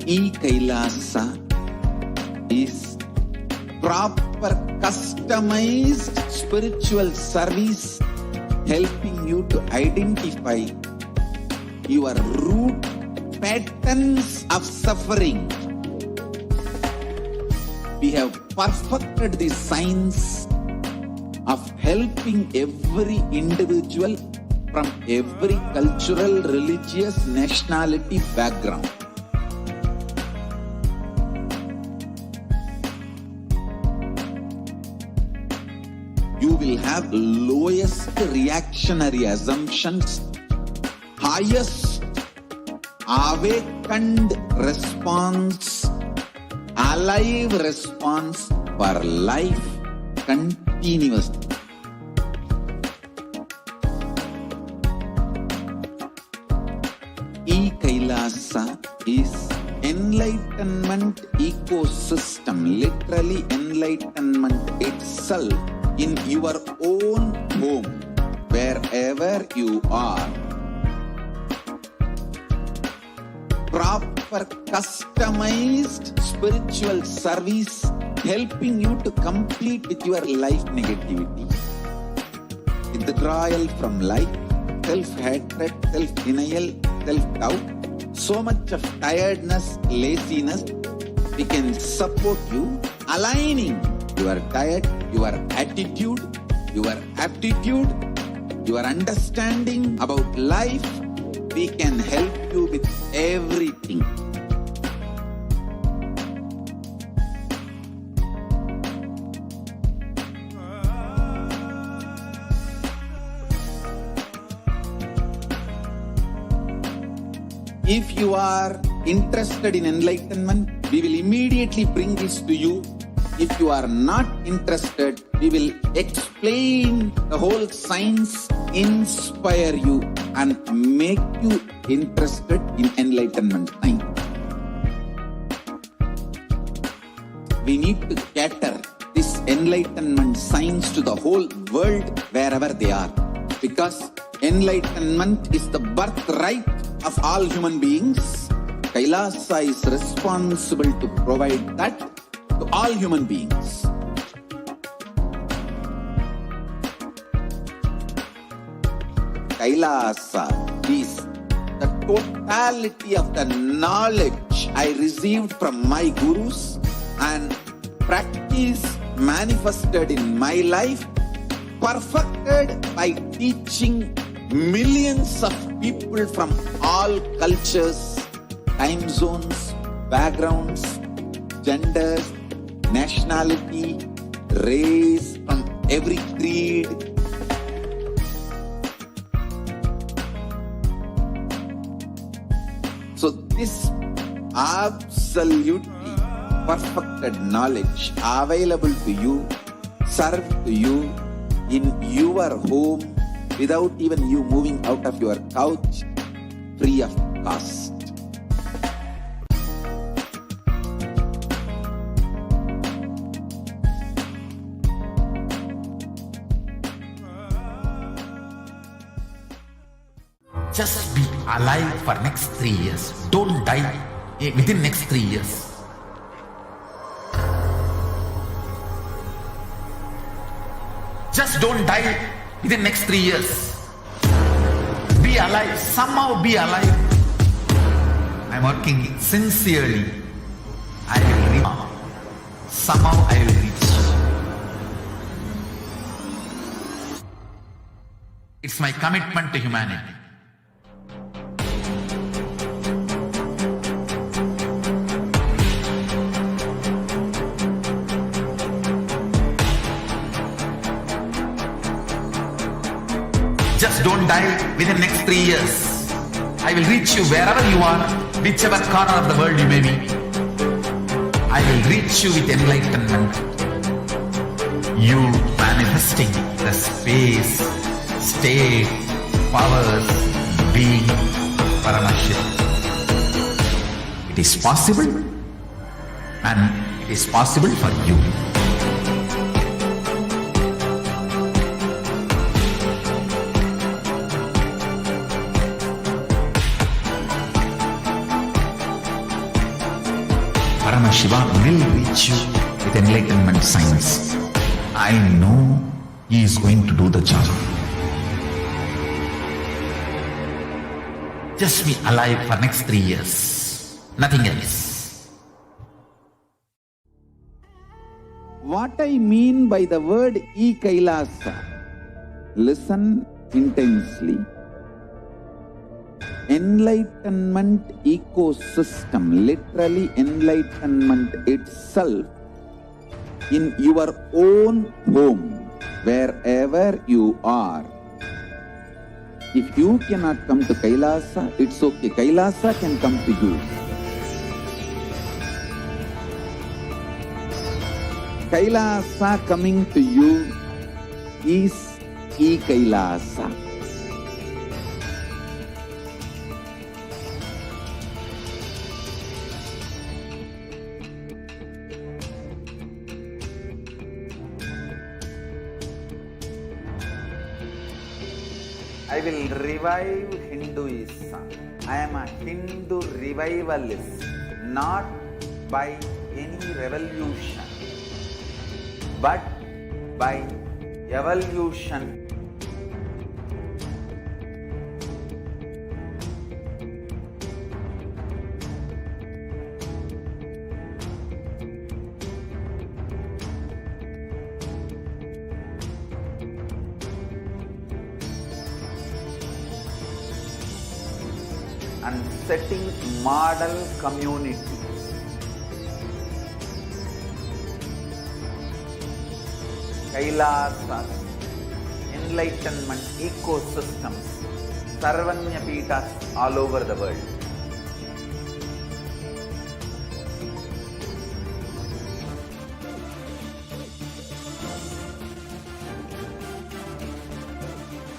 E-Kailasa is proper customized spiritual service helping you to identify your root patterns of suffering. We have perfected the science of helping every individual from every cultural, religious, nationality background. You will have lowest reactionary assumptions, highest awakened response, alive response for life continuously. E-Kailasa is enlightenment ecosystem, literally enlightenment itself in your own home, wherever you are. Proper customized spiritual service helping you to complete with your life negativity. Withdrawal from life, self-hatred, self-denial, self-doubt, so much of tiredness, laziness. We can support you aligning your diet, your attitude, your aptitude, your understanding about life. We can help you with everything. If you are interested in enlightenment, we will immediately bring this to you. If you are not interested, we will explain the whole science, inspire you and make you interested in enlightenment time. We need to cater this enlightenment science to the whole world wherever they are, because enlightenment is the birthright of all human beings. Kailasa is responsible to provide that to all human beings. Kailasa is the totality of the knowledge I received from my gurus and practice manifested in my life, perfected by teaching millions of people from all cultures, time zones, backgrounds, genders, nationality, race, from every creed. So this absolutely perfected knowledge available to you, served to you in your home without even you moving out of your couch, free of cost. Just be alive for next 3 years. Don't die within next 3 years. Just don't die within next 3 years. Be alive. Somehow be alive. I'm working sincerely. I will reach. Somehow I will reach. It's my commitment to humanity. Just don't die within next 3 years. I will reach you wherever you are, whichever corner of the world you may be. I will reach you with enlightenment. You manifesting the space, state, powers, being Paramashivoham. It is possible, and it is possible for you. Paramashiva will reach you with enlightenment signs. I know he is going to do the job. Just be alive for next 3 years. Nothing else. What I mean by the word e-Kailasa, listen intensely. Enlightenment ecosystem, literally enlightenment itself, in your own home, wherever you are. If you cannot come to Kailasa, it's okay. Kailasa can come to you. Kailasa coming to you is e-Kailasa. I will revive Hinduism. I am a Hindu revivalist, not by any revolution, but by evolution. And setting model community. Kailasas, enlightenment ecosystems, Sarvanya Pitas all over the world.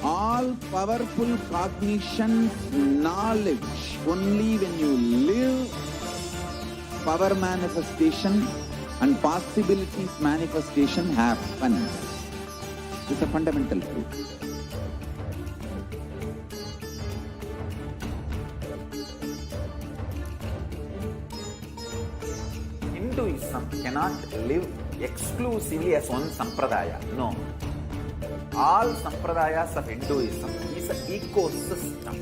All powerful cognition, knowledge, only when you live, power manifestation and possibilities manifestation happens. This is a fundamental truth. Hinduism cannot live exclusively as one sampradaya. No. All sampradayas of Hinduism is an ecosystem.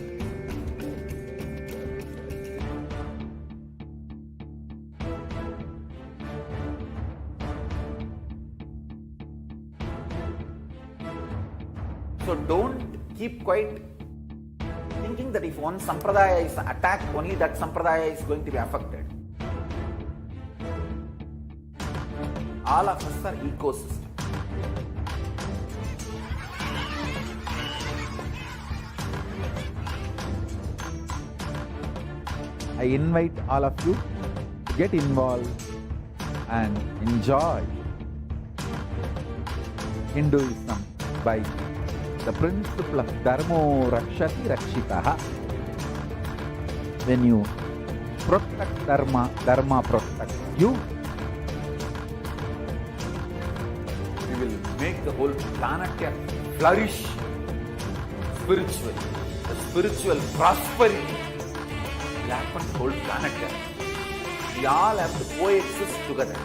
So don't keep quiet thinking that if one sampradaya is attacked, only that sampradaya is going to be affected. All of us are ecosystems. I invite all of you to get involved and enjoy Hinduism by the principle of Dharmo Rakshati Rakshitaha. When you protect Dharma, Dharma protects you. You will make the whole planet flourish spiritually. The spiritual prosperity will happen to the whole planet. We all have to coexist together.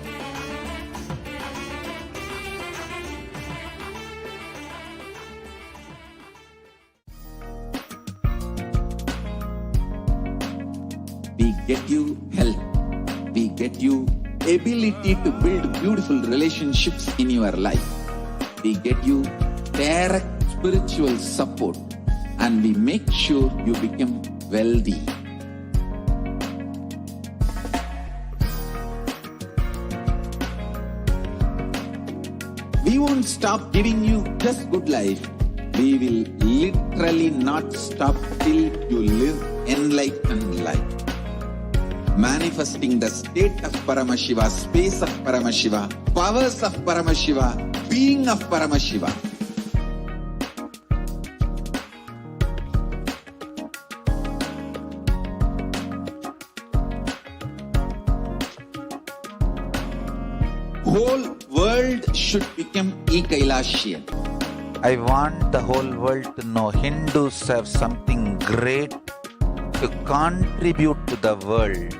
We get you health. We get you ability to build beautiful relationships in your life. We get you direct spiritual support, and we make sure you become wealthy. We won't stop giving you just good life. We will literally not stop till you live enlightened life. Manifesting the state of Paramashiva, space of Paramashiva, powers of Paramashiva, being of Paramashiva. Whole world should become e-Kailashian. I want the whole world to know Hindus have something great to contribute to the world.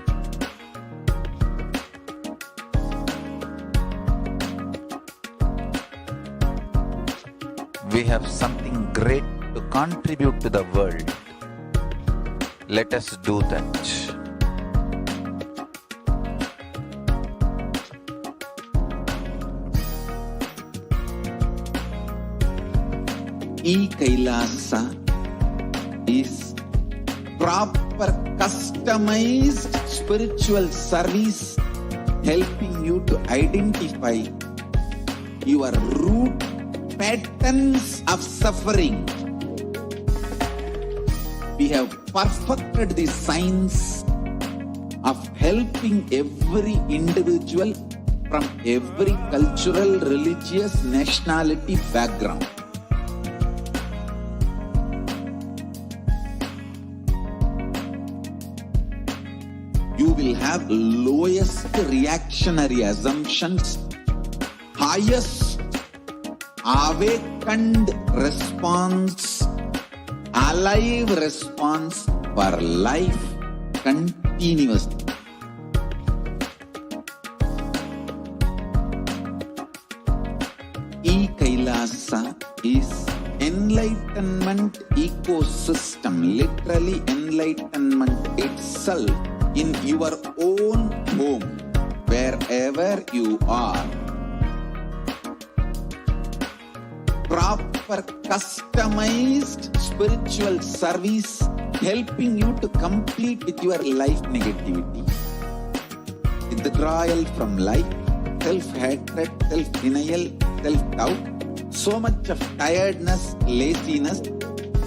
We have something great to contribute to the world. Let us do that. E-Kailasa is proper customized spiritual service helping you to identify your root patterns of suffering. We have perfected the science of helping every individual from every cultural, religious, nationality background. You will have lowest reactionary assumptions, highest awakened response, alive response for life continuously. E-Kailasa is enlightenment ecosystem, literally enlightenment itself in your own home, wherever you are. Proper customized spiritual service helping you to complete with your life negativity. Withdrawal from life, self-hatred, self-denial, self-doubt, so much of tiredness, laziness.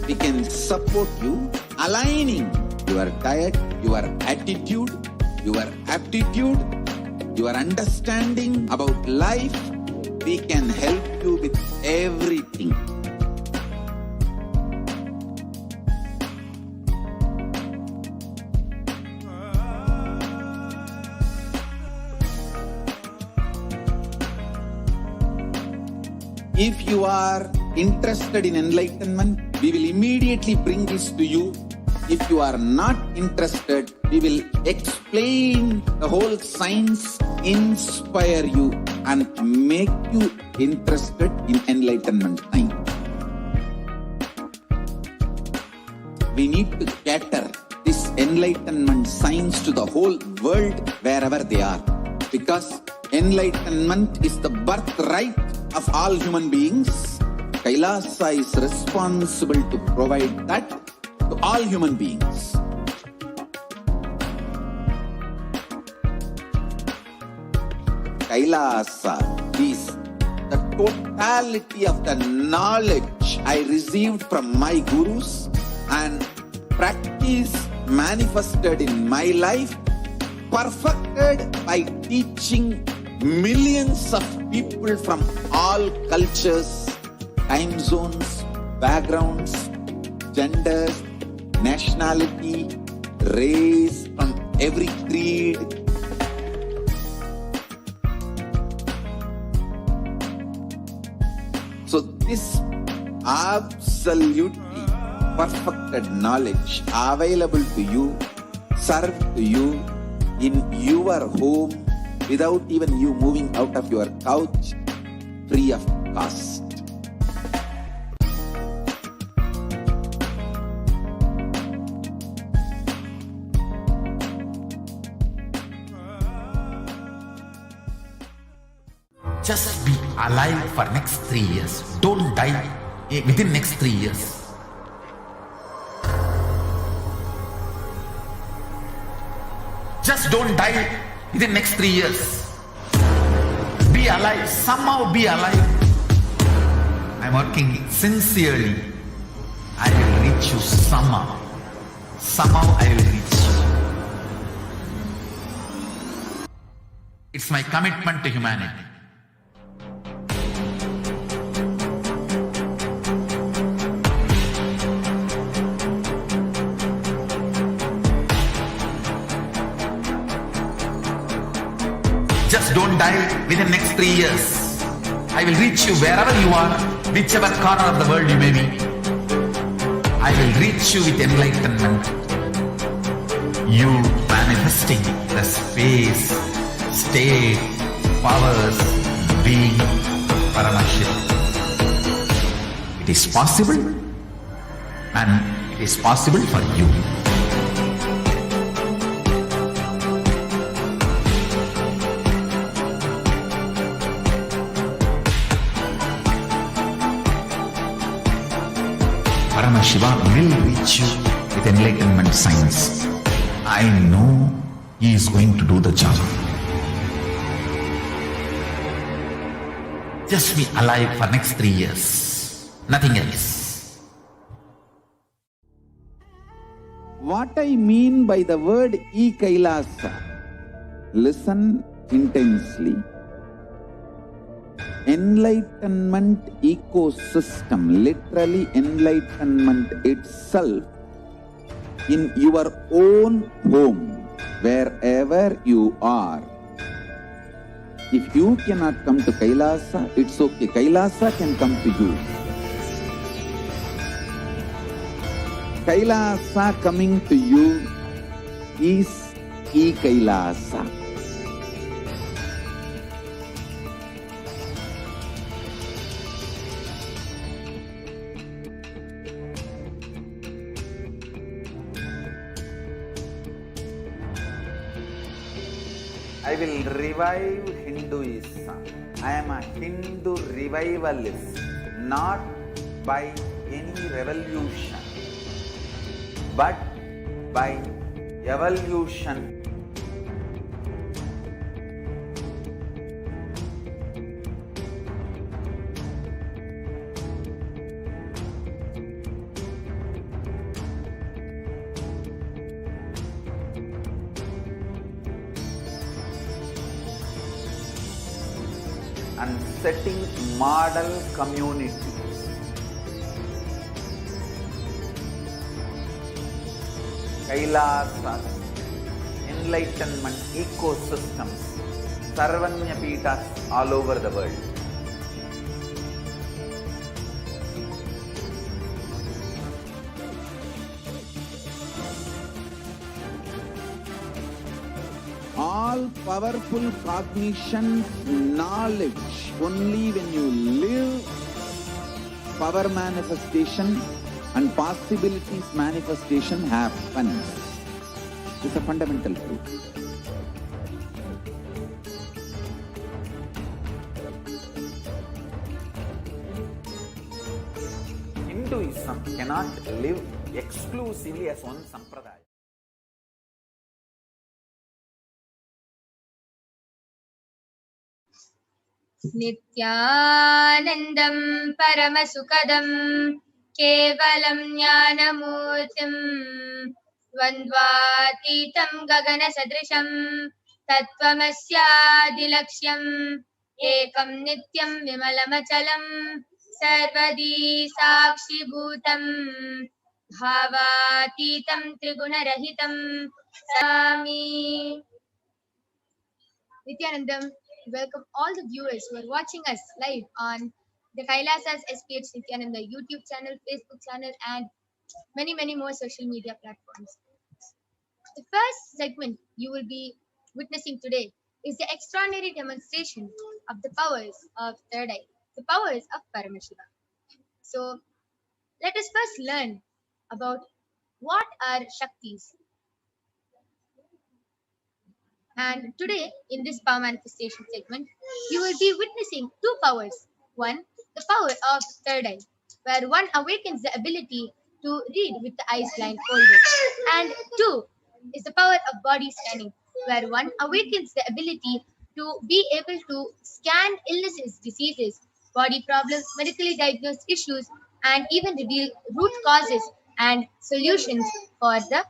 We can support you aligning your diet, your attitude, your aptitude, your understanding about life. We can help you with everything. If you are interested in enlightenment, we will immediately bring this to you. If you are not interested, we will explain the whole science, inspire you and make you interested in enlightenment time. We need to cater this enlightenment science to the whole world wherever they are, because enlightenment is the birthright of all human beings. Kailasa is responsible to provide that to all human beings. Kailasa is the totality of the knowledge I received from my gurus and practice manifested in my life, perfected by teaching millions of people from all cultures, time zones, backgrounds, genders, nationality, race, from every creed. So this absolutely perfected knowledge available to you, served to you in your home without even you moving out of your couch, free of cost. Just be alive for next 3 years. Don't die within next 3 years. Just don't die within next 3 years. Be alive. Somehow be alive. I'm working sincerely. I will reach you somehow. Somehow I will reach you. It's my commitment to humanity. Just don't die within next 3 years. I will reach you wherever you are, whichever corner of the world you may be. I will reach you with enlightenment. You manifesting the space, state, powers, being Paramashivoham. It It is possible, and it is possible for you. Paramashiva will reach you with enlightenment science. I know he is going to do the job. Just be alive for next 3 years. Nothing else. What I mean by the word e-Kailasa, listen intensely. Enlightenment ecosystem, literally enlightenment itself, in your own home, wherever you are. If you cannot come to Kailasa, it's okay. Kailasa can come to you. Kailasa coming to you is e-Kailasa. I will revive Hinduism. I am a Hindu revivalist, not by any revolution, but by evolution. And setting model communities. Kailasas, enlightenment ecosystems, Sarvanya Pitas all over the world. All powerful cognition, knowledge, only when you live, power manifestation and possibilities manifestation happens. This is a fundamental truth. Hinduism cannot live exclusively as one sampradaya. नित्यानन्दं परमसुखदं केवलं ज्ञानमूर्तिं द्वन्द्वातीतं गगनसदृशं तत्त्वमस्यादिलक्ष्यम् एकं नित्यं विमलमचलं सर्वदी साक्षिभूतं भावातीतं त्रिगुणरहितं स्वामी Nithyanandam. Welcome all the viewers who are watching us live on the Kailasas HDH Nithyananda YouTube channel, Facebook channel, and many more social media platforms. The first segment you will be witnessing today is the extraordinary demonstration of the powers of third eye, the powers of Paramashiva. So let us first learn about what are Shaktis. And today, in this power manifestation segment, you will be witnessing two powers. One, the power of third eye, where one awakens the ability to read with the eyes blindfolded. And two is the power of body scanning, where one awakens the ability to be able to scan illnesses, diseases, body problems, medically diagnosed issues, and even reveal root causes and solutions for the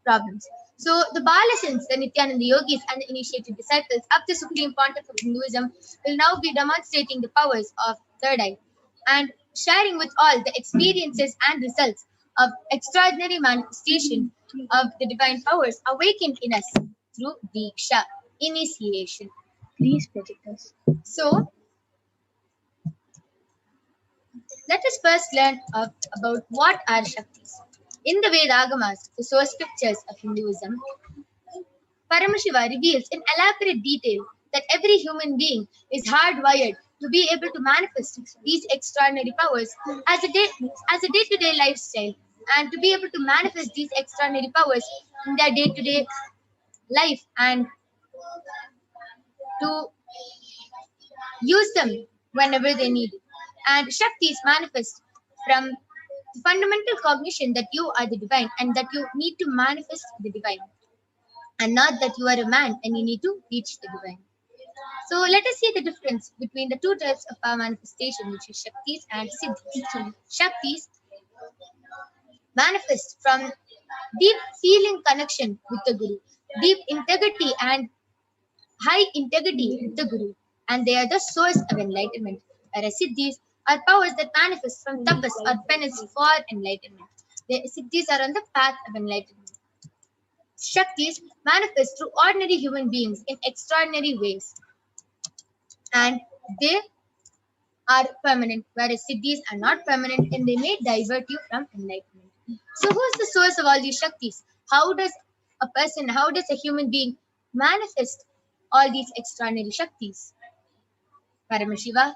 problems. So the Balasins, the Nithyananda yogis, and the initiated disciples of the Supreme Pontiff of Hinduism will now be demonstrating the powers of third eye and sharing with all the experiences and results of extraordinary manifestation of the divine powers awakened in us through Diksha, initiation. Please project us. So, let us first learn about what are Shaktis. In the Vedagamas, the source scriptures of Hinduism, Paramashiva reveals in elaborate detail that every human being is hardwired to be able to manifest these extraordinary powers as a day-to-day lifestyle, and to be able to manifest these extraordinary powers in their day-to-day life, and to use them whenever they need it. And Shaktis manifest from the fundamental cognition that you are the divine and that you need to manifest the divine, and not that you are a man and you need to reach the divine. So let us see the difference between the two types of power manifestation, which is Shaktis and Siddhis. Shaktis manifest from deep feeling connection with the Guru, deep integrity and high integrity with the Guru, and they are the source of enlightenment. Whereas Siddhis are powers that manifest from tapas or penance for enlightenment. The Siddhis are on the path of enlightenment. Shaktis manifest through ordinary human beings in extraordinary ways, and they are permanent, whereas Siddhis are not permanent and they may divert you from enlightenment. So who is the source of all these Shaktis? How does a human being manifest all these extraordinary Shaktis? Paramashiva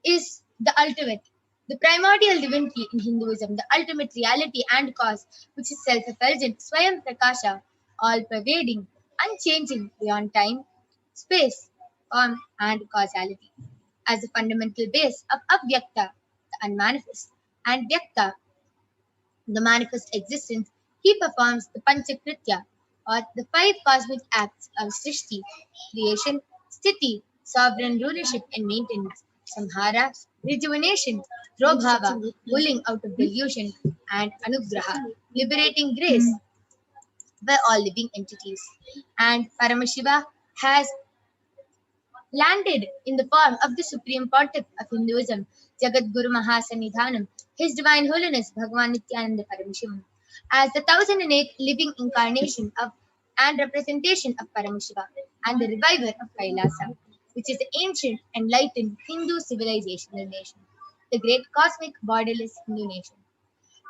is the ultimate, the primordial divinity in Hinduism, the ultimate reality and cause, which is self-effulgent, Swayam Prakasha, all-pervading, unchanging beyond time, space, form, and causality. As the fundamental base of Avyakta, the unmanifest, and Vyakta, the manifest existence, he performs the Panchakritya, or the 5 cosmic acts of Srishti, creation, Sthiti, sovereign rulership and maintenance, Samhara, rejuvenation, Drobhava, pulling out of delusion, and Anugraha, liberating grace by all living entities. And Paramashiva has landed in the form of the Supreme Pontiff of Hinduism, Jagat Guru Mahasanidhanam, His Divine Holiness Bhagavan Nithyananda Paramashivam, as the 1008th living incarnation of and representation of Paramashiva and the reviver of Kailasa, which is the ancient, enlightened Hindu civilizational nation, the great cosmic borderless Hindu nation.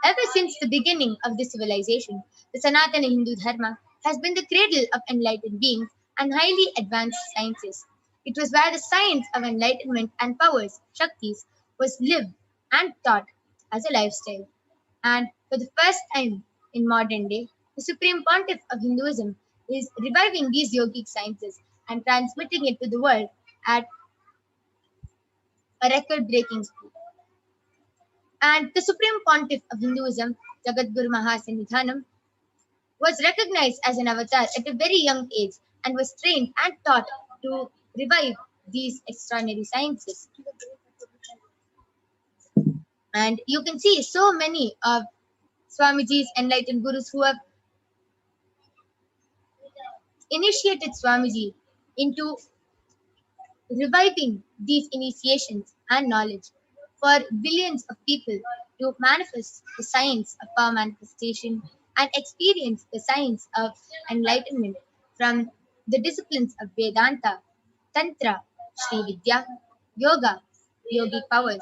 Ever since the beginning of this civilization, the Sanatana Hindu Dharma has been the cradle of enlightened beings and highly advanced sciences. It was where the science of enlightenment and powers, Shaktis, was lived and taught as a lifestyle. And for the first time in modern day, the Supreme Pontiff of Hinduism is reviving these yogic sciences and transmitting it to the world at a record-breaking speed. And the Supreme Pontiff of Hinduism, Jagat Guru Mahasanidhanam, was recognized as an avatar at a very young age and was trained and taught to revive these extraordinary sciences. And you can see so many of Swamiji's enlightened gurus who have initiated Swamiji into reviving these initiations and knowledge for billions of people to manifest the science of power manifestation and experience the science of enlightenment from the disciplines of Vedanta, Tantra, Sri Vidya, Yoga, Yogic powers,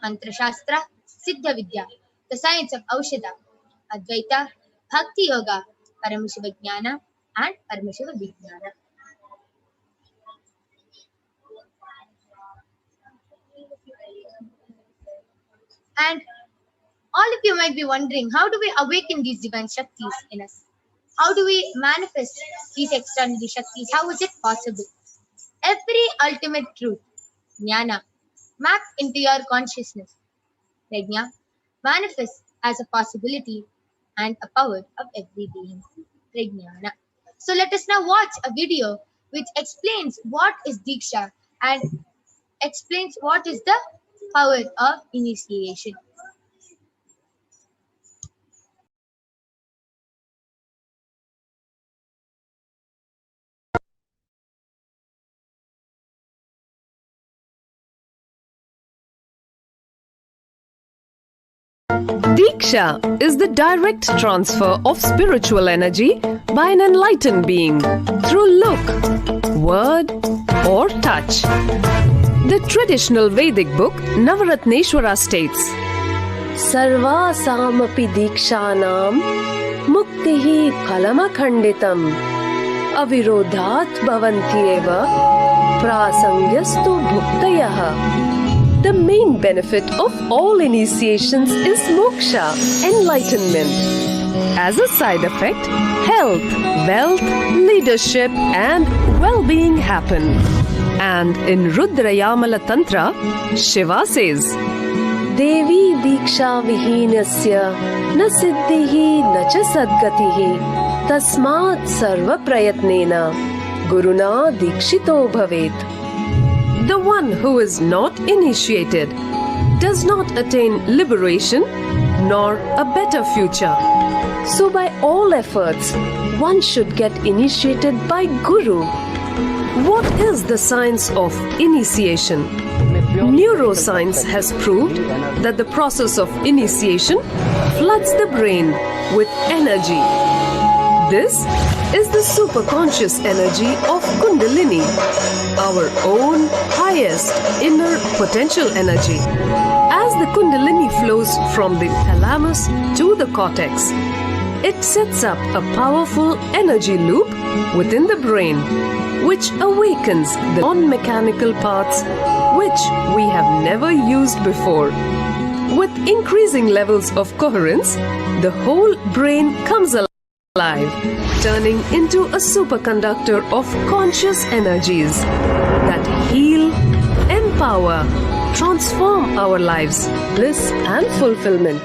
Mantra Shastra, Siddha Vidya, the science of Aushadha, Advaita, Bhakti Yoga, Paramashiva Jnana, and Paramashiva Vijnana. And all of you might be wondering, how do we awaken these divine Shaktis in us? How do we manifest these extraordinary Shaktis? How is it possible? Every ultimate truth, Jnana, mapped into your consciousness, Prajna, manifests as a possibility and a power of every being, Prajnana. So let us now watch a video which explains what is Diksha and explains what is the power of initiation. Diksha is the direct transfer of spiritual energy by an enlightened being through look, word, or touch. The traditional Vedic book Navaratneshwara states, Sarvasamapi Dikshanam Muktihi Phalamakhanditam Avirodhat Bhavantyeva prasangyastu bhuktayah. The main benefit of all initiations is moksha, enlightenment. As a side effect, health, wealth, leadership, and well-being happen. And in Rudrayamala Tantra, Shiva says, Devi Diksha Vihinasya na siddhihi na cha sadgatihi tasmat sarva prayatnena guruna dikshito bhavet. The one who is not initiated does not attain liberation nor a better future. So by all efforts, one should get initiated by Guru. What is the science of initiation? Neuroscience has proved that the process of initiation floods the brain with energy. This is the superconscious energy of Kundalini, our own highest inner potential energy. As the Kundalini flows from the thalamus to the cortex, it sets up a powerful energy loop within the brain, which awakens the non-mechanical parts which we have never used before. With increasing levels of coherence, the whole brain comes alive, turning into a superconductor of conscious energies that heal, empower, transform our lives, bliss and fulfillment.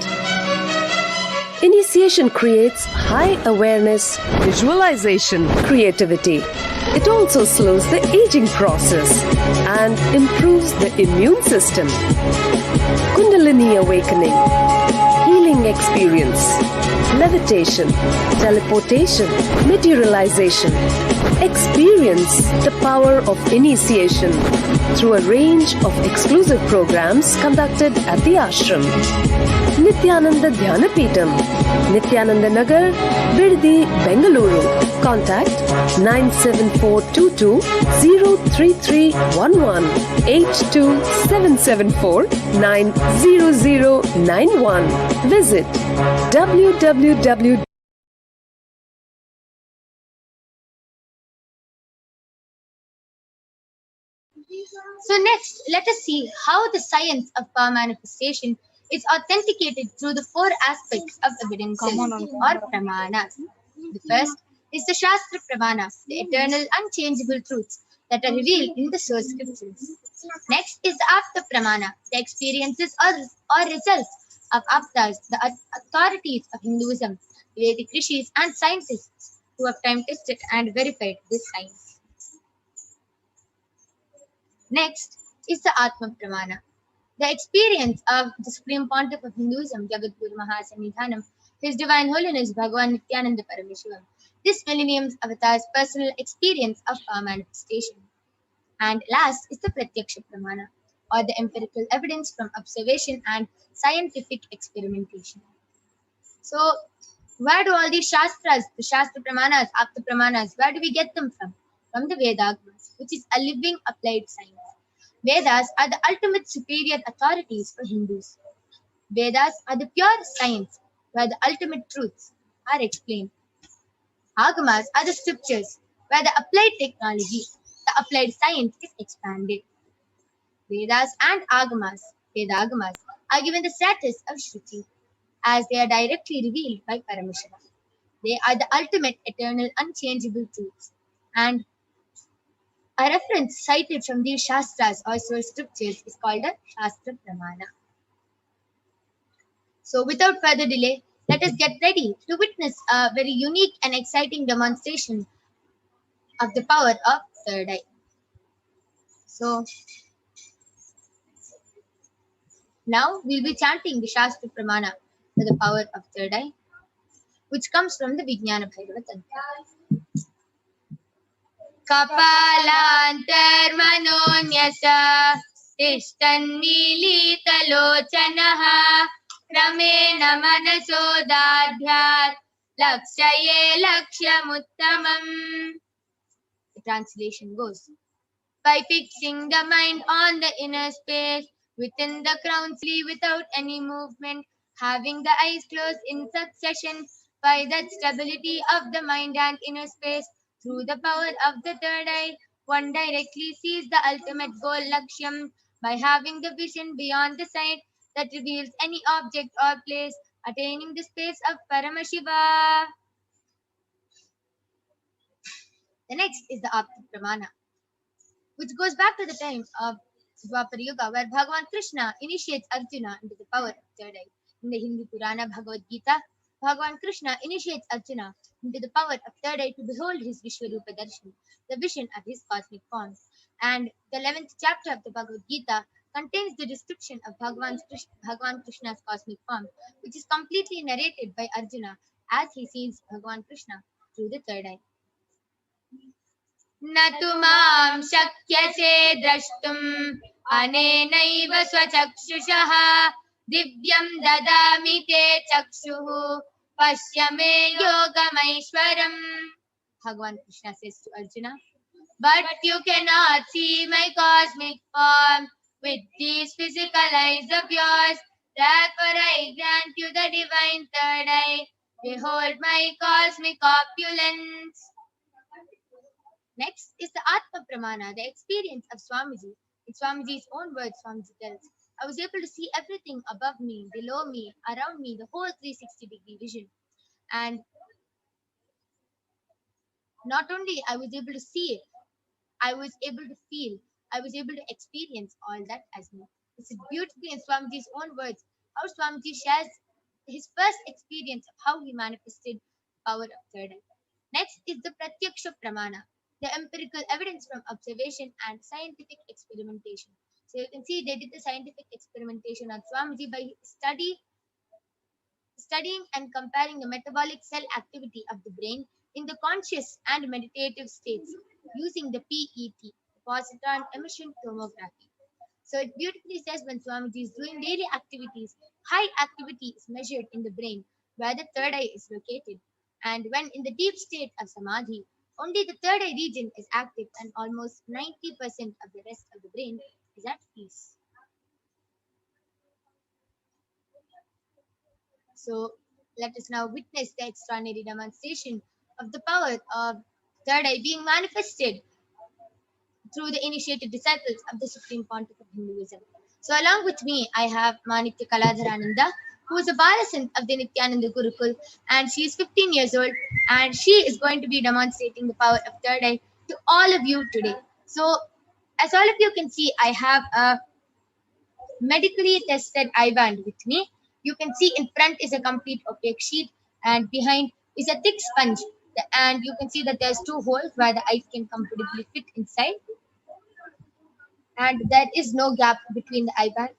Initiation creates high awareness, visualization, creativity. It also slows the aging process and improves the immune system. Kundalini awakening, healing experience, levitation, teleportation, materialization. Experience the power of initiation through a range of exclusive programs conducted at the ashram. Nithyananda Dhyanapitham, Nithyananda Nagar, Birdi, Bengaluru. Contact 97422 03311 82774 90091. Visit www. So next, let us see how the science of power manifestation is authenticated through the four aspects of evidences or pramanas. The first is the Shastra Pramana, the eternal unchangeable truths that are revealed in the source scriptures. Next is the Apta Pramana, the experiences or results of Aptas, the authorities of Hinduism, Vedic rishis and scientists who have time tested and verified this science. Next is the Atma Pramana, the experience of the Supreme Pontiff of Hinduism, Jagadguru Mahasannidhanam, His Divine Holiness Bhagavan Nithyananda Paramashivam, this millennium's avatar's personal experience of power manifestation. And last is the Pratyaksha Pramana, or the empirical evidence from observation and scientific experimentation. So, where do all these Shastras, the Shastra Pramanas, Apta Pramanas, where do we get them from? From the Vedas, which is a living applied science. Vedas are the ultimate superior authorities for Hindus. Vedas are the pure science where the ultimate truths are explained. Agamas are the scriptures where the applied technology, the applied science is expanded. Vedas and Agamas, Vedagamas, are given the status of Shruti as they are directly revealed by Paramashiva. They are the ultimate eternal unchangeable truths, and a reference cited from these Shastras or source scriptures is called a Shastra Pramana. So without further delay, let us get ready to witness a very unique and exciting demonstration of the power of third eye. So now we'll be chanting the Shastra Pramana for the power of third eye, which comes from the Vijnana Bhairava Tantra. Kapalantarmanonyasa tishtannilitalochanaha kramena manasodadhyat lakshaye lakshyamuttamam. The translation goes, by fixing the mind on the inner space within the crown sleeve without any movement, having the eyes closed in succession, by that stability of the mind and inner space, through the power of the third eye, One directly sees the ultimate goal, Lakshyam, by having the vision beyond the sight that reveals any object or place, attaining the space of Paramashiva. The next is the Apta Pramana, which goes back to the time of Dwapara Yuga, where Bhagavan Krishna initiates Arjuna into the power of third eye. In the Hindu Purana Bhagavad Gita, Bhagavan Krishna initiates Arjuna into the power of third eye to behold his Vishwarupa Darshan, the vision of his cosmic forms. And the 11th chapter of the Bhagavad Gita contains the description of Bhagavan Krishna's cosmic form, which is completely narrated by Arjuna as he sees Bhagavan Krishna through the third eye. न तु मां शक्यसे द्रष्टुम् अनेनैव स्वचक्षुषः दिव्यं ददामि ते चक्षुः पश्य मे योगमैश्वरम्. Bhagavan Krishna says to Arjuna, but you cannot see my cosmic form with these physical eyes of yours. Therefore I grant you the divine third eye. Behold my cosmic opulence. Next is the Atma Pramana, the experience of Swamiji. In Swamiji's own words, Swamiji tells, I was able to see everything above me, below me, around me, the whole 360-degree vision. And not only I was able to see it, I was able to feel, I was able to experience all that as me. This is beautifully in Swamiji's own words, how Swamiji shares his first experience of how he manifested power of third eye. Next is the Pratyaksha Pramana, the empirical evidence from observation and scientific experimentation. So you can see they did the scientific experimentation on Swamiji by studying and comparing the metabolic cell activity of the brain in the conscious and meditative states using the PET, positron emission tomography. So it beautifully says when Swamiji is doing daily activities, high activity is measured in the brain where the third eye is located. And when in the deep state of Samadhi, only the third eye region is active and almost 90% of the rest of the brain is at peace. So let us now witness the extraordinary demonstration of the power of third eye being manifested through the initiated disciples of the Supreme Pontiff of Hinduism. So along with me, I have Manikya Kaladharananda, who is a Barasant of the Nithyananda Gurukul, and she is 15 years old, and she is going to be demonstrating the power of third eye to all of you today. So as all of you can see, I have a medically tested eye band with me. You can see in front is a complete opaque sheet, and behind is a thick sponge. And you can see that there's two holes where the eye can comfortably fit inside, and there is no gap between the eye band.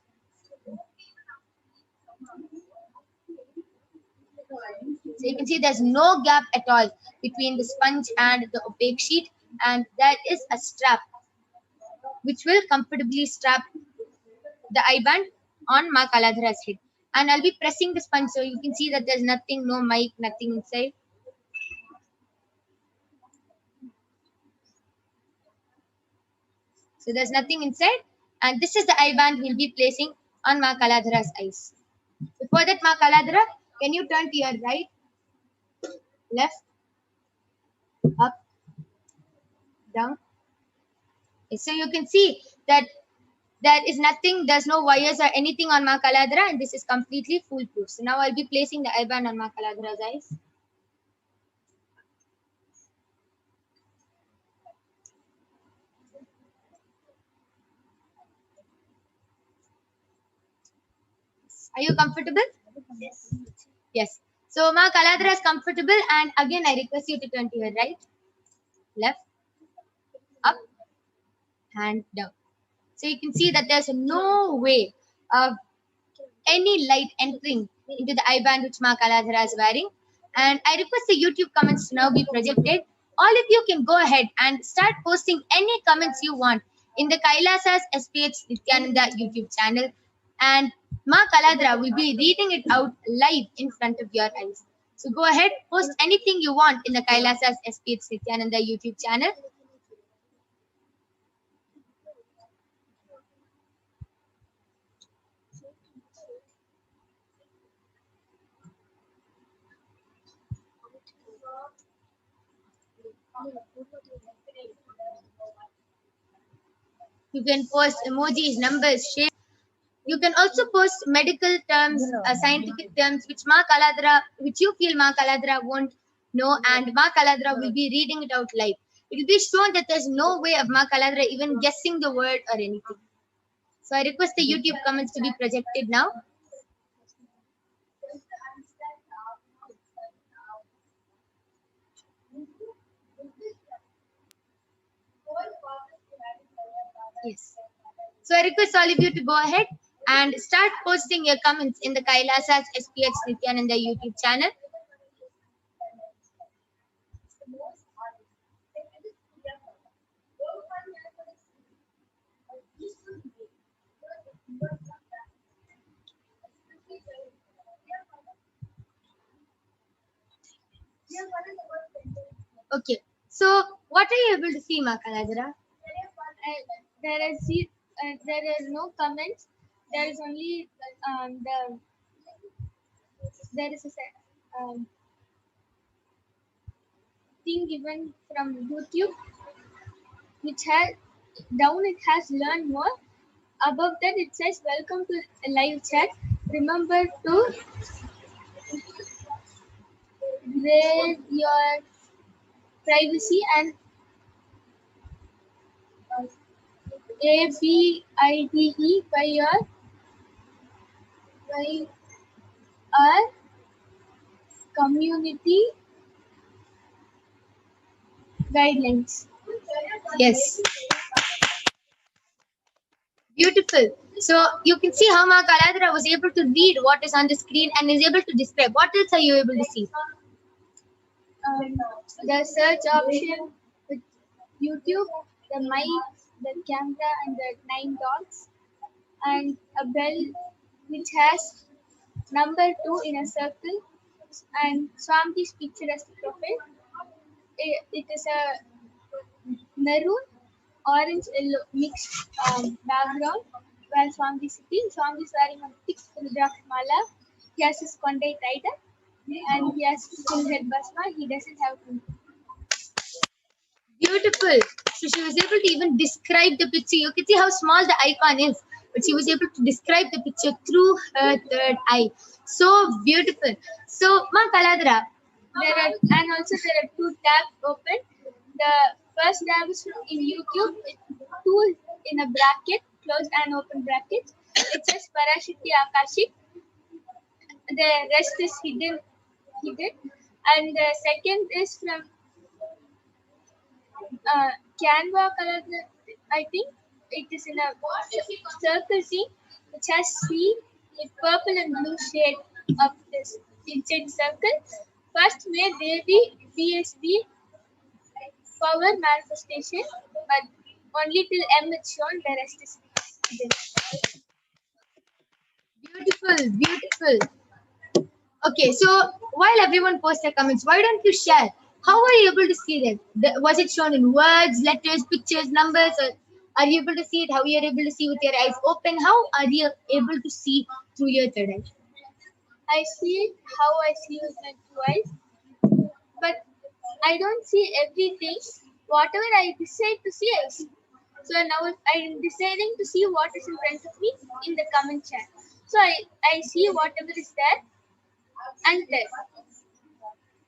So you can see there's no gap at all between the sponge and the opaque sheet, and there is a strap which will comfortably strap the eye band on Ma Kaladhara's head. And I'll be pressing the sponge so you can see that there's nothing, no mic, nothing inside. So there's nothing inside, and this is the eye band we'll be placing on Ma Kaladhara's eyes. Before that, Ma Kaladhara, can you turn to your right, left, up, down? So you can see that there is nothing, there's no wires or anything on Ma Kaladhara, and this is completely foolproof. So now I'll be placing the eye band on Ma Kaladhara's eyes. Are you comfortable? Yes. Yes. So Ma Kaladhara is comfortable, and again I request you to turn to your right, left, up, and down. So you can see that there's no way of any light entering into the eye band which Ma Kaladhara is wearing. And I request the YouTube comments to now be projected. All of you can go ahead and start posting any comments you want in the Kailasa's SPH Nithyananda YouTube channel. And Ma Kaladhara will be reading it out live in front of your eyes. So go ahead, post anything you want in the Kailasa's SPH Nithyananda YouTube channel. You can post emojis, numbers, shapes. You can also post medical terms, scientific terms, which Ma Kaladra, which you feel Ma Kaladra won't know, and Ma Kaladra will be reading it out live. It will be shown that there's no way of Ma Kaladra even guessing the word or anything. So I request the YouTube comments to be projected now. Yes. So I request all of you to go ahead and start posting your comments in the Kailasa's HDH Nithyananda YouTube channel. Okay. So what are you able to see, Makaladra? There are no comments. There is only there is a thing given from YouTube, which has down it has learn more. Above that it says welcome to a live chat. Remember to grade your privacy and ABIDE by our community guidelines. Yes. Beautiful. So you can see how Makaladra was able to read what is on the screen and is able to describe. What else are you able to see? The search option with YouTube, the mic, the camera, and the 9 dots, and a bell which has number 2 in a circle, and Swami's picture as the profile. It is a maroon, orange, yellow mixed background where Swami is sitting. Swami is wearing a thick Rudraksh mala. He has his kondai tied up and he has full head basma. He doesn't have to. Beautiful. So she was able to even describe the picture. You can see how small the icon is, but she was able to describe the picture through her third eye. So beautiful. So Makaladra, And also there are 2 tabs open. The first tab is in YouTube, with 2 in a bracket, closed and open brackets. It says Parashakti Akashic. The rest is hidden. And the second is from Canva color. I think it is in a circle thing, which has a purple and blue shade of this inside circle. First may there be BSB power manifestation, but only till M is shown, the rest is hidden. beautiful, beautiful. Okay, so while everyone posts their comments, why don't you share? How were you able to see them? Was it shown in words, letters, pictures, numbers, or are you able to see it? How you are able to see with your eyes open? How are you able to see through your third eye? I see it how I see with my 2 eyes, but I don't see everything. Whatever I decide to see, I see. So now I'm deciding to see what is in front of me in the comment chat. So I see whatever is there and tell.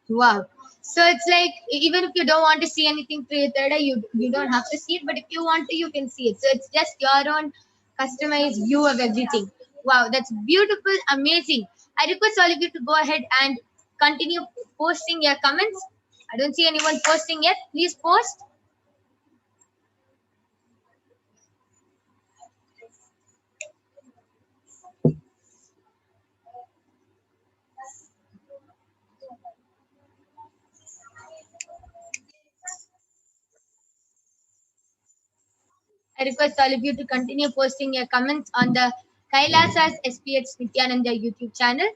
Wow. So it's like even if you don't want to see anything through your third eye, you don't have to see it. But if you want to, you can see it. So it's just your own customized view of everything. Wow, that's beautiful, amazing. I request all of you to go ahead and continue posting your comments. I don't see anyone posting yet. Please post. I request all of you to continue posting your comments on the Kailasa's SPH Nithyananda YouTube channel.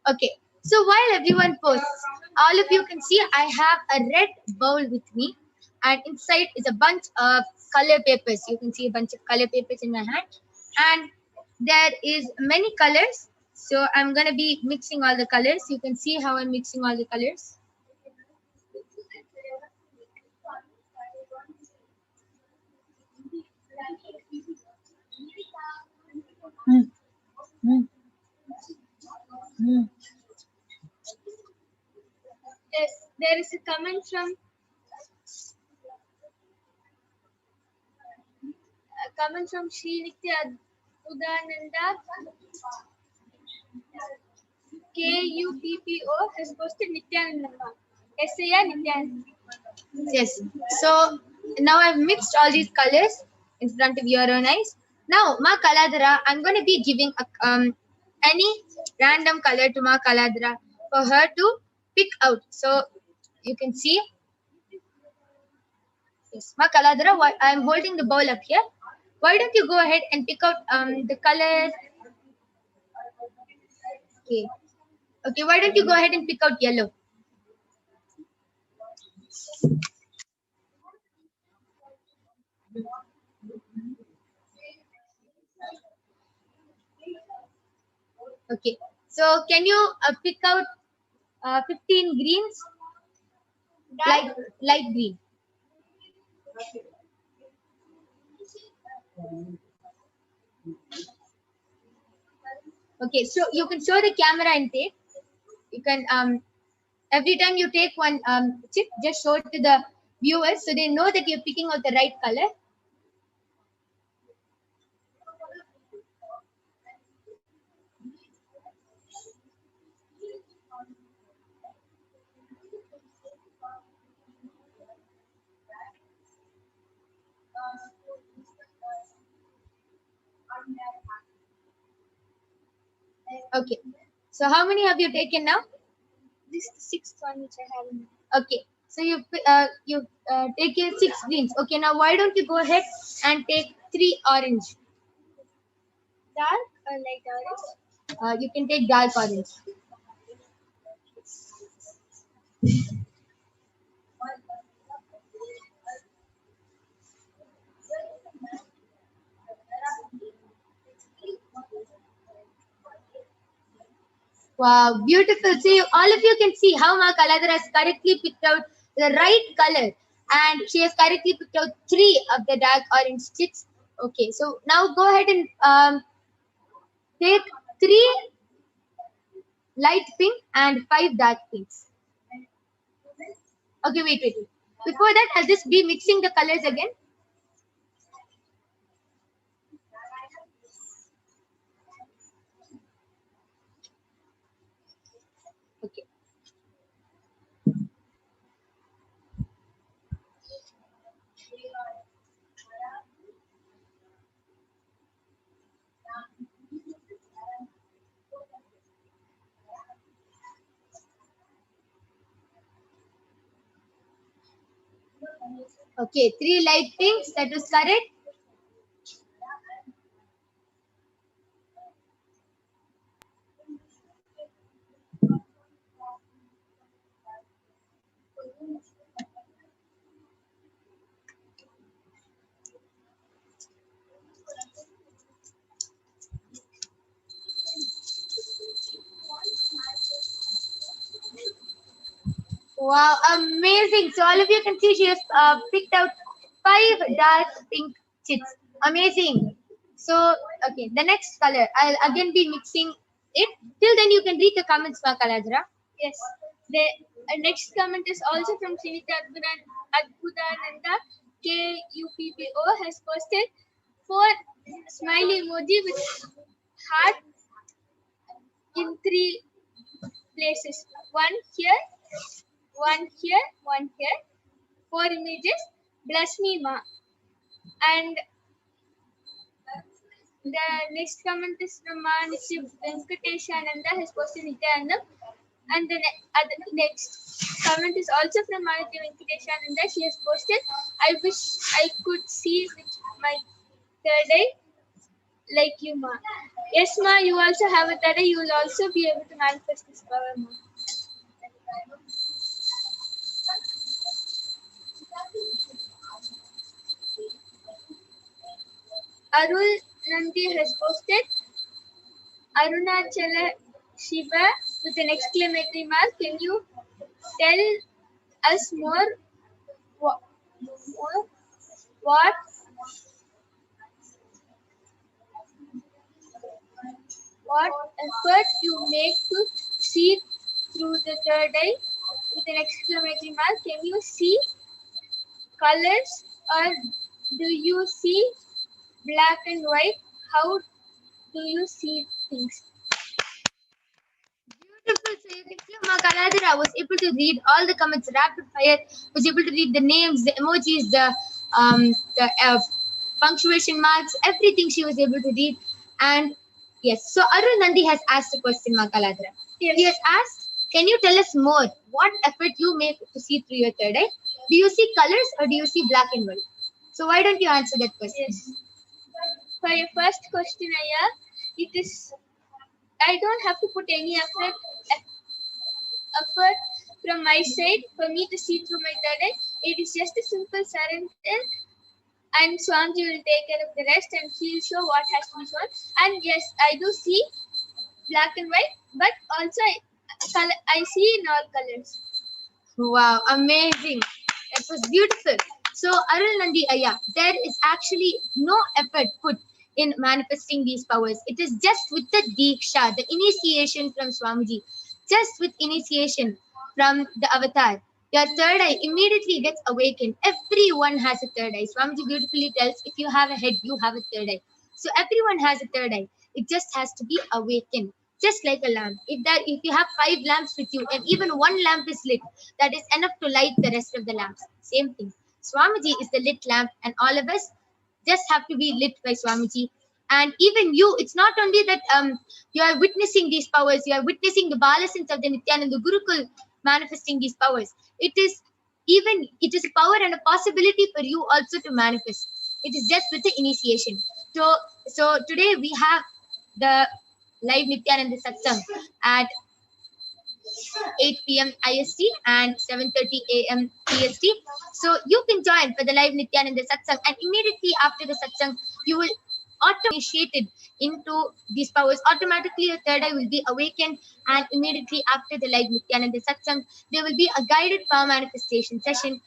Okay, so while everyone posts, all of you can see I have a red bowl with me, and inside is a bunch of color papers. You can see a bunch of color papers in my hand, and there is many colors. So I'm gonna be mixing all the colors. You can see how I'm mixing all the colors. Yes, there is a comment from Sri Nithyananda KUPPO has posted Nithyananda. SAR Nithyananda. Yes. So now I've mixed all these colors in front of your own eyes. Now, Ma Kaladara, I'm going to be giving any random color to Ma Kaladara for her to pick out. So you can see. Yes, Ma Kaladara, I'm holding the bowl up here. Why don't you go ahead and pick out the colors? Okay. Okay, why don't you go ahead and pick out yellow? Okay. So can you pick out 15 greens? Light green. Okay, so you can show the camera and take. You can every time you take one chip, just show it to the viewers so they know that you're picking out the right color. Okay. So how many have you taken now? This is the sixth one which I have in. Okay. So you taken 6 greens. Okay. Now why don't you go ahead and take 3 orange? Dark or light orange? You can take dark orange. Wow, beautiful. See, all of you can see how Ma Kaladara has correctly picked out the right color, and she has correctly picked out 3 of the dark orange sticks. Okay, so now go ahead and take 3 light pink and 5 dark pinks. Okay, wait. Before that, I'll just be mixing the colors again. Okay. Okay, 3 light pinks, that was correct. Wow, amazing. So all of you can see she has picked out 5 dark pink chips. Amazing. So, okay, the next color. I'll again be mixing it. Till then, you can read the comments, Ma Kaladra. Yes. The next comment is also from Srinita Adbhutananda KUPPO has posted 4 smiley emoji with heart in 3 places. One here, one here, one here. 4 images. Bless me, Ma. And the next comment is from Nishib Venkateshananda has posted Nithyananda. And the next comment is also from Manati Venkateshananda. She has posted, I wish I could see with my third eye. like you, ma. Yes, ma, you also have a third eye. You will also be able to manifest this power, ma. Arul Nandi has posted Arunachala Shiva with an exclamatory mark. Can you tell us what, what what effort you make to see through the third eye with an exclamatory mark? Can you see colors or do you see black and white? How do you see things? Beautiful. So you can see Ma Kaladhara was able to read all the comments rapid fire, was able to read the names, the emojis, the punctuation marks, everything she was able to read. And yes, so Arul Nandi has asked a question, Ma Kaladhara. Yes. He has asked, can you tell us more? What effort you make to see through your third eye? Do you see colors or do you see black and white? So why don't you answer that question? Yes. For your first question, Aya, it is I don't have to put any effort from my side for me to see through my third eye. It is just a simple surrender, and Swamiji will take care of the rest, and he will show what has to be shown. And yes, I do see black and white, but also I see in all colors. Wow, amazing. That was beautiful. So, Arul Nandi Aya, there is actually no effort put in manifesting these powers. It is just with the Diksha, the initiation from Swamiji, just with initiation from the avatar. Your third eye immediately gets awakened. Everyone has a third eye. Swamiji beautifully tells, if you have a head, you have a third eye. So everyone has a third eye. It just has to be awakened. Just like a lamp. If you have 5 lamps with you and even one lamp is lit, that is enough to light the rest of the lamps. Same thing. Swamiji is the lit lamp, and all of us just have to be lit by Swamiji. And even you, it's not only that you are witnessing these powers, you are witnessing the Balasins of the Nithyananda Gurukul manifesting these powers. It is a power and a possibility for you also to manifest. It is just with the initiation. So today we have the live Nithyananda Satsang at 8 p.m. IST and 7:30 a.m. PST. So you can join for the live Nithyananda Satsang, and immediately after the Satsang, you will initiated into these powers. Automatically, your third eye will be awakened, and immediately after the live Nithyananda Satsang, there will be a guided power manifestation session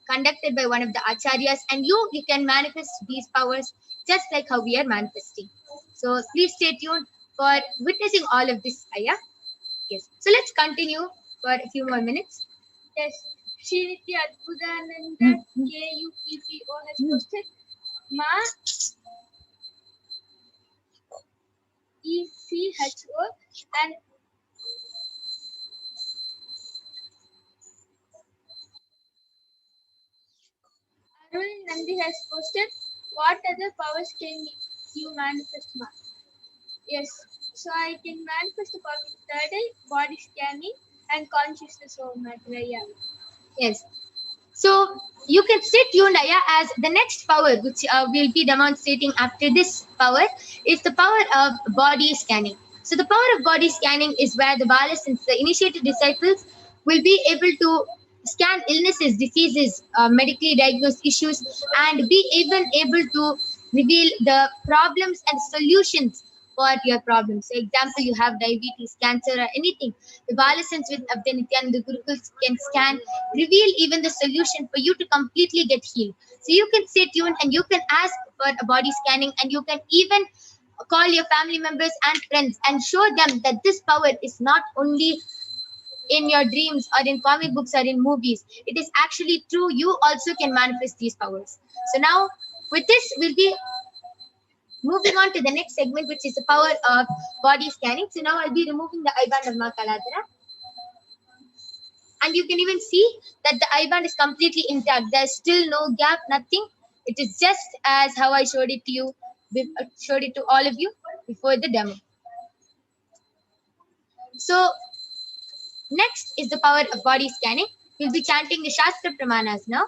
conducted by one of the acharyas, and you can manifest these powers just like how we are manifesting. So please stay tuned for witnessing all of this, Aya. Yes. So let's continue for a few more minutes. Yes. Srinitya Adbhudananda KUPPO has posted Ma ECHO and Arul Nandi has posted what other powers can you manifest, Ma? Yes, so I can manifest the power of third eye, body scanning, and consciousness of matter. Yeah. Yes. So you can stay tuned, Aya, as the next power, which we'll be demonstrating after this power, is the power of body scanning. So the power of body scanning is where the Balasins, the initiated disciples, will be able to scan illnesses, diseases, medically diagnosed issues, and be even able to reveal the problems and solutions for your problems. So, example, you have diabetes, cancer, or anything. The Balasins with Abdya Nithyananda Gurukuls can scan, reveal even the solution for you to completely get healed. So you can stay tuned and you can ask for a body scanning, and you can even call your family members and friends and show them that this power is not only in your dreams or in comic books or in movies. It is actually true. You also can manifest these powers. So now with this, we'll be moving on to the next segment, which is the power of body scanning. So now I'll be removing the eye band of Ma Kaladhara. And you can even see that the eye band is completely intact. There's still no gap, nothing. It is just as how I showed it to you, showed it to all of you before the demo. So next is the power of body scanning. We'll be chanting the Shastra Pramanas now.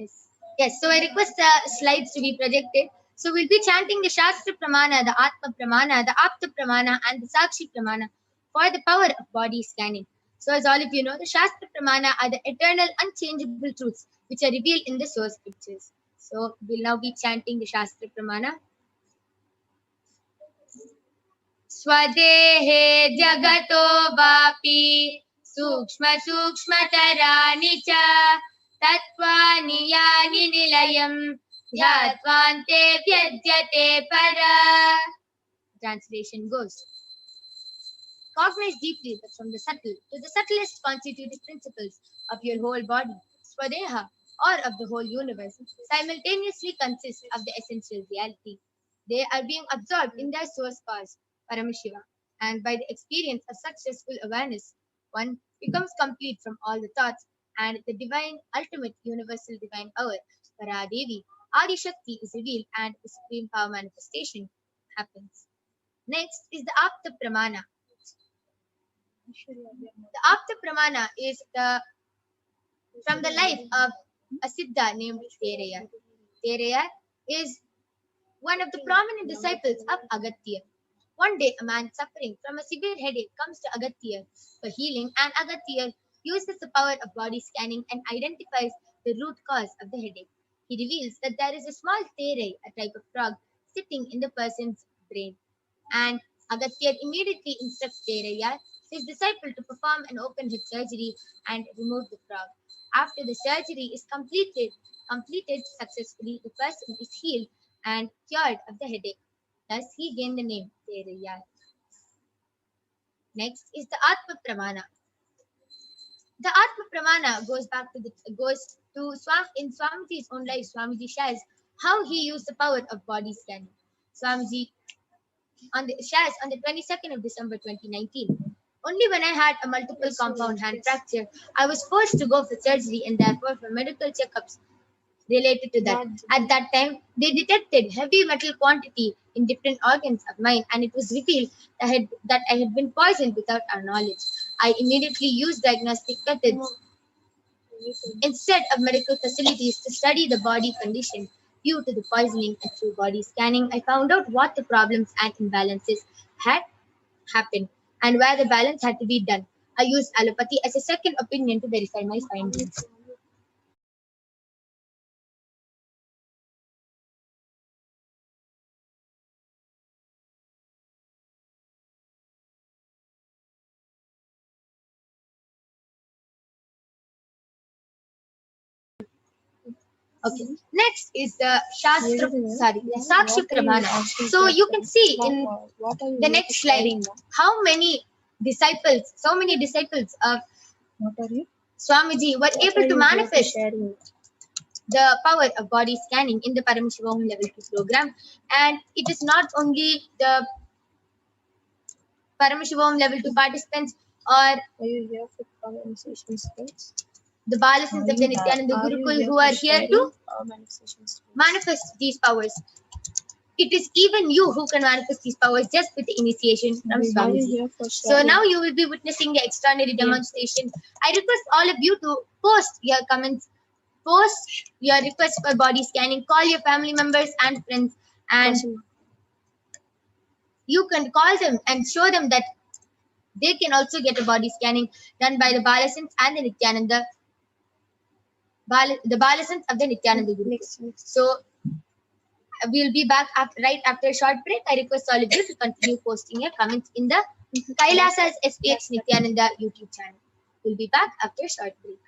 Yes. Yes. So I request the slides to be projected. So we'll be chanting the Shastra Pramana, the Atma Pramana, the Apta Pramana, and the Sakshi Pramana for the power of body scanning. So as all of you know, the Shastra Pramana are the eternal, unchangeable truths which are revealed in the source scriptures. So we'll now be chanting the Shastra Pramana. स्वदेहे जगतो वापि सूक्ष्म सूक्ष्मतराणि च तत्त्वानि यानि निलयम् ध्यात्वान्ते व्यज्यते para. Translation goes: cognize deeply that from the subtle to the subtlest constitutive principles of your whole body, Swadeha, or of the whole universe, simultaneously consist of the essential reality. They are being absorbed in their source cause, Paramashiva, and by the experience of successful awareness, one becomes complete from all the thoughts, and the divine, ultimate, universal divine power, Paradevi, Adi Shakti, is revealed, and the supreme power manifestation happens. Next is the Apta Pramana. The Apta Pramana is from the life of a Siddha named Teraya. Teraya is one of the prominent disciples of Agatya. One day, a man suffering from a severe headache comes to Agatya for healing, and Agatya uses the power of body scanning and identifies the root cause of the headache. He reveals that there is a small terai, a type of frog, sitting in the person's brain. And Agatya immediately instructs Teraya, his disciple, to perform an open head surgery and remove the frog. After the surgery is completed successfully, the person is healed and cured of the headache. Thus, he gained the name Teraya. Next is the Atma Pramana. The Atma Pramana goes to in Swamiji's own life. Swamiji shares how he used the power of body scanning. Swamiji shares on the 22nd of December 2019. Only when I had a multiple compound hand fracture, I was forced to go for surgery and therefore for medical checkups related to that. At that time, they detected heavy metal quantity in different organs of mine, and it was revealed that I had been poisoned without our knowledge. I immediately used diagnostic methods instead of medical facilities to study the body condition due to the poisoning, and through body scanning, I found out what the problems and imbalances had happened and where the balance had to be done. I used allopathy as a second opinion to verify my findings. Okay. Next is the Sakshi Pramana. So you can see in the next slide how many disciples, so many disciples of Swamiji were able to manifest the power of body scanning in the Paramashivoham level 2 program. And it is not only the Paramashivoham level 2 participants or the Balasins of the Nithyananda Gurukul who are here to manifest these powers. It is even you who can manifest these powers just with the initiation from Swamiji. So now you will be witnessing the extraordinary demonstration. I request all of you to post your comments, post your requests for body scanning, call your family members and friends, and you can call them and show them that they can also get a body scanning done by the Balasins and the Nithyananda. The Balasins of the Nithyananda Guru. So we'll be back right after a short break. I request all of you to continue posting your comments in the Kailasa's HDH Nithyananda YouTube channel. We'll be back after a short break.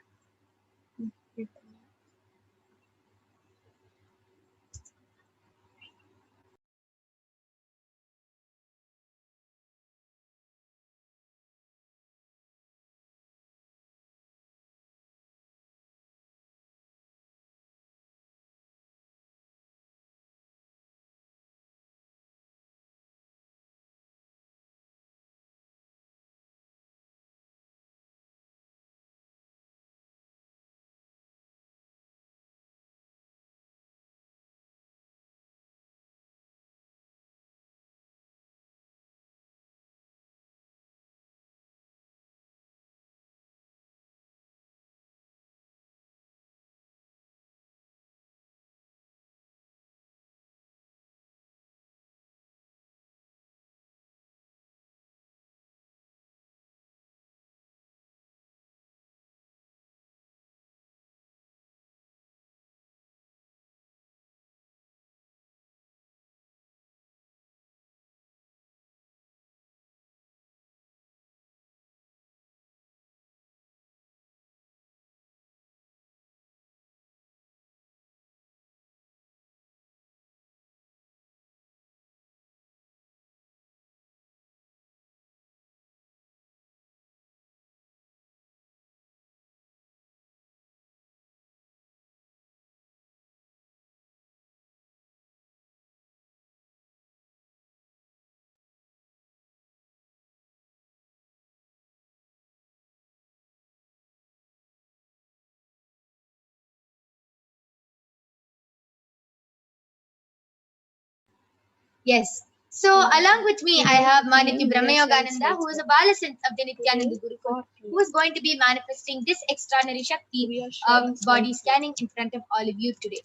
Yes. So along with me, I have Maniti Brahmayogananda, who is a Balasense of the Nithyananda Gurukul, who is going to be manifesting this extraordinary Shakti of body scanning in front of all of you today.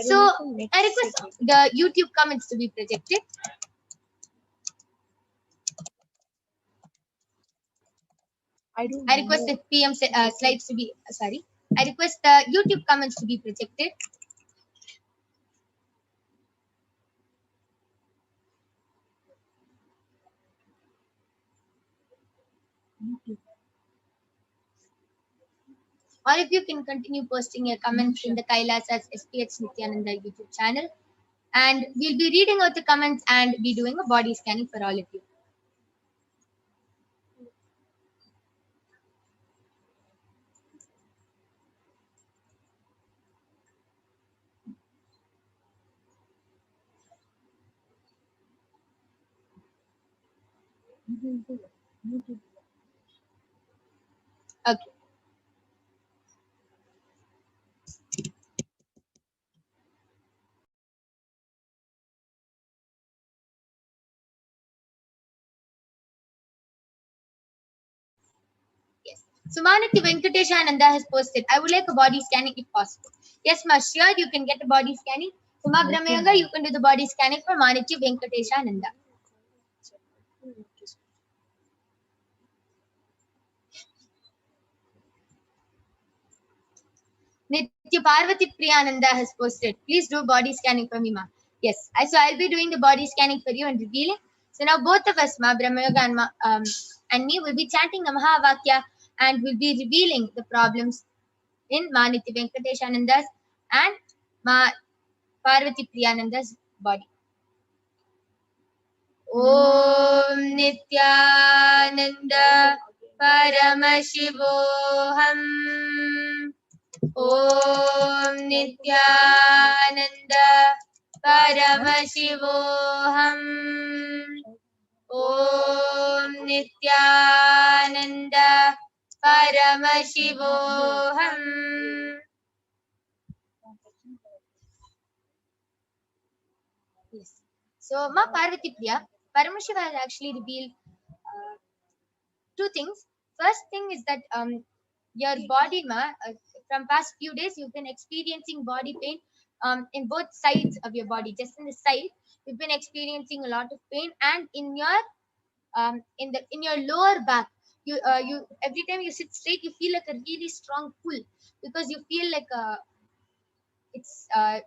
So I request the YouTube comments to be projected. I request the PM slides to be, sorry. I request the YouTube comments to be projected. All of you can continue posting your comments in the Kailasa's HDH Nithyananda YouTube channel. And we'll be reading out the comments and be doing a body scanning for all of you. Okay. Yes. So Manati Venkateshananda has posted, I would like a body scanning if possible. Yes, ma, sure, you can get a body scanning. Uma Brahmayanga, you can do the body scanning for Manati Venkateshananda. Nitya Parvati Priyananda has posted, please do body scanning for me, ma. Yes, so I'll be doing the body scanning for you and revealing. So now both of us, Ma Brahmayoga and me, will be chanting the Mahavakya and will be revealing the problems in Ma Nitya Venkateshananda's and Ma Parvati Priyananda's body. Om Nithyananda Paramashivoham. Om Nithyananda Paramashivoham. Om Nithyananda Paramashivoham. Yes. So, Ma Parvati Priya, Paramashiva has actually revealed two things. First thing is that your body, ma, from past few days, you've been experiencing body pain in both sides of your body. Just in the side, you've been experiencing a lot of pain, and in your lower back, you every time you sit straight, you feel like a really strong pull because you feel like it's uh,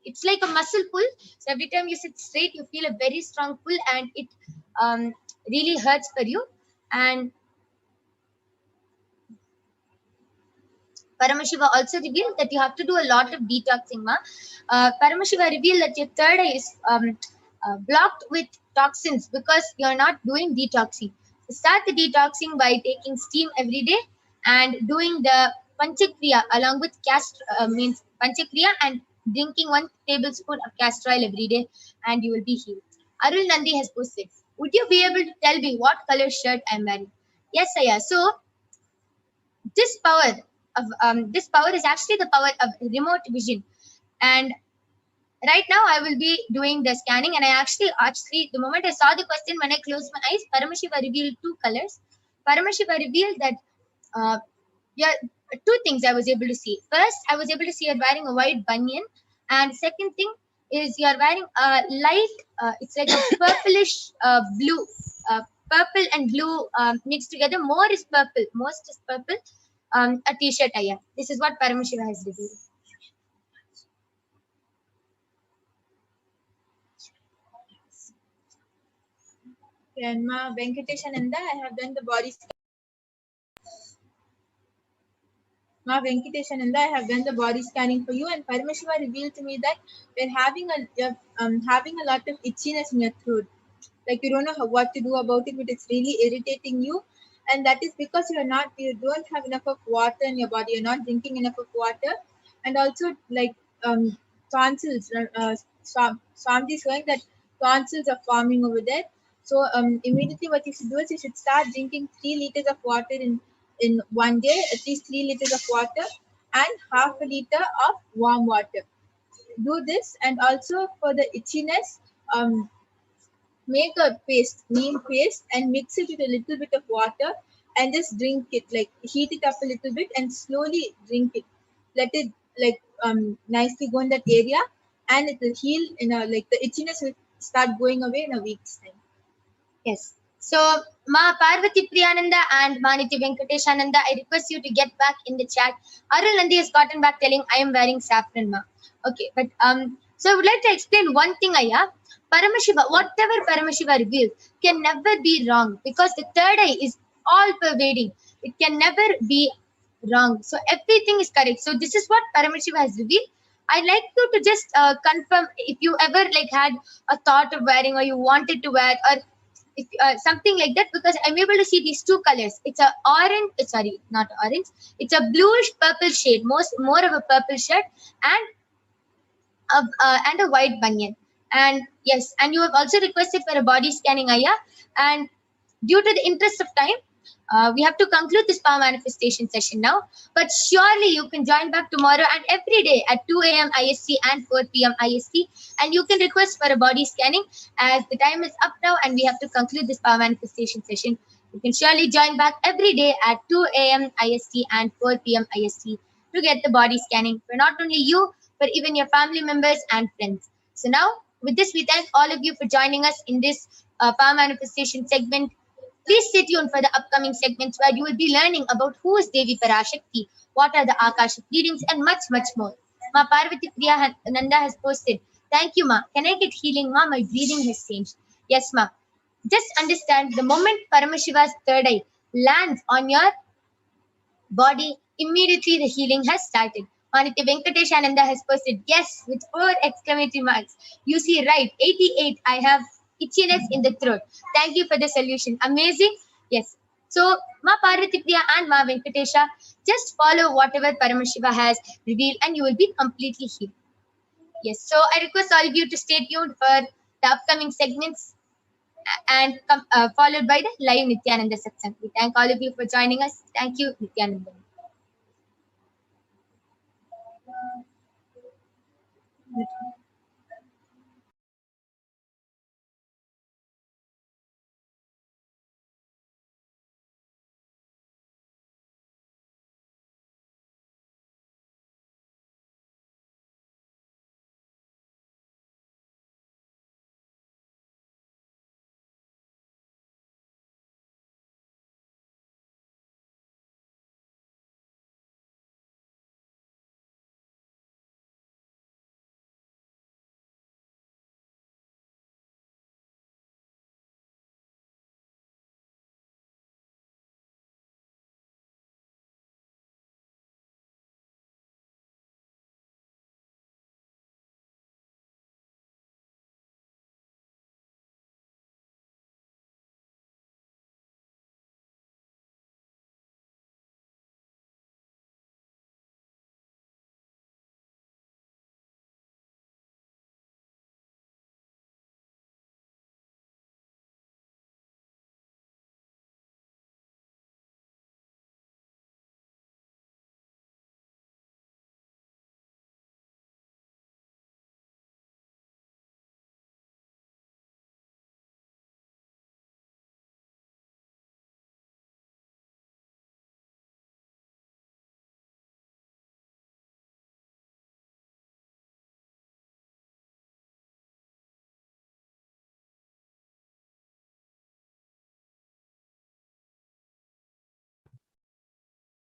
it's like a muscle pull. So every time you sit straight, you feel a very strong pull, and it really hurts for you. And Paramashiva also revealed that you have to do a lot of detoxing, ma. Paramashiva revealed that your third eye is blocked with toxins because you're not doing detoxing. So start the detoxing by taking steam every day and doing the Panchakriya along with means Panchakriya and drinking 1 tablespoon of castor oil every day, and you will be healed. Arul Nandi has posted, would you be able to tell me what color shirt I'm wearing? Yes, Aya. So this power this power is actually the power of remote vision. And right now I will be doing the scanning, and I actually the moment I saw the question, when I closed my eyes, Paramashiva revealed 2 colors. Paramashiva revealed that yeah, 2 things I was able to see. First, I was able to see you're wearing a white banyan, and second thing is you're wearing a light it's like a purplish blue, purple and blue mixed together. More is purple, most is purple, a t-shirt aya. This is what Paramashiva has revealed. And Ma Venkateshananda, I have done the body scan. Ma Venkateshananda, I have done the body scanning for you, and Paramashiva revealed to me that you're having a lot of itchiness in your throat. Like you don't know what to do about it, but it's really irritating you, and that is because you don't have enough of water in your body. You're not drinking enough of water, and also like tonsils. Swamiji is showing that tonsils are forming over there. So immediately what you should do is you should start drinking 3 liters of water in one day, at least 3 liters of water and half a liter of warm water. do this, and also for the itchiness, make a paste, neem paste, and mix it with a little bit of water and just drink it. Like heat it up a little bit and slowly drink it. Let it like nicely go in that area, and it will heal in a like the itchiness will start going away in a week's time. Yes. So, Ma Parvati Priyananda and Maniti Venkateshananda, I request you to get back in the chat. Arul Nandi has gotten back telling I am wearing saffron, Ma. Okay, but so I would like to explain one thing, Aya. Paramashiva, whatever Paramashiva reveals can never be wrong because the third eye is all pervading. It can never be wrong. So everything is correct. So this is what Paramashiva has revealed. I'd like you to just confirm if you ever like had a thought of wearing or you wanted to wear or if, something like that, because I'm able to see these two colors. It's a orange, sorry, not orange. It's a bluish purple shade, more of a purple shirt and a white banyan. And yes, and you have also requested for a body scanning, Aya. And due to the interest of time, we have to conclude this power manifestation session now. But surely you can join back tomorrow and every day at 2 a.m. IST and 4 p.m. IST. And you can request for a body scanning as the time is up now and we have to conclude this power manifestation session. You can surely join back every day at 2 a.m. IST and 4 p.m. IST to get the body scanning for not only you, but even your family members and friends. So now, with this, we thank all of you for joining us in this power manifestation segment. Please stay tuned for the upcoming segments where you will be learning about who is Devi Parashakti, what are the Akashic readings, and much, much more. Ma Parvati Priya Nanda has posted, thank you, Ma. Can I get healing, Ma? My breathing has changed. Yes, Ma. Just understand the moment Paramashiva's third eye lands on your body, immediately the healing has started. Manitya Venkateshananda has posted, yes, with 4 exclamatory marks. You see right, 88, I have itchiness in the throat. Thank you for the solution. Amazing. Yes. So, Ma Parvati Priya and Ma Venkatesha, just follow whatever Paramashiva has revealed and you will be completely healed. Yes. So, I request all of you to stay tuned for the upcoming segments and followed by the live Nithyananda Satsang. We thank all of you for joining us. Thank you, Nithyananda.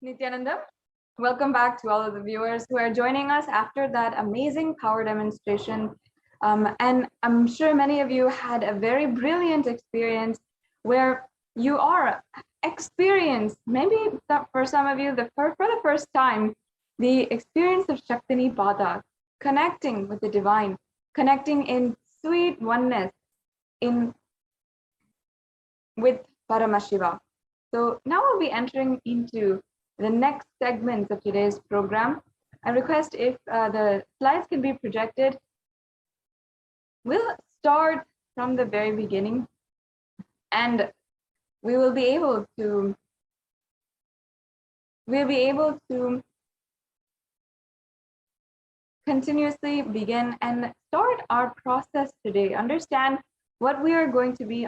Nithyananda, welcome back to all of the viewers who are joining us after that amazing power demonstration. And I'm sure many of you had a very brilliant experience where you are experienced, maybe for some of you, for the first time, the experience of Shaktini Pada, connecting with the divine, connecting in sweet oneness with Paramashiva. So now we'll be entering into the next segments of today's program. I request if the slides can be projected. We'll start from the very beginning and we will be able to continuously begin and start our process today. Understand what we are going to be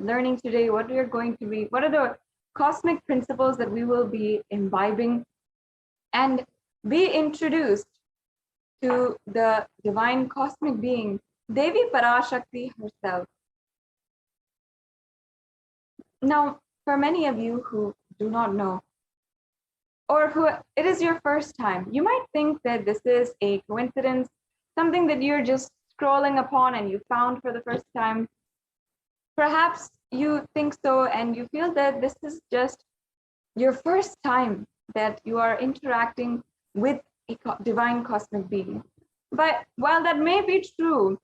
learning today, what are the cosmic principles that we will be imbibing, and be introduced to the divine cosmic being, Devi Parashakti herself. Now, for many of you who do not know, or who it is your first time, you might think that this is a coincidence, something that you're just scrolling upon and you found for the first time. Perhaps you think so and you feel that this is just your first time that you are interacting with a divine cosmic being. But while that may be true,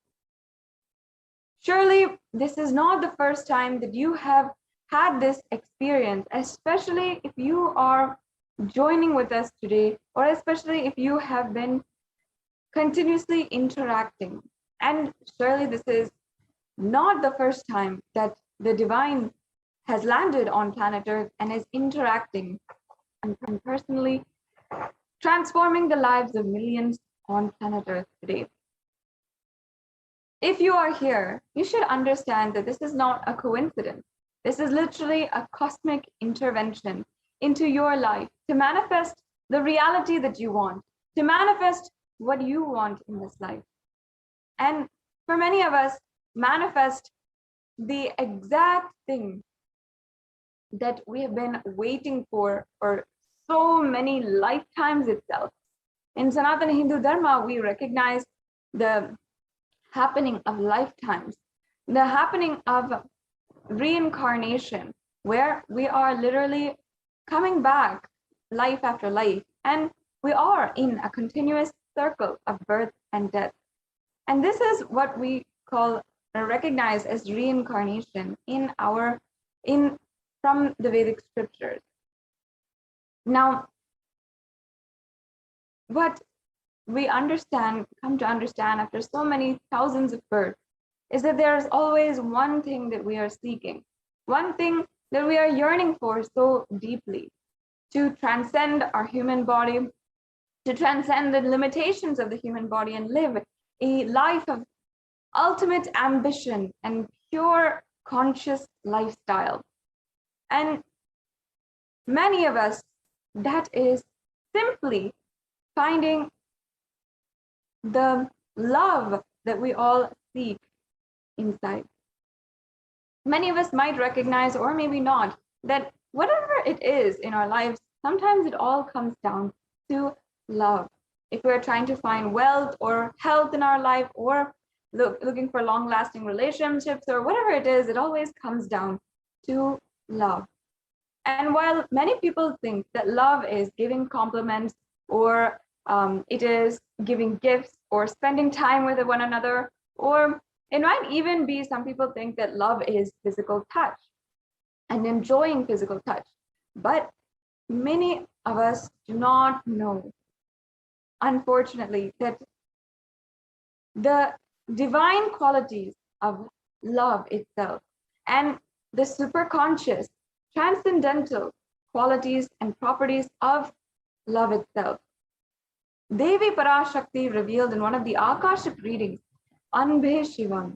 surely this is not the first time that you have had this experience, especially if you are joining with us today, or especially if you have been continuously interacting. And surely this is not the first time that the divine has landed on planet Earth and is interacting and personally transforming the lives of millions on planet Earth today. If you are here, you should understand that this is not a coincidence. This is literally a cosmic intervention into your life to manifest the reality that you want, to manifest what you want in this life. And for many of us, manifest the exact thing that we have been waiting for so many lifetimes itself. In Sanatana Hindu Dharma, we recognize the happening of lifetimes, the happening of reincarnation, where we are literally coming back life after life, and we are in a continuous circle of birth and death. And this is what we call or recognize as reincarnation from the Vedic scriptures. Now, what we come to understand after so many thousands of births is that there's always one thing that we are seeking, one thing that we are yearning for so deeply, to transcend our human body, to transcend the limitations of the human body and live a life of ultimate ambition and pure conscious lifestyle. And many of us, that is simply finding the love that we all seek inside. Many of us might recognize, or maybe not, that whatever it is in our lives, sometimes it all comes down to love. If we're trying to find wealth or health in our life, or looking for long-lasting relationships, or whatever it is, it always comes down to love. And while many people think that love is giving compliments, or it is giving gifts, or spending time with one another, or it might even be some people think that love is physical touch and enjoying physical touch. But many of us do not know, unfortunately, that the divine qualities of love itself and the superconscious, transcendental qualities and properties of love itself, Devi Parashakti revealed in one of the Akashic readings, Parashakti.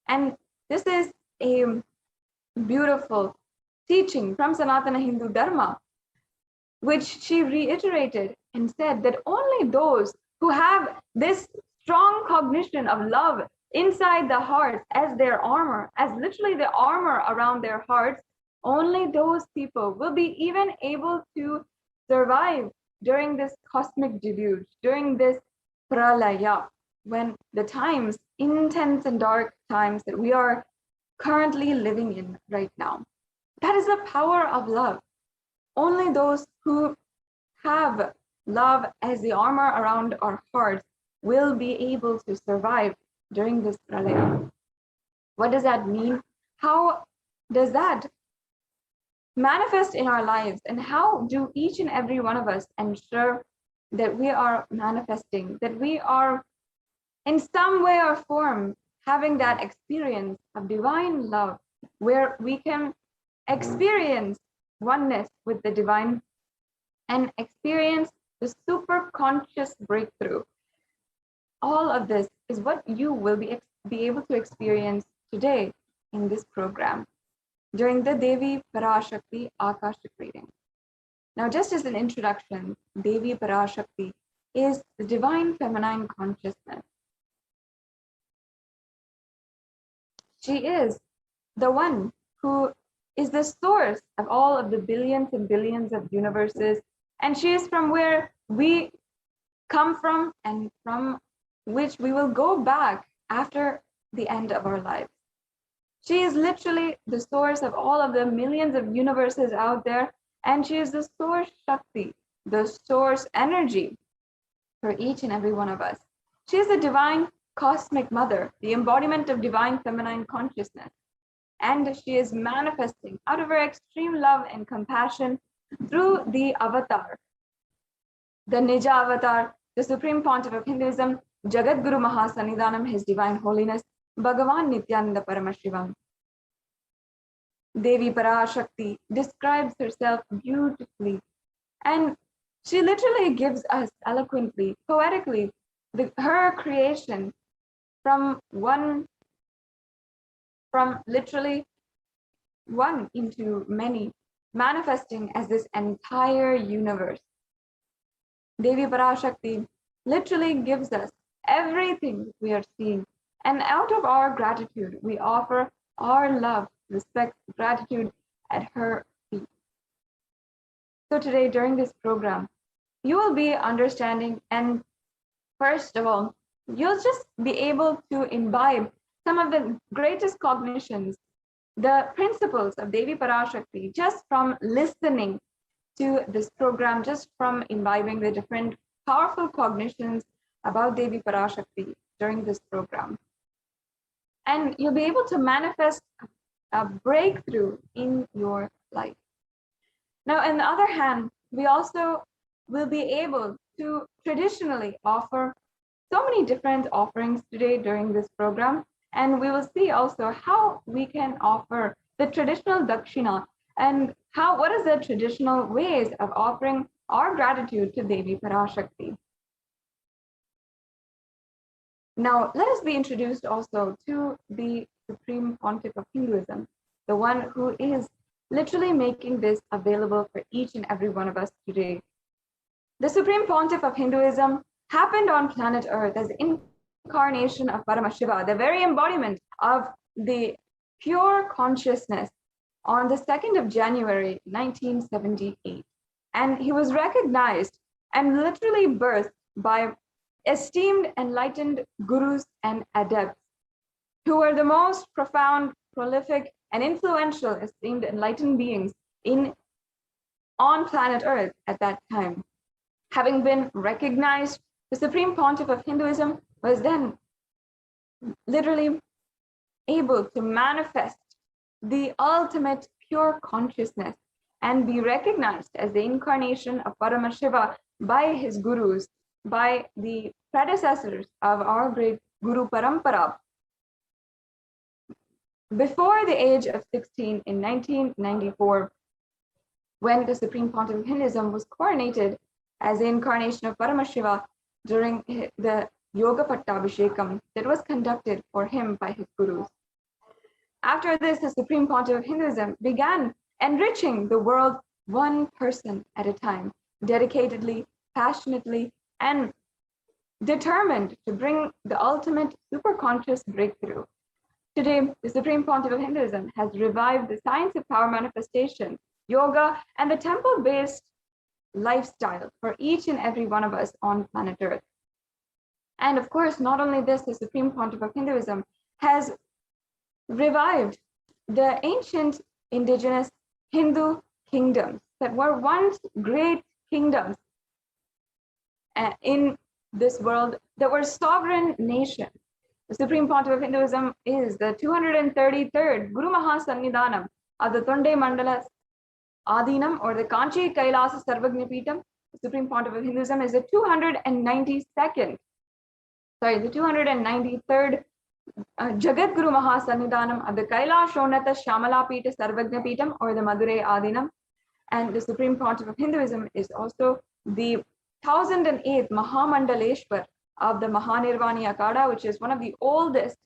And this is a beautiful teaching from Sanatana Hindu Dharma, which she reiterated and said that only those who have this strong cognition of love inside the heart as their armor, as literally the armor around their hearts, only those people will be even able to survive during this cosmic deluge, during this pralaya, when the times, intense and dark times that we are currently living in right now. That is the power of love. Only those who have love as the armor around our hearts will be able to survive during this pralaya. What does that mean? How does that manifest in our lives? And how do each and every one of us ensure that we are manifesting, that we are in some way or form having that experience of divine love, where we can experience oneness with the divine and experience the super conscious breakthrough, all of this is what you will be able to experience today in this program during the Devi Parashakti Akashic reading. Now, just as an introduction, Devi Parashakti is the divine feminine consciousness. She is the one who is the source of all of the billions and billions of universes, and she is from where we come from and from which we will go back after the end of our lives. She is literally the source of all of the millions of universes out there, and she is the source Shakti, the source energy for each and every one of us. She is the divine cosmic mother, the embodiment of divine feminine consciousness, and she is manifesting out of her extreme love and compassion through the avatar, the Nija avatar, the Supreme Pontiff of Hinduism, Jagat Guru Mahasannidhanam, His Divine Holiness, Bhagavan Nithyananda Paramashivam. Devi Parashakti describes herself beautifully, and she literally gives us eloquently, poetically, her creation from literally one into many, manifesting as this entire universe. Devi Parashakti literally gives us everything we are seeing, and out of our gratitude, we offer our love, respect, gratitude at her feet. So today, during this program, you will be understanding, and first of all, you'll just be able to imbibe some of the greatest cognitions, the principles of Devi Parashakti, just from listening to this program, just from imbibing the different powerful cognitions about Devi Parashakti during this program. And you'll be able to manifest a breakthrough in your life. Now, on the other hand, we also will be able to traditionally offer so many different offerings today during this program. And we will see also how we can offer the traditional dakshina and what is the traditional ways of offering our gratitude to Devi Parashakti. Now, let us be introduced also to the Supreme Pontiff of Hinduism, the one who is literally making this available for each and every one of us today. The Supreme Pontiff of Hinduism happened on planet Earth as incarnation of Paramashiva, the very embodiment of the pure consciousness, on the 2nd of January, 1978. And he was recognized and literally birthed by esteemed enlightened gurus and adepts who were the most profound, prolific, and influential esteemed enlightened beings on planet Earth at that time. Having been recognized, the Supreme Pontiff of Hinduism was then literally able to manifest the ultimate pure consciousness and be recognized as the incarnation of Paramashiva by his gurus, by the predecessors of our great Guru Parampara. Before the age of 16 in 1994, when the Supreme Pontiff of Hinduism was coronated as the incarnation of Paramashiva during the Yoga Pattabhishekam that was conducted for him by his gurus. After this, the Supreme Pontiff of Hinduism began enriching the world one person at a time, dedicatedly, passionately, and determined to bring the ultimate superconscious breakthrough. Today, the Supreme Pontiff of Hinduism has revived the science of power manifestation, yoga, and the temple-based lifestyle for each and every one of us on planet Earth. And of course, not only this, the Supreme Pontiff of Hinduism has revived the ancient indigenous Hindu kingdoms that were once great kingdoms in this world, that were sovereign nations. The Supreme Pontiff of Hinduism is the 233rd Guru Mahasannidhanam of the Tonde Mandala Adinam, or the Kanchi Kailasa Sarvagnapitam. The Supreme Pontiff of Hinduism is the 293rd Jagat Guru Mahasannidhanam of the Kailashonata Shamalapita Sarvagnapitam, or the Madurai Adinam. And the Supreme Pontiff of Hinduism is also the 1008th Mahamandaleshwar of the Mahanirvani Akada, which is one of the oldest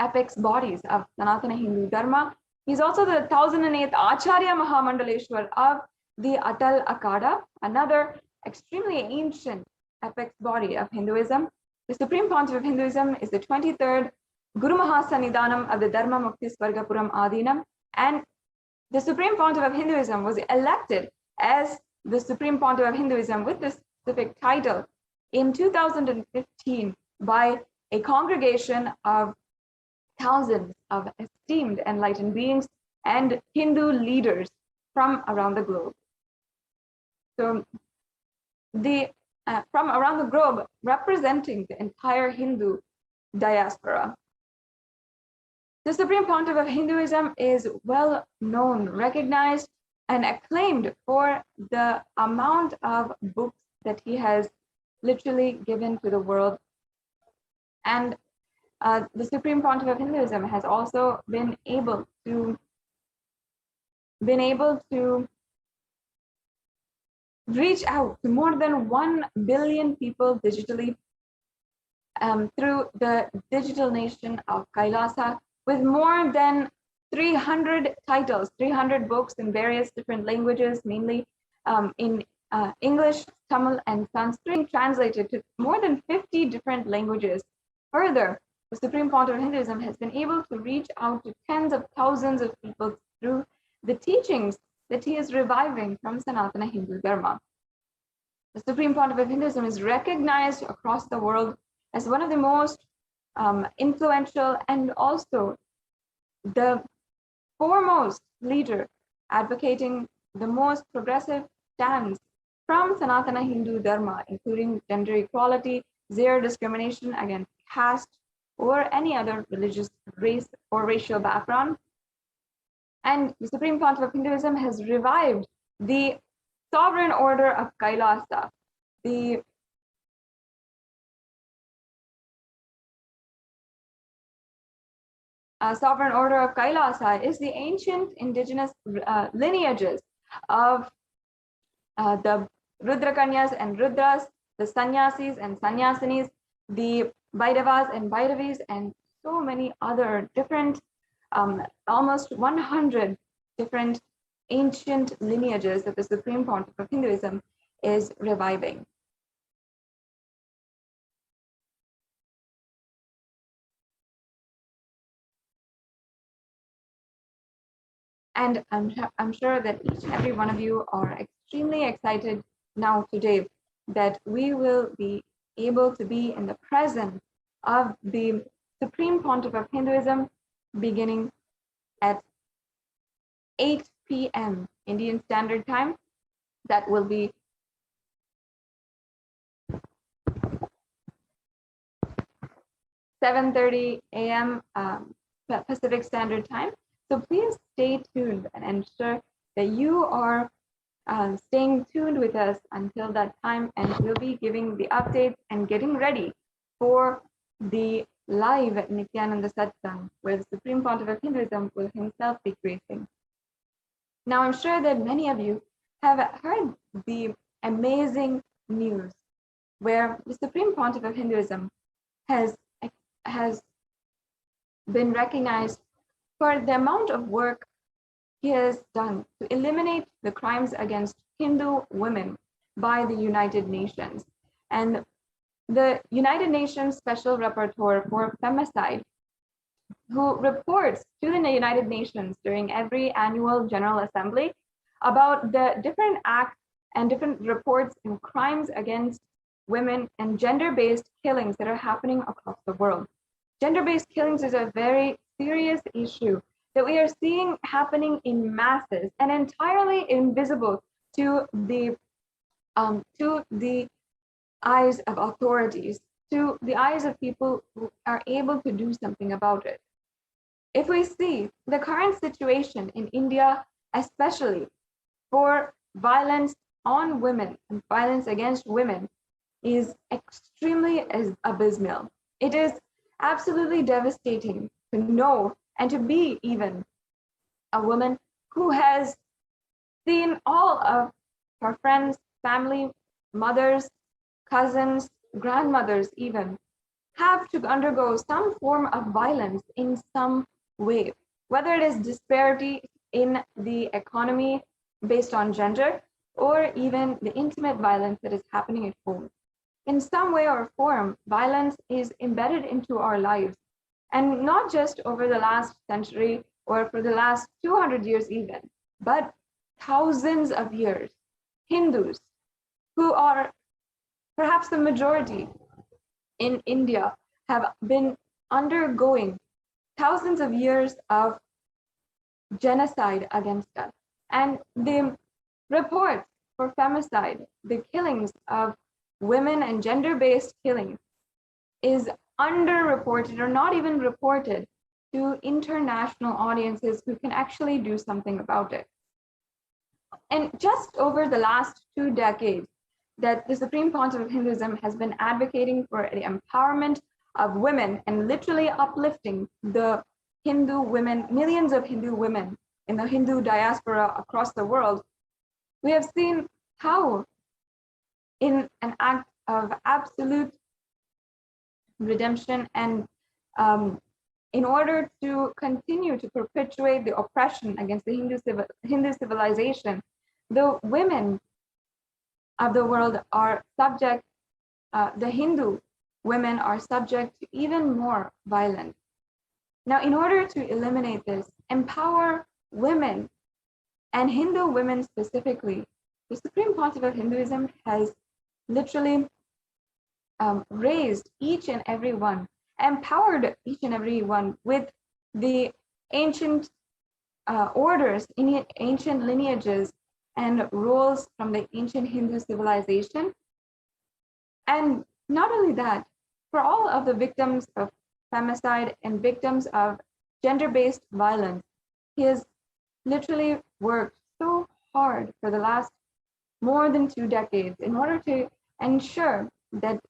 apex bodies of Sanatana Hindu Dharma. He's also the 1008th Acharya Mahamandaleshwar of the Atal Akada, another extremely ancient apex body of Hinduism. The Supreme Pontiff of Hinduism is the 23rd Guru Mahasannidhanam of the Dharma Mukti Swargapuram Adinam, and the Supreme Pontiff of Hinduism was elected as the Supreme Pontiff of Hinduism with this specific title in 2015 by a congregation of thousands of esteemed enlightened beings and Hindu leaders from around the globe. So from around the globe, representing the entire Hindu diaspora. The Supreme Pontiff of Hinduism is well known, recognized, and acclaimed for the amount of books that he has literally given to the world. And the Supreme Pontiff of Hinduism has also been able to reach out to more than 1 billion people digitally through the digital nation of Kailasa, with more than 300 titles, 300 books in various different languages, mainly in English, Tamil, and Sanskrit, translated to more than 50 different languages. Further, the Supreme Pontiff of Hinduism has been able to reach out to tens of thousands of people through the teachings that he is reviving from Sanatana Hindu Dharma. The Supreme Pontiff of Hinduism is recognized across the world as one of the most influential and also the foremost leader advocating the most progressive stance from Sanatana Hindu Dharma, including gender equality, zero discrimination against caste or any other religious, race, or racial background. And the Supreme Pontiff of Hinduism has revived the sovereign order of Kailasa, the sovereign order of Kailasa is the ancient indigenous lineages of the Rudrakanyas and Rudras, the Sannyasis and Sannyasinis, the Bhairavas and Bhairavis, and so many other different, almost 100 different ancient lineages that the Supreme Pontiff of Hinduism is reviving. And I'm sure that each and every one of you are extremely excited now today that we will be able to be in the presence of the Supreme Pontiff of Hinduism beginning at 8 p.m. Indian Standard Time. That will be (7:30 a.m. Pacific Standard Time. So please stay tuned and ensure that you are staying tuned with us until that time, and we'll be giving the updates and getting ready for the live Nithyananda Satsang, where the Supreme Pontiff of Hinduism will himself be gracing. Now, I'm sure that many of you have heard the amazing news where the Supreme Pontiff of Hinduism has been recognized for the amount of work he has done to eliminate the crimes against Hindu women by the United Nations. And the United Nations Special Rapporteur for Femicide, who reports to the United Nations during every annual General Assembly about the different acts and different reports and crimes against women and gender-based killings that are happening across the world. Gender-based killings is a very serious issue that we are seeing happening in masses and entirely invisible to the eyes of authorities, to the eyes of people who are able to do something about it. If we see the current situation in India, especially for violence on women and violence against women, is extremely abysmal. It is absolutely devastating to know and to be even a woman who has seen all of her friends, family mothers, cousins, grandmothers even, have to undergo some form of violence in some way, whether it is disparity in the economy based on gender, or even the intimate violence that is happening at home. In some way or form, violence is embedded into our lives, and not just over the last century or for the last 200 years even, but thousands of years. Hindus, who are perhaps the majority in India, have been undergoing thousands of years of genocide against us. And the reports for femicide, the killings of women and gender-based killings, is underreported or not even reported to international audiences who can actually do something about it. And just over the last 2 decades, that the Supreme Council of Hinduism has been advocating for the empowerment of women and literally uplifting the Hindu women, millions of Hindu women in the Hindu diaspora across the world. We have seen how, in an act of absolute redemption and in order to continue to perpetuate the oppression against the Hindu civilization, the women of the world are subject, the Hindu women are subject to even more violence. Now, in order to eliminate this, empower women and Hindu women specifically, the Supreme Council of Hinduism has literally raised each and every one, empowered each and every one with the ancient orders, ancient lineages and roles from the ancient Hindu civilization. And not only that, for all of the victims of femicide and victims of gender-based violence, he has literally worked so hard for the last more than 2 decades in order to ensure that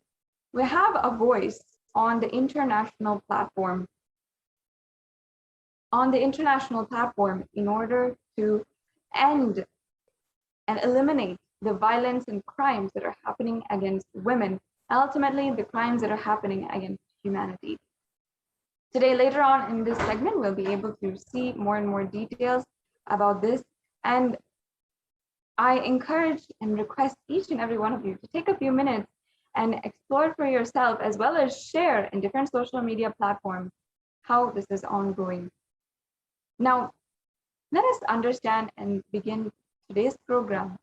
we have a voice on the international platform. In order to end and eliminate the violence and crimes that are happening against women, ultimately the crimes that are happening against humanity. Today, later on in this segment, we'll be able to see more and more details about this. And I encourage and request each and every one of you to take a few minutes and explore for yourself, as well as share in different social media platforms, how this is ongoing. Now, let us understand and begin today's program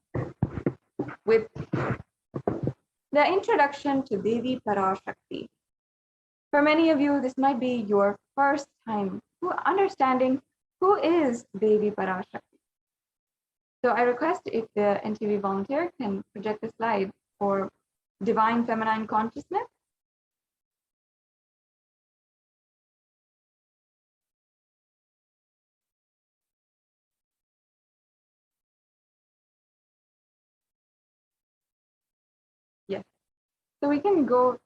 with the introduction to Devi Parashakti. For many of you, this might be your first time understanding who is Devi Parashakti. So I request if the NTV volunteer can project the slide for Divine Feminine Consciousness. Yes. So we can go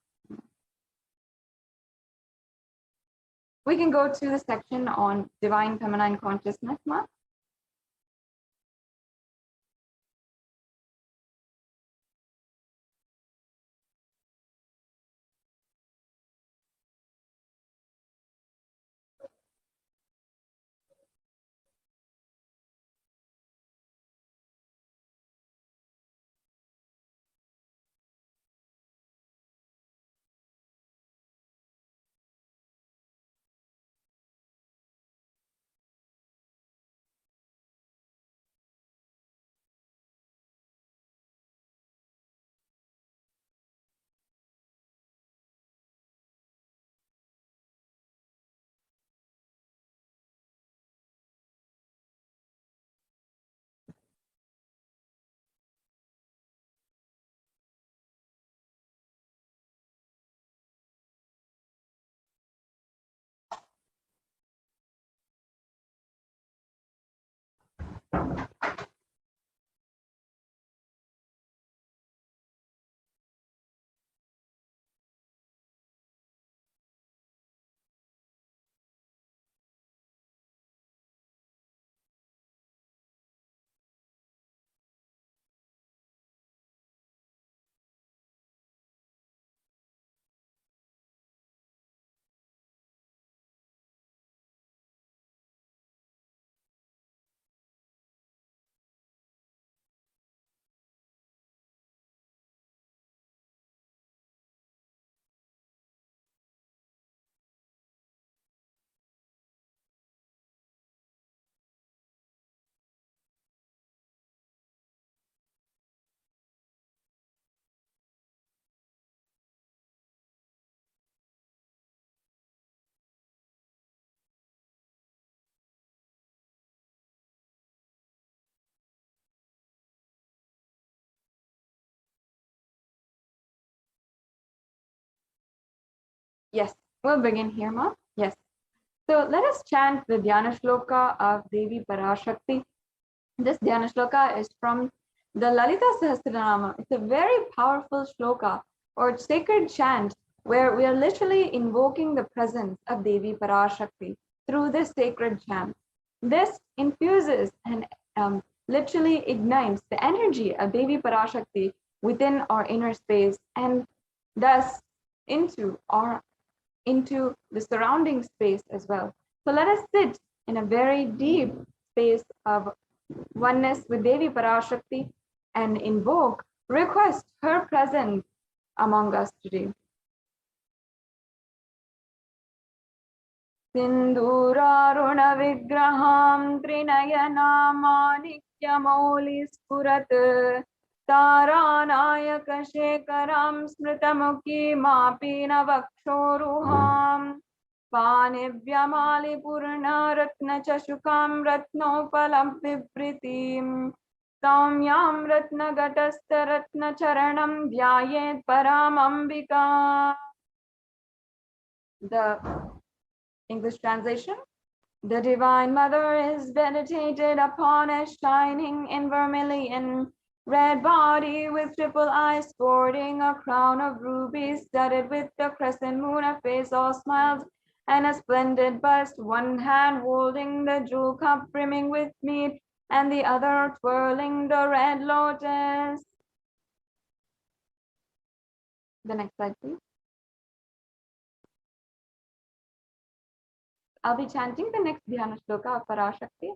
to the section on Divine Feminine Consciousness, Ma. Yes, we'll begin here, Ma. Yes. So let us chant the Dhyana Shloka of Devi Parashakti. This Dhyana Shloka is from the Lalita Sahasranama. It's a very powerful shloka or sacred chant where we are literally invoking the presence of Devi Parashakti through this sacred chant. This infuses and literally ignites the energy of Devi Parashakti within our inner space and thus into the surrounding space as well. So let us sit in a very deep space of oneness with Devi Parashakti and invoke, request her presence among us today. Sindhuraruna vigraham trinayanamanikyamouli spurat taranayaka shekaram smritamukhi mapina vakshoruham पानिव्यमालि पूर्ण रत्न चशुकां रत्नोपलं बिभ्रतीं सौम्यां रत्नघटस्थ रत्न चरणं ध्यायेत् परामम्बिका. The English translation: the Divine Mother is meditated upon as shining in vermilion red body with triple eyes sporting a crown of rubies studded with the crescent moon, a face all smiles and a splendid bust, one hand holding the jewel cup brimming with mead, and the other twirling the red lotus. The next slide, please. I'll be chanting the next Dhyana Shloka of Parashakti.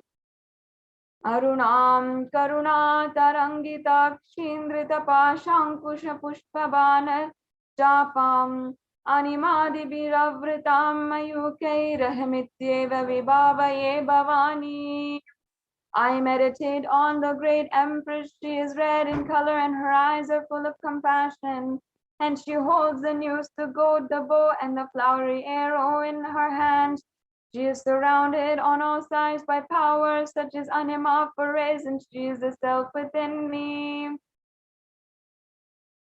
Arunam karuna tarangitakshindrita pashankusha pushpabana japam animadibhiravritam mayukairahamityeva vibhavaye bhavani. I meditate on the great Empress. She is red in color and her eyes are full of compassion. And she holds the noose, the goad, the bow, and the flowery arrow in her hands. She is surrounded on all sides by powers such as anima for rays, and she is the self within me.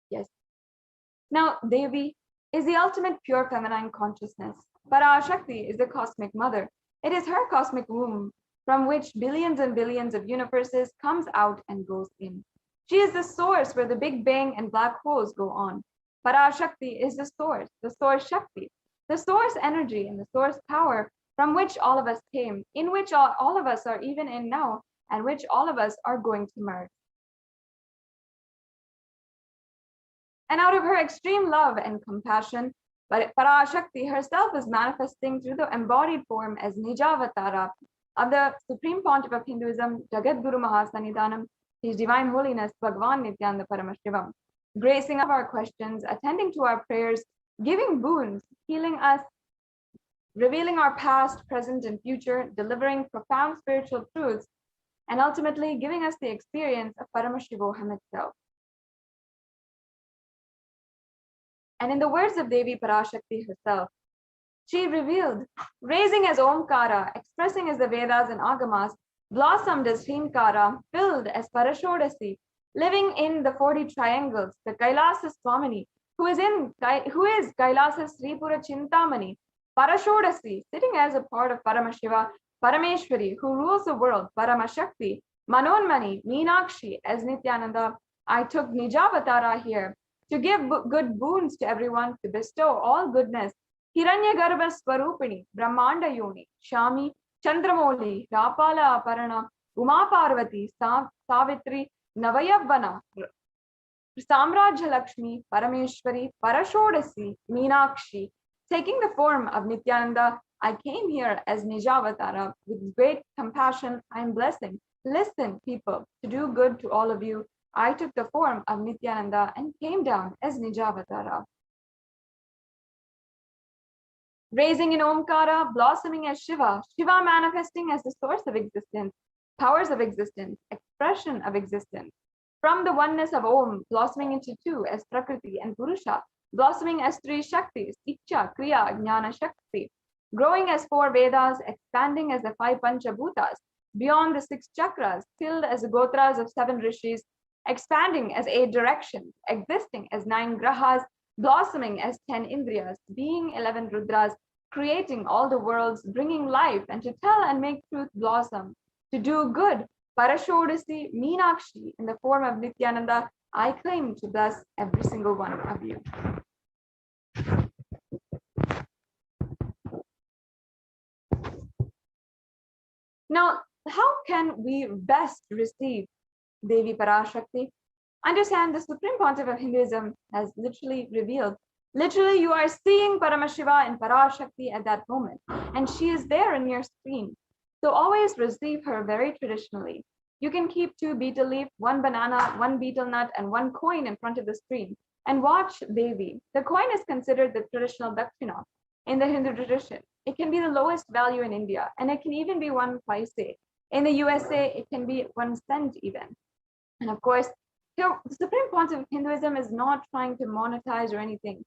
Yes. Now, Devi is the ultimate pure feminine consciousness. Parashakti is the cosmic mother. It is her cosmic womb from which billions and billions of universes comes out and goes in. She is the source where the Big Bang and black holes go on. Parashakti is the source Shakti, the source energy and the source power from which all of us came, in which all of us are even in now, and which all of us are going to merge. And out of her extreme love and compassion, Parashakti herself is manifesting through the embodied form as Nijavatara of the Supreme Pontiff of Hinduism, Jagadguru Mahasannidhanam, His Divine Holiness Bhagavan Nithyananda Paramashivam, gracing of our questions, attending to our prayers, giving boons, healing us, revealing our past, present, and future, delivering profound spiritual truths, and ultimately giving us the experience of Paramashivoham itself. And in the words of Devi Parashakti herself, she revealed, raising as Omkara, expressing as the Vedas and Agamas, blossomed as Hrinkara, filled as Parashodasi, living in the 40 triangles, the Kailasa Swamini, who is Kailasa Sripura Chintamani, Parashodasi, sitting as a part of Paramashiva, Parameshwari, who rules the world, Paramashakti, Manonmani, Meenakshi, as Nithyananda. I took Nijavatara here to give good boons to everyone, to bestow all goodness. Hiranyagarbha Swarupini, Brahmanda Yoni, Shami, Chandramoli, Rapala Aparana, Uma Parvati, Savitri, Navayavana, Samrajya Lakshmi, Parameshwari, Parashodasi, Meenakshi. Taking the form of Nithyananda, I came here as Nijavatara with great compassion and blessing. Listen, people, to do good to all of you. I took the form of Nithyananda and came down as Nijavatara. Raising in Omkara, blossoming as Shiva, Shiva manifesting as the source of existence, powers of existence, expression of existence. From the oneness of Om, blossoming into two as Prakriti and Purusha, blossoming as three Shaktis, Ichcha, Kriya, Jnana, Shakti, growing as 4 Vedas, expanding as the 5 Panchabhutas, beyond the 6 chakras, filled as the Gotras of 7 Rishis, expanding as 8 directions, existing as 9 Grahas, blossoming as 10 Indriyas, being 11 Rudras, creating all the worlds, bringing life, and to tell and make truth blossom, to do good, Parashodasi, Meenakshi, in the form of Nithyananda, I claim to bless every single one of you. Now, how can we best receive Devi Parashakti? Understand, the Supreme Pontiff of Hinduism has literally revealed. Literally, you are seeing Paramashiva and Parashakti at that moment, and she is there in your screen. So always receive her very traditionally. You can keep 2 betel leaf, 1 banana, 1 betel nut, and 1 coin in front of the screen and watch Devi. The coin is considered the traditional dakshina in the Hindu tradition. It can be the lowest value in India, and it can even be 1 paise. In the USA, it can be 1 cent even. And of course, here, the Supreme Pontiff of Hinduism is not trying to monetize or anything.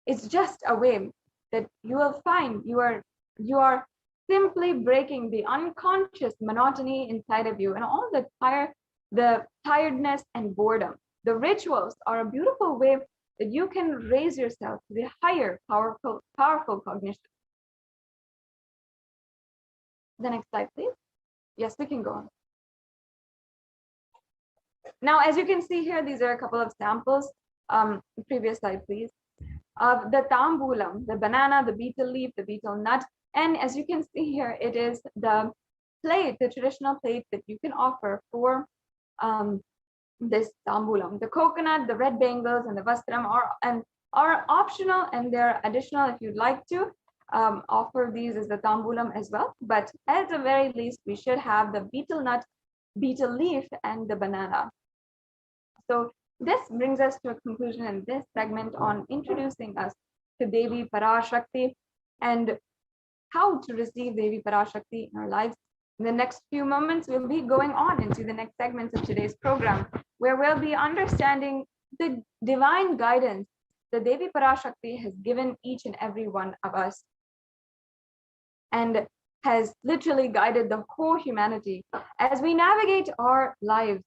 It's just a way that you will find you are simply breaking the unconscious monotony inside of you and all the tiredness and boredom. The rituals are a beautiful way that you can raise yourself to the higher, powerful cognition. The next slide, please. Yes, we can go on. Now, as you can see here, these are a couple of samples. Previous slide, please. Of the tambulam, the banana, the betel leaf, the betel nut. And as you can see here, it is the plate, the traditional plate that you can offer for this tambulam. The coconut, the red bangles, and the vastram are optional, and they're additional if you'd like to offer these as the tambulam as well. But at the very least, we should have the betel nut, betel leaf, and the banana. So this brings us to a conclusion in this segment on introducing us to Devi Parashakti and how to receive Devi Parashakti in our lives. In the next few moments, we'll be going on into the next segments of today's program, where we'll be understanding the divine guidance that Devi Parashakti has given each and every one of us and has literally guided the whole humanity as we navigate our lives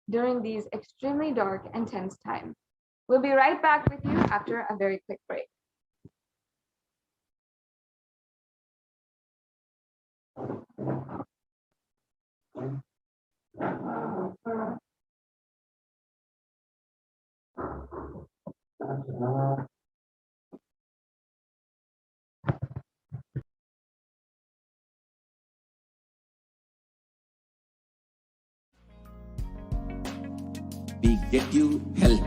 during these extremely dark and tense times. We'll be right back with you after a very quick break. We get you health.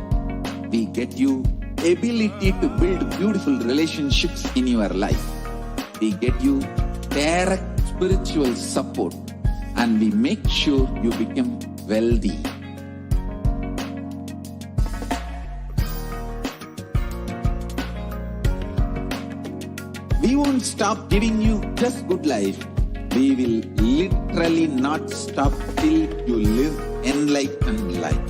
We get you ability to build beautiful relationships in your life. We get you direct spiritual support, and we make sure you become wealthy. We won't stop giving you just good life. We will literally not stop till you live enlightened life.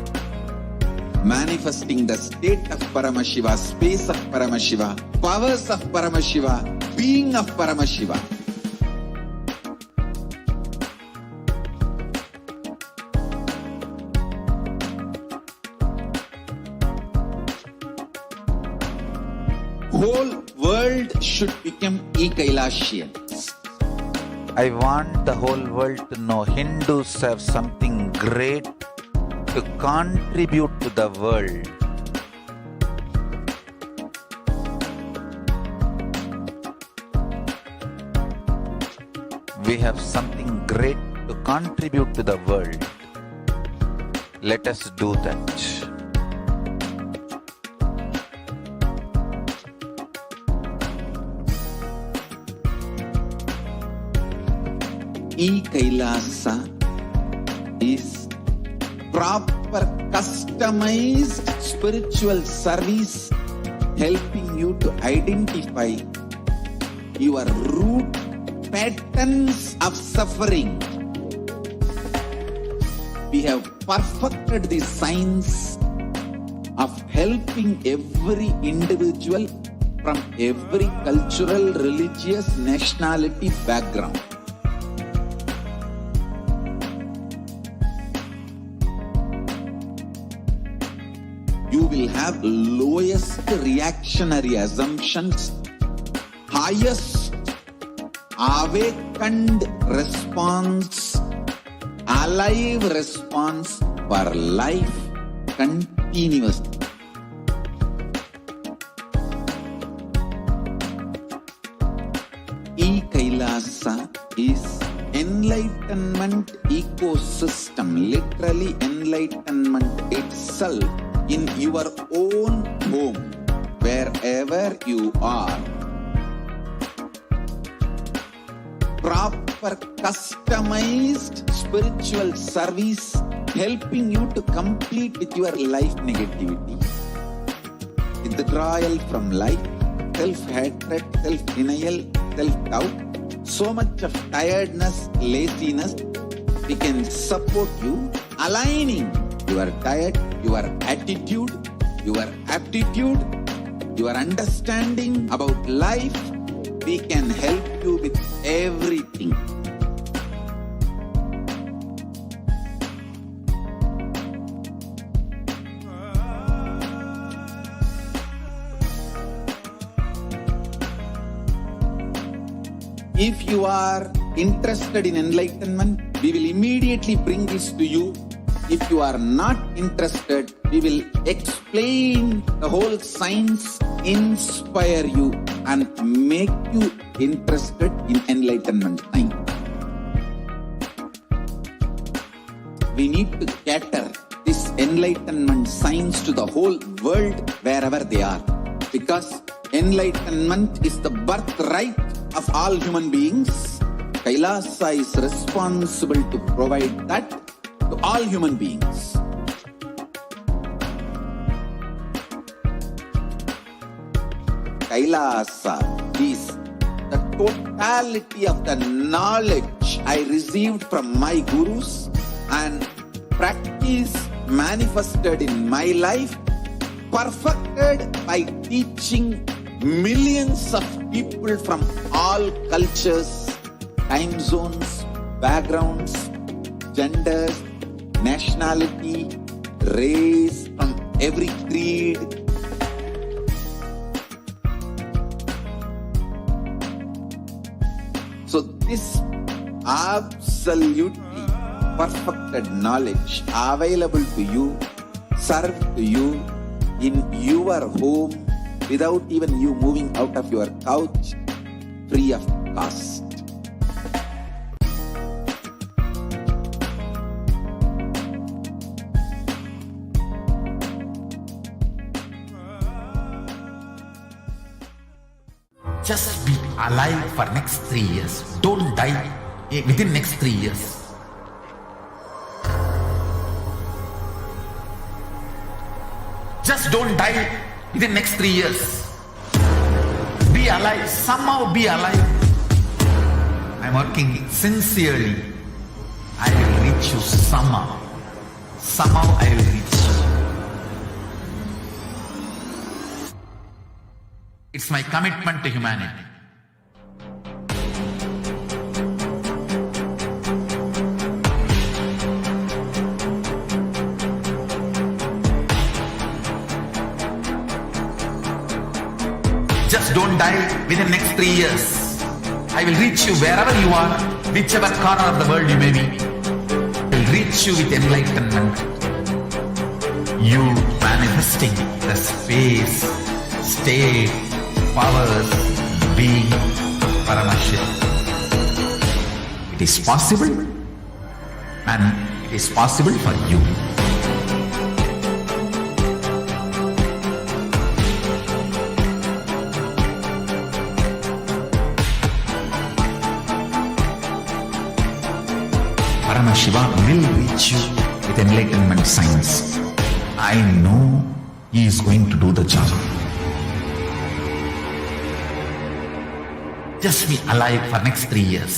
Manifesting the state of Paramashiva, space of Paramashiva, powers of Paramashiva, being of Paramashiva. Whole world should become e-Kailashians. I want the whole world to know Hindus have something great to contribute to the world. We have something great to contribute to the world. Let us do that. E-Kailasa is proper customized spiritual service helping you to identify your root patterns of suffering. We have perfected the science of helping every individual from every cultural, religious, nationality background. You will have have lowest reactionary assumptions, highest awakened response, alive response for life continuously. E-Kailasa is enlightenment ecosystem, literally enlightenment itself in your own home, wherever you are. Proper customized spiritual service helping you to complete with your life negativity, withdrawal from life, self-hatred, self-denial, self-doubt, so much of tiredness, laziness. We can support you aligning your diet, your attitude, your aptitude, your understanding about life. We can help you with everything. If you are interested in enlightenment, we will immediately bring this to you. If you are not interested, we will explain the whole science, inspire you and make you interested in enlightenment time. We need to cater this enlightenment science to the whole world wherever they are, because enlightenment is the birthright of all human beings. Kailasa is responsible to provide that to all human beings. Kailasa is the totality of the knowledge I received from my gurus and practice manifested in my life, perfected by teaching millions of people from all cultures, time zones, backgrounds, genders, nationality, race, from every creed. So this absolutely perfected knowledge available to you, served to you in your home without even you moving out of your couch, free of cost. Just be alive for next 3 years. Don't die within next 3 years. Just don't die within next 3 years. Be alive. Somehow be alive. I'm working sincerely. I will reach you somehow. Somehow I will reach you. It's my commitment to humanity. Just don't die within next 3 years. I will reach you wherever you are, whichever corner of the world you may be. I will reach you with enlightenment. You manifesting the space, state, powers, being Paramashivoham. It is possible, and it is possible for you. Paramashivoham will reach you with enlightenment science. I know he is going to do the job. Just be alive for next 3 years.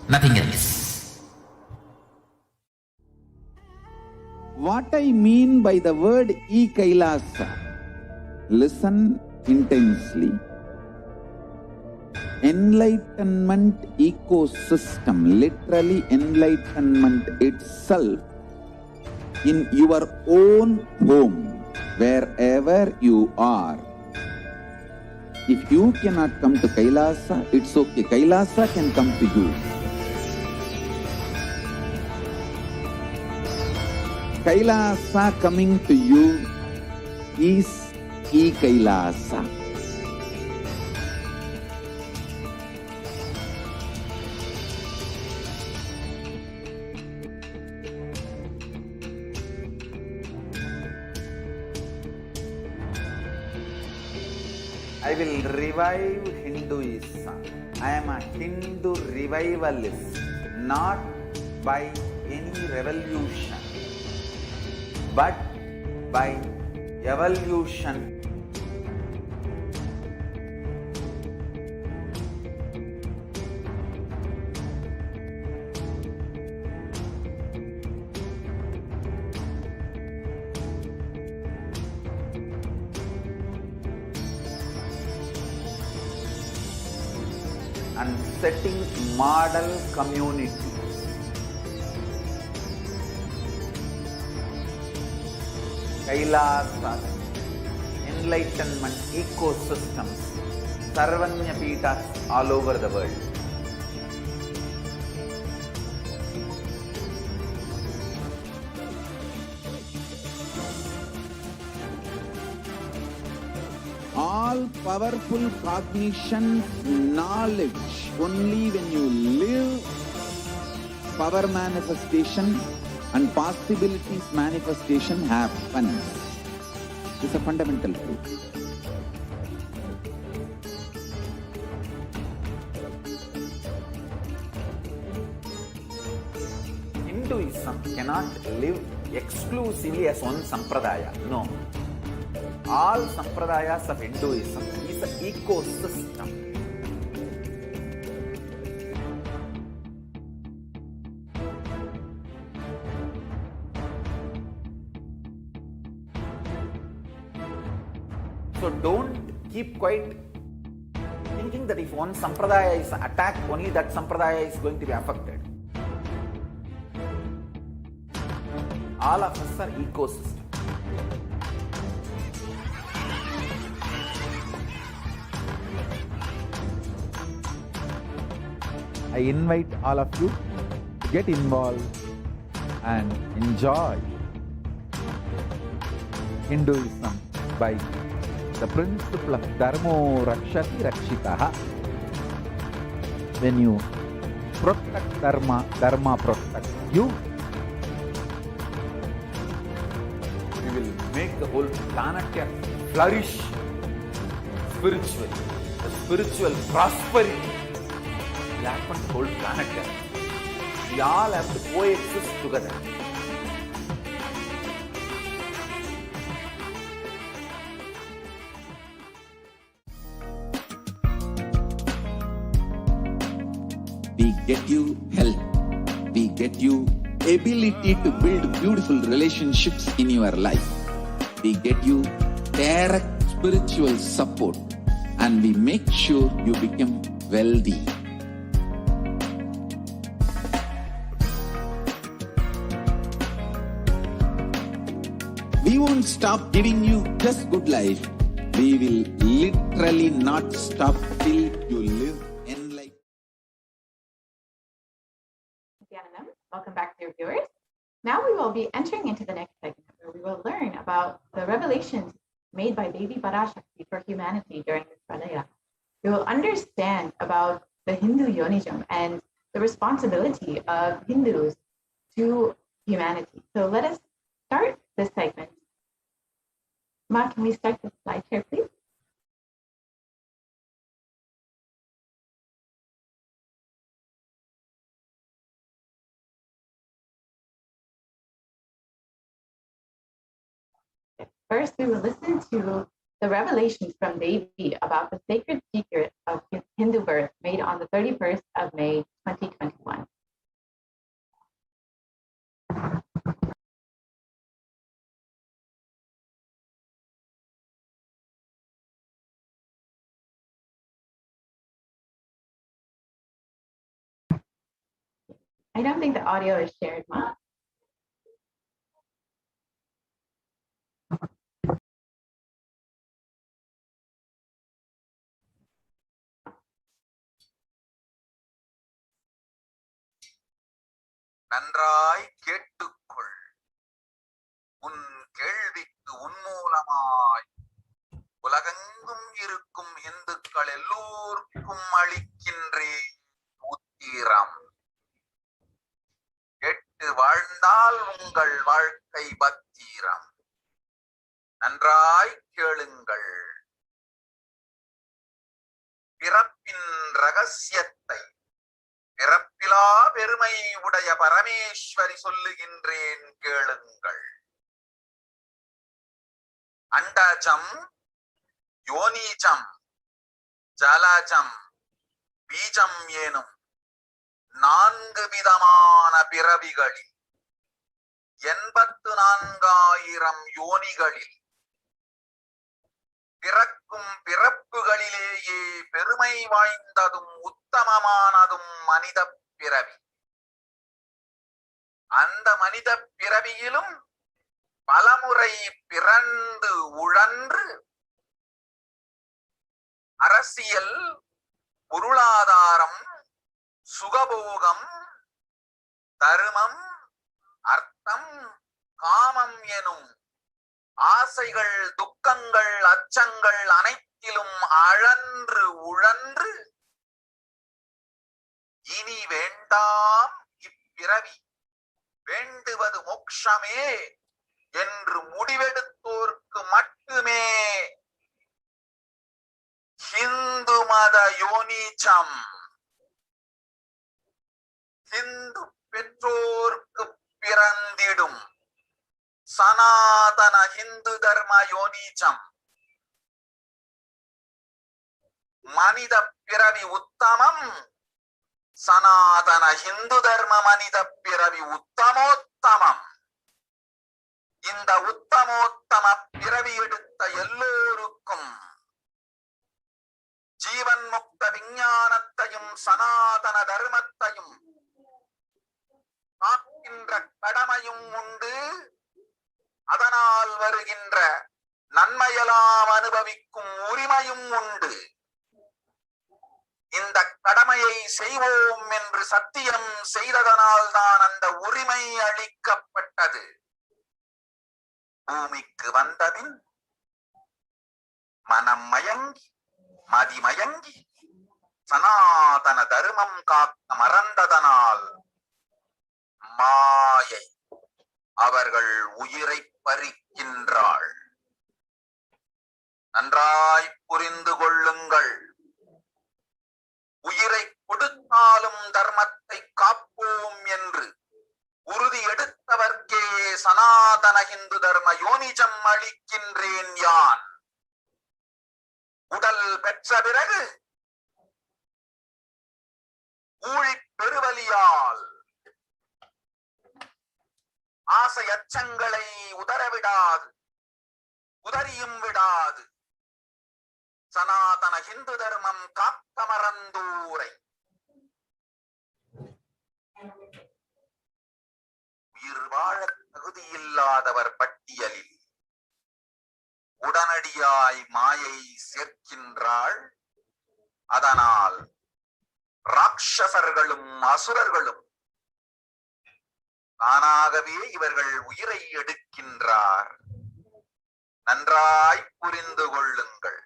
Nothing else. What I mean by the word E-Kailasa, listen intensely. Enlightenment ecosystem, literally enlightenment itself in your own home, wherever you are. If you cannot come to Kailasa, it's okay. Kailasa can come to you. Kailasa coming to you is E-Kailasa. I will revive Hinduism. I am a Hindu revivalist, not by any revolution, but by evolution. And setting model community. Kailasa, enlightenment ecosystems, Sarvanya Peethas all over the world. All powerful cognition, knowledge, only when you live, power manifestation and possibilities manifestation happens. It's a fundamental truth. Hinduism cannot live exclusively as one sampradaya. No. All sampradayas of Hinduism is an ecosystem. So don't keep quiet thinking that if one sampradaya is attacked, only that sampradaya is going to be affected. All of us are ecosystem. I invite all of you to get involved and enjoy Hinduism by the principle of Dharmo Rakshati Rakshitaha. When you protect Dharma, Dharma protects you. You will make the whole planet flourish spiritually. The spiritual prosperity will happen to the whole planet. We all have to coexist together. We get you health. We get you ability to build beautiful relationships in your life. We get you direct spiritual support, and we make sure you become wealthy. We won't stop giving you just good life. We will literally not stop till you live enlightened. Nithyanandam. Welcome back, dear viewers. Now we will be entering into the next segment where we will learn about the revelations made by Devi Parashakti for humanity during this Pralaya. We will understand about the Hindu Yonijam and the responsibility of Hindus to humanity. So let us start this segment. Ma, can we start the slide here, please? First, we will listen to the revelations from Devi about the sacred secret of Hindu birth made on the 31st of May, 2021. I don't think the audio is shared, Ma. நன்றாய் கேட்டுக்கொள். உன் கேள்விக்கு உன்மூலமாய் உலகெங்கும் இருக்கும் இந்துக்கள் எல்லோருக்கும் அளிக்கின்றேன் உத்திரம். கேட்டு வாழ்ந்தால் உங்கள் வாழ்க்கை பத்திரம். நன்றாய் கேளுங்கள். பிறப்பின் ரகசியத்தை பிறப்பிலா பெருமை உடைய பரமேஸ்வரி சொல்லுகின்றேன் கேளுங்கள். அண்டஜம், யோனிஜம், ஜலஜம், பீஜம் எனும் 4 விதமான பிறவிகளில் 84,000 யோனிகளில் பிறக்கும் பிறப்புகளிலேயே பெருமை வாய்ந்ததும் உத்தமமானதும் மனித பிறவி. அந்த மனித பிறவியிலும் பலமுறை பிறந்து உழன்று அரசியல், பொருளாதாரம், சுகபோகம், தர்மம், அர்த்தம், காமம் எனும் ஆசைகள், துக்கங்கள், அச்சங்கள் அனைத்திலும் அழன்று உழன்று இனி வேண்டாம் இப்பிறவி, வேண்டுவது மோட்சமே என்று முடிவெடுத்தோர்க்கு மட்டுமே ஹிந்து மத யோனிச்சம், ஹிந்து பெற்றோர்க்கு பிறந்திடும் சனாதன ஹிந்து தர்ம யோனிச்சம். மனித பிறவி உத்தமம், சனாதன ஹிந்து தர்ம மனித பிறவி உத்தமோத்தமம். இந்த உத்தமோத்தம பிறவி எடுத்த எல்லோருக்கும் ஜீவன் முக்த விஞ்ஞானத்தையும் சனாதன தர்மத்தையும் காக்கின்ற கடமையும் உண்டு. அதனால் வருகின்ற நன்மையெல்லாம் அனுபவிக்கும் உரிமையும் உண்டு. இந்த கடமையை செய்வோம் என்று சத்தியம் செய்ததனால் தான் அந்த உரிமை அளிக்கப்பட்டது. பூமிக்கு வந்தபின் மனம் மயங்கி மதிமயங்கி சனாதன தர்மம் காக்க மறந்ததனால் மாயை அவர்கள் உயிரை பறிக்கின்றாள். நன்றாய் புரிந்து கொள்ளுங்கள். உயிரை கொடுத்தாலும் தர்மத்தை காப்போம் என்று உறுதி எடுத்தவர்க்கே சனாதன இந்து தர்ம யோனிஜம் அளிக்கின்றேன் யான். உடல் பெற்ற பிறகு ஊழி பெருவலியால் ஆசை அச்சங்களை உதறவிடாது, உதறியும் விடாது சனாதன ஹிந்து தர்மம் காக்க மறந்தோரை உயிர் வாழ தகுதியில்லாதவர் பட்டியலில் உடனடியாய் மாயை சேர்க்கின்றாள். அதனால் ராட்சசர்களும் அசுரர்களும் தானாகவே இவர்கள் உயிரை எடுக்கின்றார். நன்றாய் புரிந்து கொள்ளுங்கள்.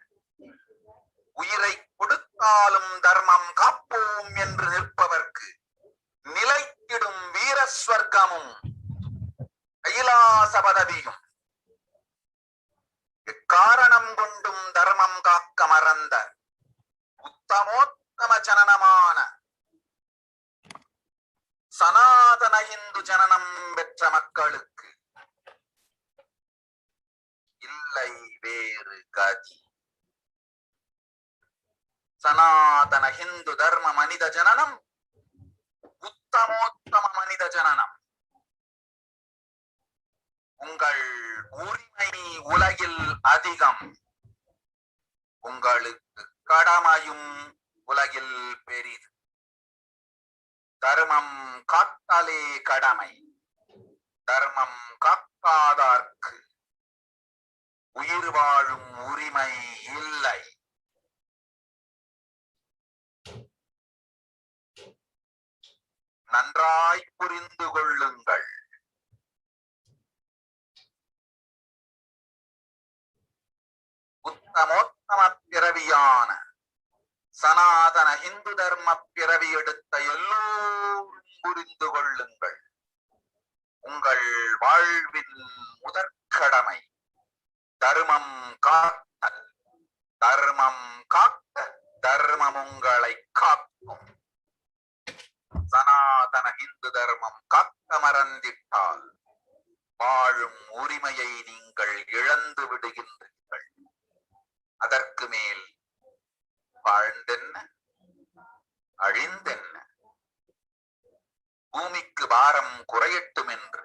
உயிரை கொடுத்தாலும் தர்மம் காப்போம் என்று நிற்பவர்க்கு நிலைத்திடும் வீரஸ்வர்க்கமும் கைலாச பதவியும் காரணம் கொண்டும் தர்மம் காக்க மறந்த உத்தமோத்தம ஜனனமான சனாதன இந்து ஜனனம் பெற்ற மக்களுக்கு இல்லை வேறு கதி. சனாதன ஹிந்து தர்ம மனித ஜனனம் உத்தமோத்தம மனித ஜனனம். உங்கள் உரிமை உலகில் அதிகம், உங்களுக்கு கடமையும் உலகில் பெரிது. தர்மம் காத்தாலே கடமை, தர்மம் காக்காதார்க்கு உயிர் வாழும் உரிமை இல்லை. நன்றாய் புரிந்து கொள்ளுங்கள். உத்தமோத்தம பிறவியான சனாதன இந்து தர்ம பிறவி எடுத்த எல்லோரும் புரிந்து கொள்ளுங்கள். உங்கள் வாழ்வின் முதற்கடமை தர்மம் காத்தல். தர்மம் காக்க தர்மம் உங்களை காக்கும். சனாதன இந்து தர்மம் காக்க மறந்திட்டால் வாழும் உரிமையை நீங்கள் இழந்து விடுகின்றீர்கள். அதற்கு மேல் வாழ்ந்தென்ன அழிந்தென்ன? பூமிக்கு பாரம் குறையட்டும் என்று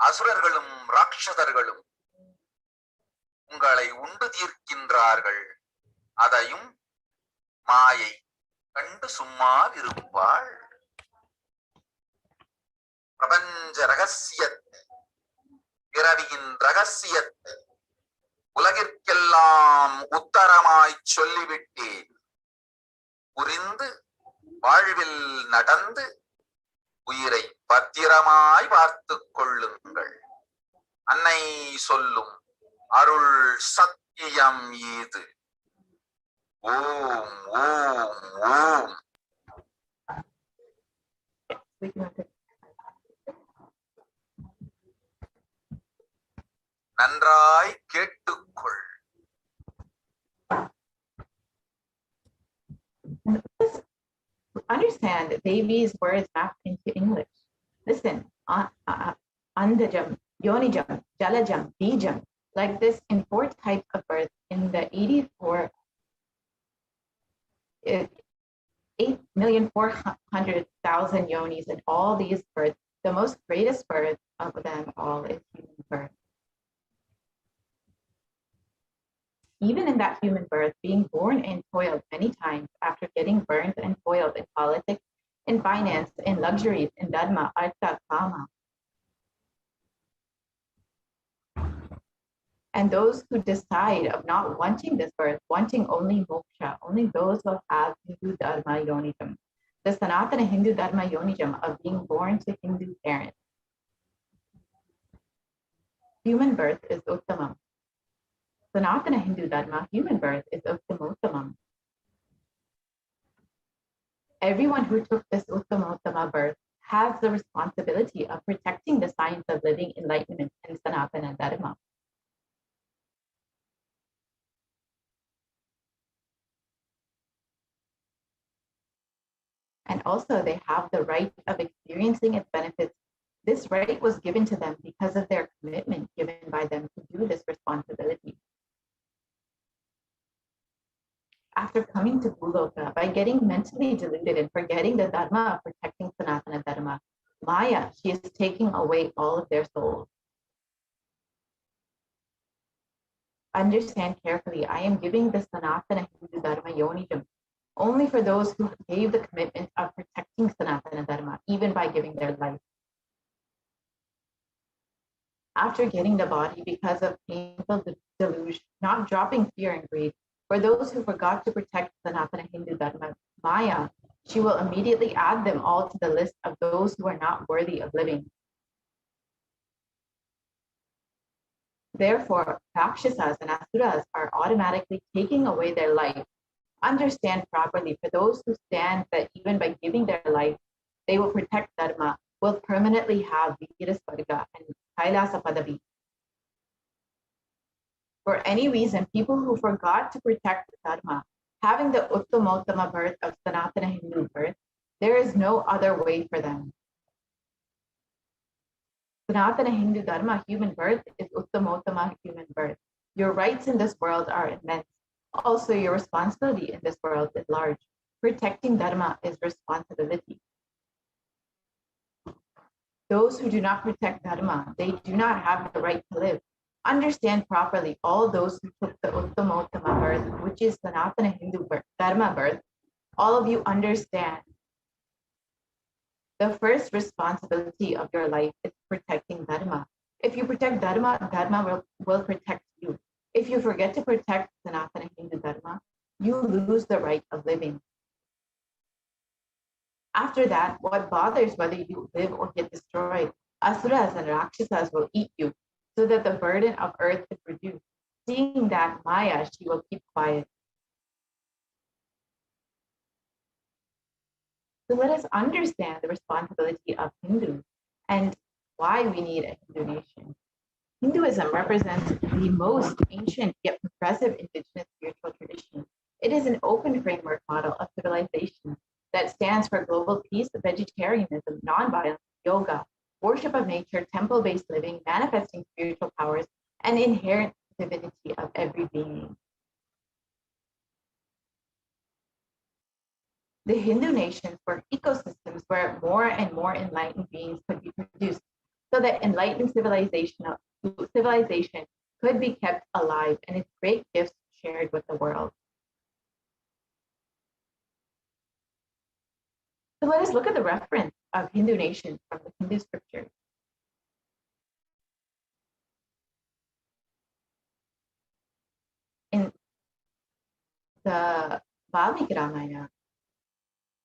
அசுரர்களும் ராட்சதர்களும் உங்களை உண்டு தீர்க்கின்றார்கள். அதையும் மாயை கண்டு சும்மாவிருப்பாள். பிரபஞ்ச ரகசியத்தை, பிறவியின் ரகசியத்தை உலகிற்கெல்லாம் உத்தரமாய் சொல்லிவிட்டேன். புரிந்து வாழ்வில் நடந்து உயிரை பத்திரமாய் பார்த்துக் கொள்ளுங்கள். அன்னை சொல்லும் அருள் சத்தியம் இது. ஓம் ஓம் ஓம். நன்றாய் கேட்டுக்கொள். Understand Devi's words back into English. Listen, Andajam, Yonijam, Jalajam, Bijam, like this in 4 types of birth in the 8,400,000 yonis in all these births. The most greatest birth of them all is human birth. Even in that human birth, being born and toiled many times after getting burned and toiled in politics, in finance, in luxuries, in dharma, artha, kama. And those who decide of not wanting this birth, wanting only moksha, only those who have Hindu dharma yonijam, the Sanatana Hindu dharma yonijam of being born to Hindu parents. Human birth is uttamam. Sanatana Hindu dharma, human birth, is uttamottamam. Everyone who took this uttamottama birth has the responsibility of protecting the science of living, enlightenment, and Sanatana dharma. And also they have the right of experiencing its benefits. This right was given to them because of their commitment given by them to do this responsibility. After coming to Bhuloka, by getting mentally deluded and forgetting the dharma of protecting Sanatana dharma, Maya, she is taking away all of their souls. Understand carefully, I am giving the Sanatana Hindu dharma yonijam only for those who gave the commitment of protecting Sanatana dharma, even by giving their life. After getting the body because of painful delusion, not dropping fear and greed, for those who forgot to protect Sanatana Hindu dharma, Maya, she will immediately add them all to the list of those who are not worthy of living. Therefore, Rakshasas and Asuras are automatically taking away their life. Understand properly, for those who stand that even by giving their life, they will protect dharma, will permanently have Virasvarga and Kailasa Padavi. For any reason, people who forgot to protect dharma, having the uttamottama birth of Sanatana Hindu birth, there is no other way for them. Sanatana Hindu dharma human birth is uttamottama human birth. Your rights in this world are immense. Also, your responsibility in this world is large. Protecting dharma is responsibility. Those who do not protect dharma, they do not have the right to live. Understand properly, all those who took the uttamottama birth, which is Sanatana Hindu birth, dharma birth, all of you understand. The first responsibility of your life is protecting dharma. If you protect dharma, dharma will protect you. If you forget to protect Sanatana Hindu dharma, you lose the right of living. After that, what bothers whether you live or get destroyed? Asuras and Rakshasas will eat you, so that the burden of earth is reduced. Seeing that Maya, she will keep quiet. So let us understand the responsibility of Hindus and why we need a Hindu nation. Hinduism represents the most ancient yet progressive indigenous spiritual tradition. It is an open framework model of civilization that stands for global peace, vegetarianism, nonviolence, yoga, worship of nature, temple-based living, manifesting spiritual powers, and inherent divinity of every being. The Hindu nations were ecosystems where more and more enlightened beings could be produced, so that enlightened civilization could be kept alive and its great gifts shared with the world. So let us look at the reference of Hindu nations from the Hindu scriptures. In the Valmiki Ramayana,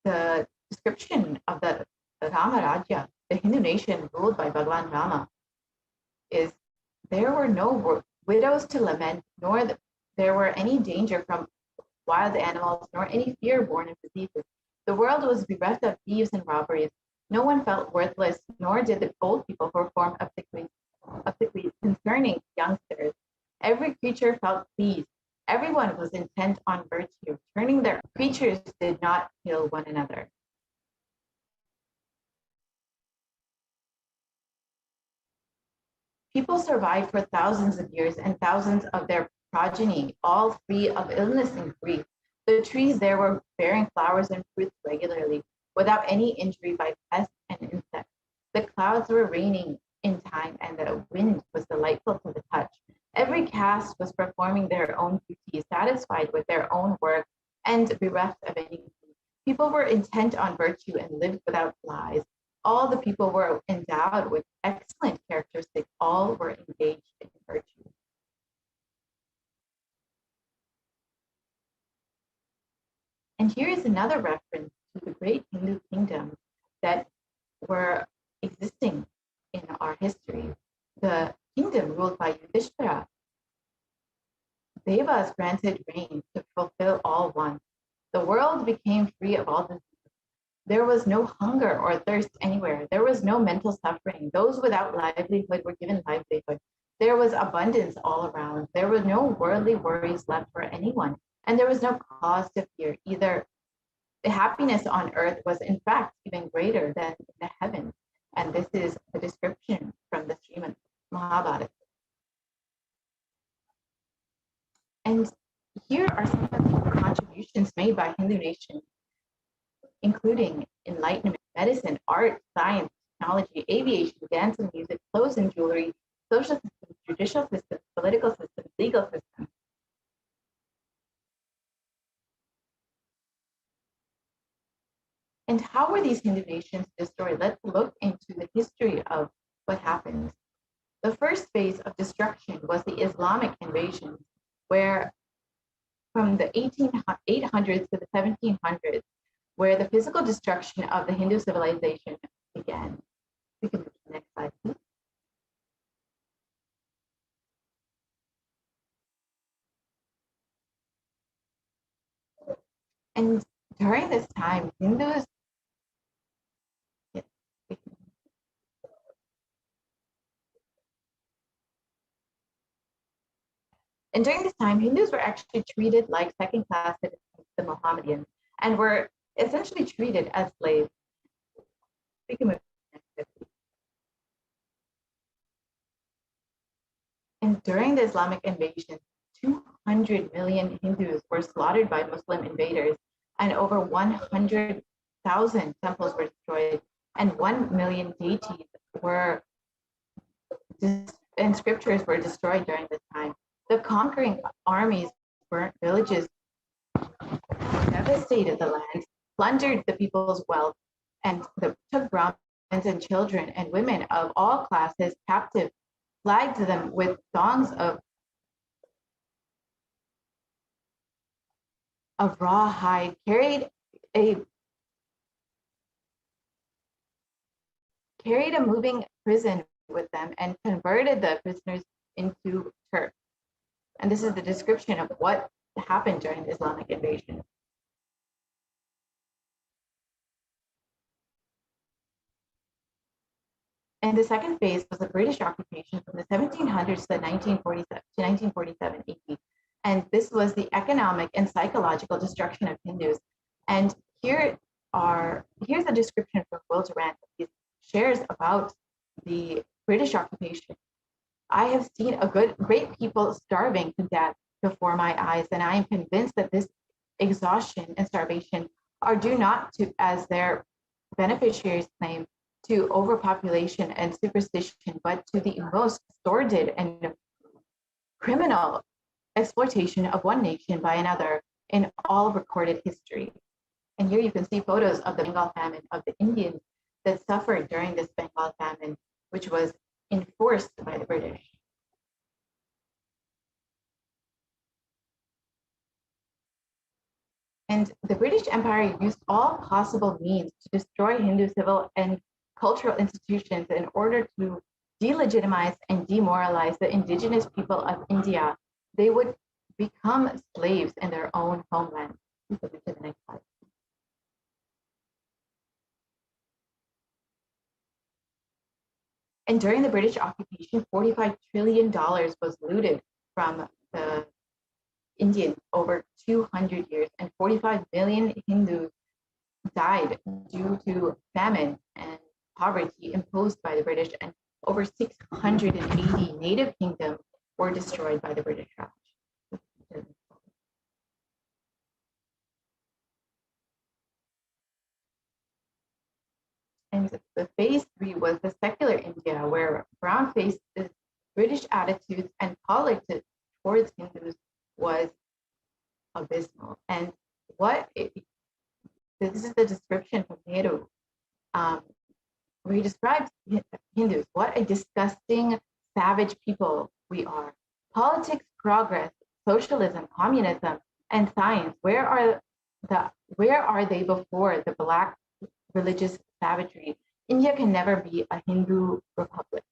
the description of the Rama Rajya, the Hindu nation ruled by Bhagwan Rama, is there were no widows to lament, nor there were any danger from wild animals, nor any fear born of diseases. The world was bereft of thieves and robberies. No one felt worthless, nor did the old people perform obsequies concerning youngsters. Every creature felt pleased. Everyone was intent on virtue, turning their creatures did not kill one another. People survived for thousands of years and thousands of their progeny, all free of illness and grief. The trees there were bearing flowers and fruits regularly, without any injury by pests and insects. The clouds were raining in time, and the wind was delightful to the touch. Every caste was performing their own duties, satisfied with their own work, and bereft of any. People were intent on virtue and lived without lies. All the people were endowed with excellent characteristics. All were engaged in virtue. And here is another reference to the great Hindu kingdoms that were existing in our history. The kingdom ruled by Yudhishthira. Devas granted rain to fulfill all wants. The world became free of all disease. There was no hunger or thirst anywhere. There was no mental suffering. Those without livelihood were given livelihood. There was abundance all around. There were no worldly worries left for anyone. And there was no cause to fear either. The happiness on earth was in fact even greater than in the heavens. And this is a description from the Srimad Mahabharata. And here are some of the contributions made by Hindu nations, including enlightenment, medicine, art, science, technology, aviation, dance and music, clothes and jewelry, social systems, judicial systems, political systems, legal systems. And how were these Hindu nations destroyed? Let's look into the history of what happened. The first phase of destruction was the Islamic invasion, where from the 800s to the 1700s, where the physical destruction of the Hindu civilization began. We can move to the next slide, please. And during this time, Hindus, and during this time, Hindus were actually treated like second-class citizens, the Mohammedans, and were essentially treated as slaves. We can move to the next slide. And during the Islamic invasion, 200 million Hindus were slaughtered by Muslim invaders, and over 100,000 temples were destroyed, and 1 million deities were, and scriptures were destroyed during this time. The conquering armies burnt villages, devastated the land, plundered the people's wealth, and took Brahmins and children and women of all classes captive, flagged them with thongs of raw hide, carried a carried a moving prison with them and converted the prisoners into Turks. And this is the description of what happened during the Islamic invasion. And the second phase was the British occupation from the 1700s to 1947 AD. And this was the economic and psychological destruction of Hindus. And here's a description from Will Durant. He shares about the British occupation. I have seen great people starving to death before my eyes, and I am convinced that this exhaustion and starvation are due not to, as their beneficiaries claim, to overpopulation and superstition, but to the most sordid and criminal exploitation of one nation by another in all recorded history. And here you can see photos of the Bengal famine, of the Indians that suffered during this Bengal famine, which was enforced by the British. And the British Empire used all possible means to destroy Hindu civil and cultural institutions in order to delegitimize and demoralize the indigenous people of India. They would become slaves in their own homeland. Please go to the next slide. And during the British occupation, $45 trillion was looted from the Indians over 200 years, and 45 million Hindus died due to famine and poverty imposed by the British, and over 680 native kingdoms were destroyed by the British Raj. And the phase 3 was the secular India, where Brown faced British attitudes and politics towards Hindus was abysmal. And this is the description from Nehru, where he describes Hindus: what a disgusting, savage people we are. Politics, progress, socialism, communism, and science, where are they before the black religious savagery? India can never be a Hindu republic.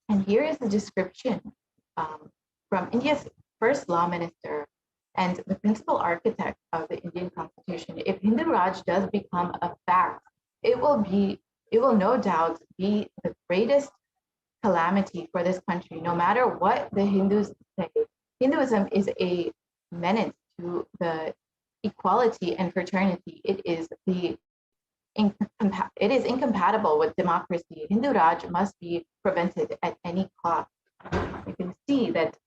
And here is the description from India's first law minister and the principal architect of the Indian Constitution. If Hindu Raj does become a fact, it will no doubt be the greatest calamity for this country, no matter what the Hindus say. Hinduism is a menace to the equality and fraternity. It is incompatible with democracy. Hindu Raj must be prevented at any cost. You can see that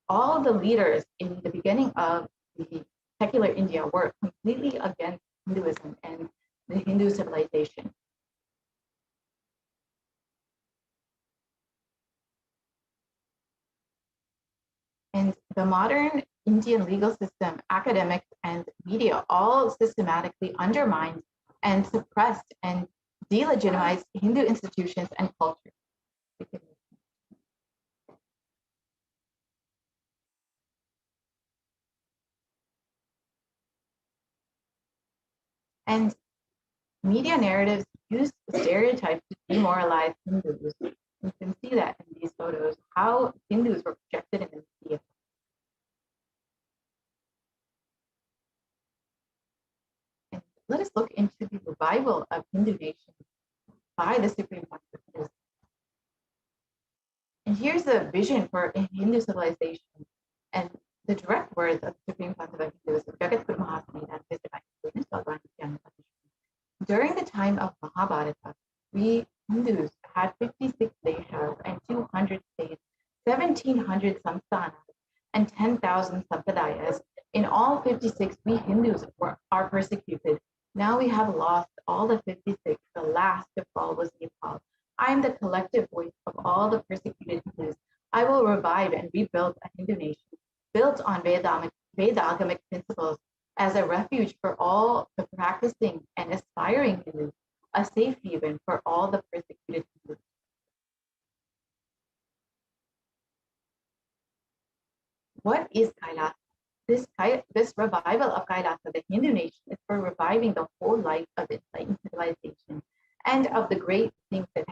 all the leaders in the beginning of the secular India were completely against Hinduism and the Hindu civilization. And the modern Indian legal system, academics, and media all systematically undermined and suppressed and delegitimized Hindu institutions and culture. And media narratives use stereotypes to demoralize Hindus. You can see that in these photos, how Hindus were projected in the media. And let us look into the revival of Hindu nations by the Supreme Constitution. And here's a vision for a Hindu civilization. And the direct words of the Supreme Council of Hinduism, Jagat Guru Mahasamhita, His Divine Holiness, Bhagavan Nithyananda Paramashivam. During the time of Mahabharata, we Hindus had 56 deshas and 200 states, 1,700 samsthanas, and 10,000 sampradayas. In all 56, we Hindus are persecuted. Now we have lost all the 56. The last to fall was Nepal. I am the collective voice of all the persecuted Hindus. I will revive and rebuild a Hindu nation built on Vedagamic principles as a refuge for all the practicing and aspiring Hindus, a safe haven for all the persecuted Hindus. What is Kailas? this revival of Kailasa, the Hindu nation, is for reviving the whole life of enlightened civilization and of the great things it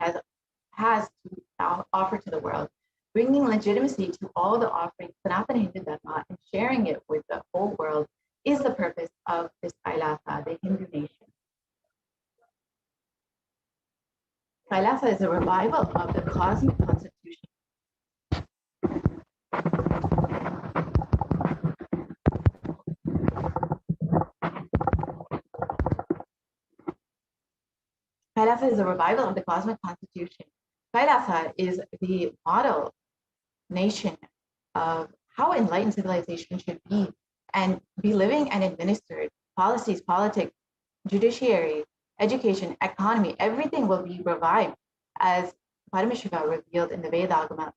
has to offer to the world, bringing legitimacy to all the offerings Sanatana Hindu Dharma and sharing it with the whole world is the purpose of this Kailasa, the Hindu nation. Kailasa is a revival of the cosmic constitution. Kailasa is a revival of the cosmic constitution. Kailasa is the model nation of how enlightened civilization should be and be living and administered. Policies, politics, judiciary, education, economy, everything will be revived as Paramashiva revealed in the Vedagamic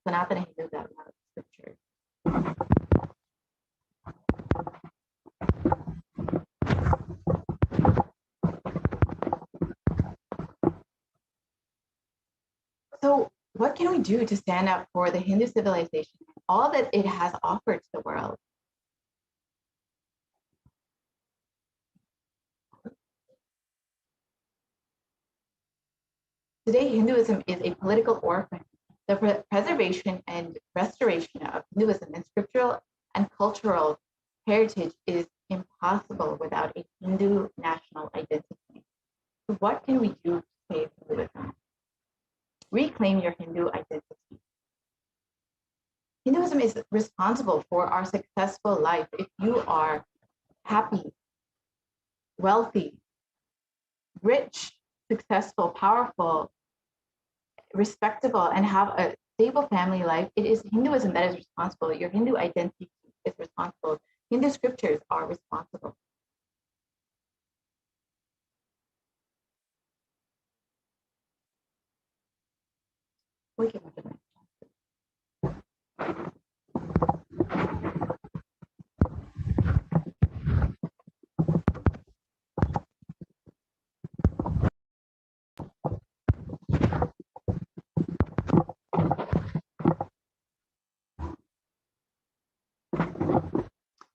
Sanatana Hindu Dharma scriptures. So what can we do to stand up for the Hindu civilization and all that it has offered to the world? Today, Hinduism is a political orphan. The preservation and restoration of Hinduism and scriptural and cultural heritage is impossible without a Hindu national identity. So what can we do to save Hinduism? Reclaim your Hindu identity. Hinduism is responsible for our successful life. If you are happy, wealthy, rich, successful, powerful, respectable, and have a stable family life, it is Hinduism that is responsible. Your Hindu identity is responsible. Hindu scriptures are responsible. We can look at that.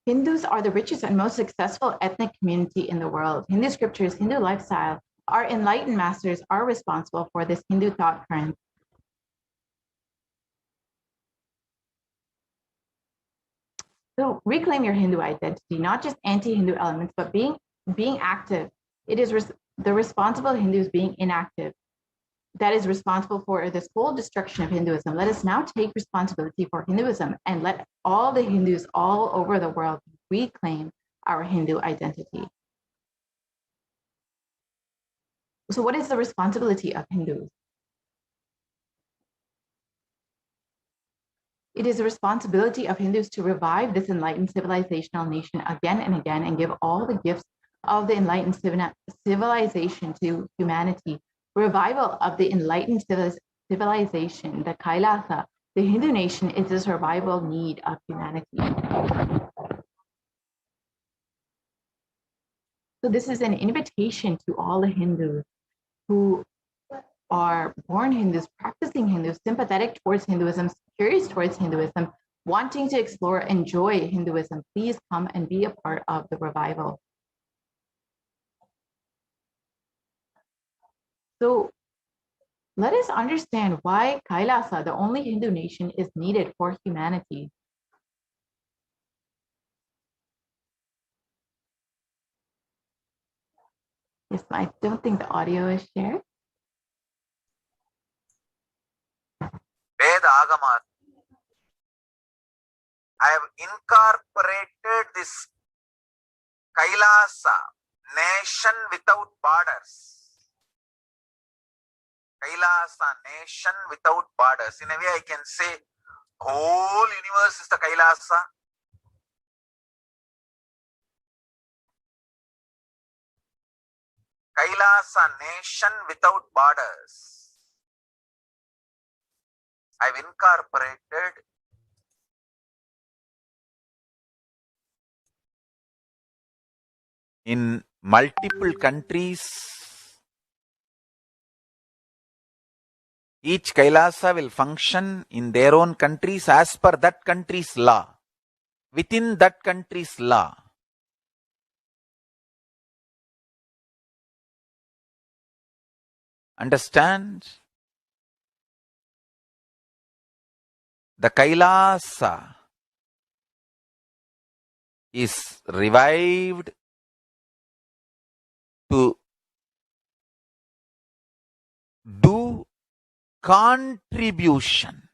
Hindus are the richest and most successful ethnic community in the world. Hindu scriptures, Hindu lifestyle, our enlightened masters are responsible for this Hindu thought current. So reclaim your Hindu identity, not just anti-Hindu elements, but being active. It is the responsible Hindus being inactive that is responsible for this whole destruction of Hinduism. Let us now take responsibility for Hinduism and let all the Hindus all over the world reclaim our Hindu identity. So what is the responsibility of Hindus? It is the responsibility of Hindus to revive this enlightened civilizational nation again and again and give all the gifts of the enlightened civilization to humanity. Revival of the enlightened civilization, the Kailasa, the Hindu nation, is the survival need of humanity. So this is an invitation to all the Hindus who are born Hindus, practicing Hindus, sympathetic towards Hinduism, curious towards Hinduism, wanting to explore, enjoy Hinduism. Please come and be a part of the revival. So let us understand why Kailasa, the only Hindu nation, is needed for humanity. Yes, I don't think the audio is shared. Veda Agama. I have incorporated this Kailasa, nation without borders. Kailasa, nation without borders. In a way, I can say whole universe is the Kailasa. Kailasa, nation without borders. I've incorporated in multiple countries. Each Kailasa will function in their own countries as per that country's law. within that country's law. Understand? The Kailasa is revived to do contribution,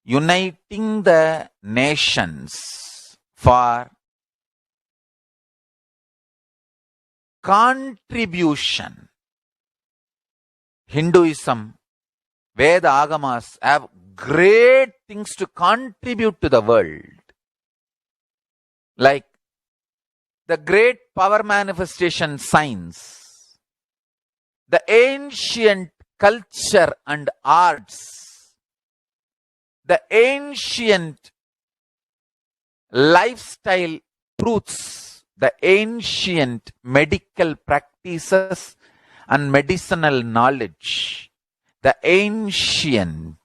uniting the nations for contribution. Hinduism, Veda Agamas have great things to contribute to the world. Like the great power manifestation science, the ancient culture and arts, the ancient lifestyle truths, the ancient medical practices and medicinal knowledge, the ancient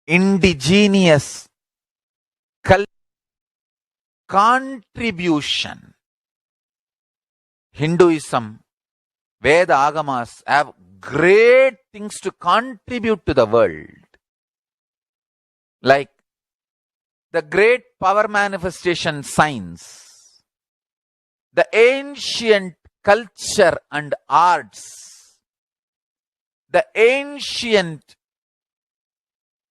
indigenous contribution. Hinduism, Veda Agamas have great things to contribute to the world. Like the great power manifestation science, the ancient culture and arts, the ancient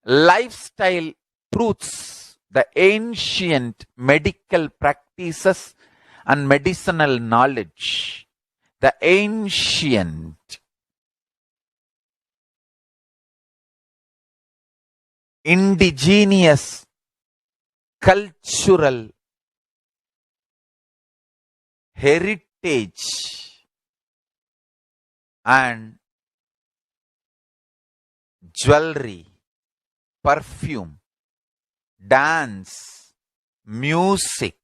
lifestyle truths, the ancient medical practices and medicinal knowledge, the ancient indigenous cultural heritage and jewelry, perfume, dance, music.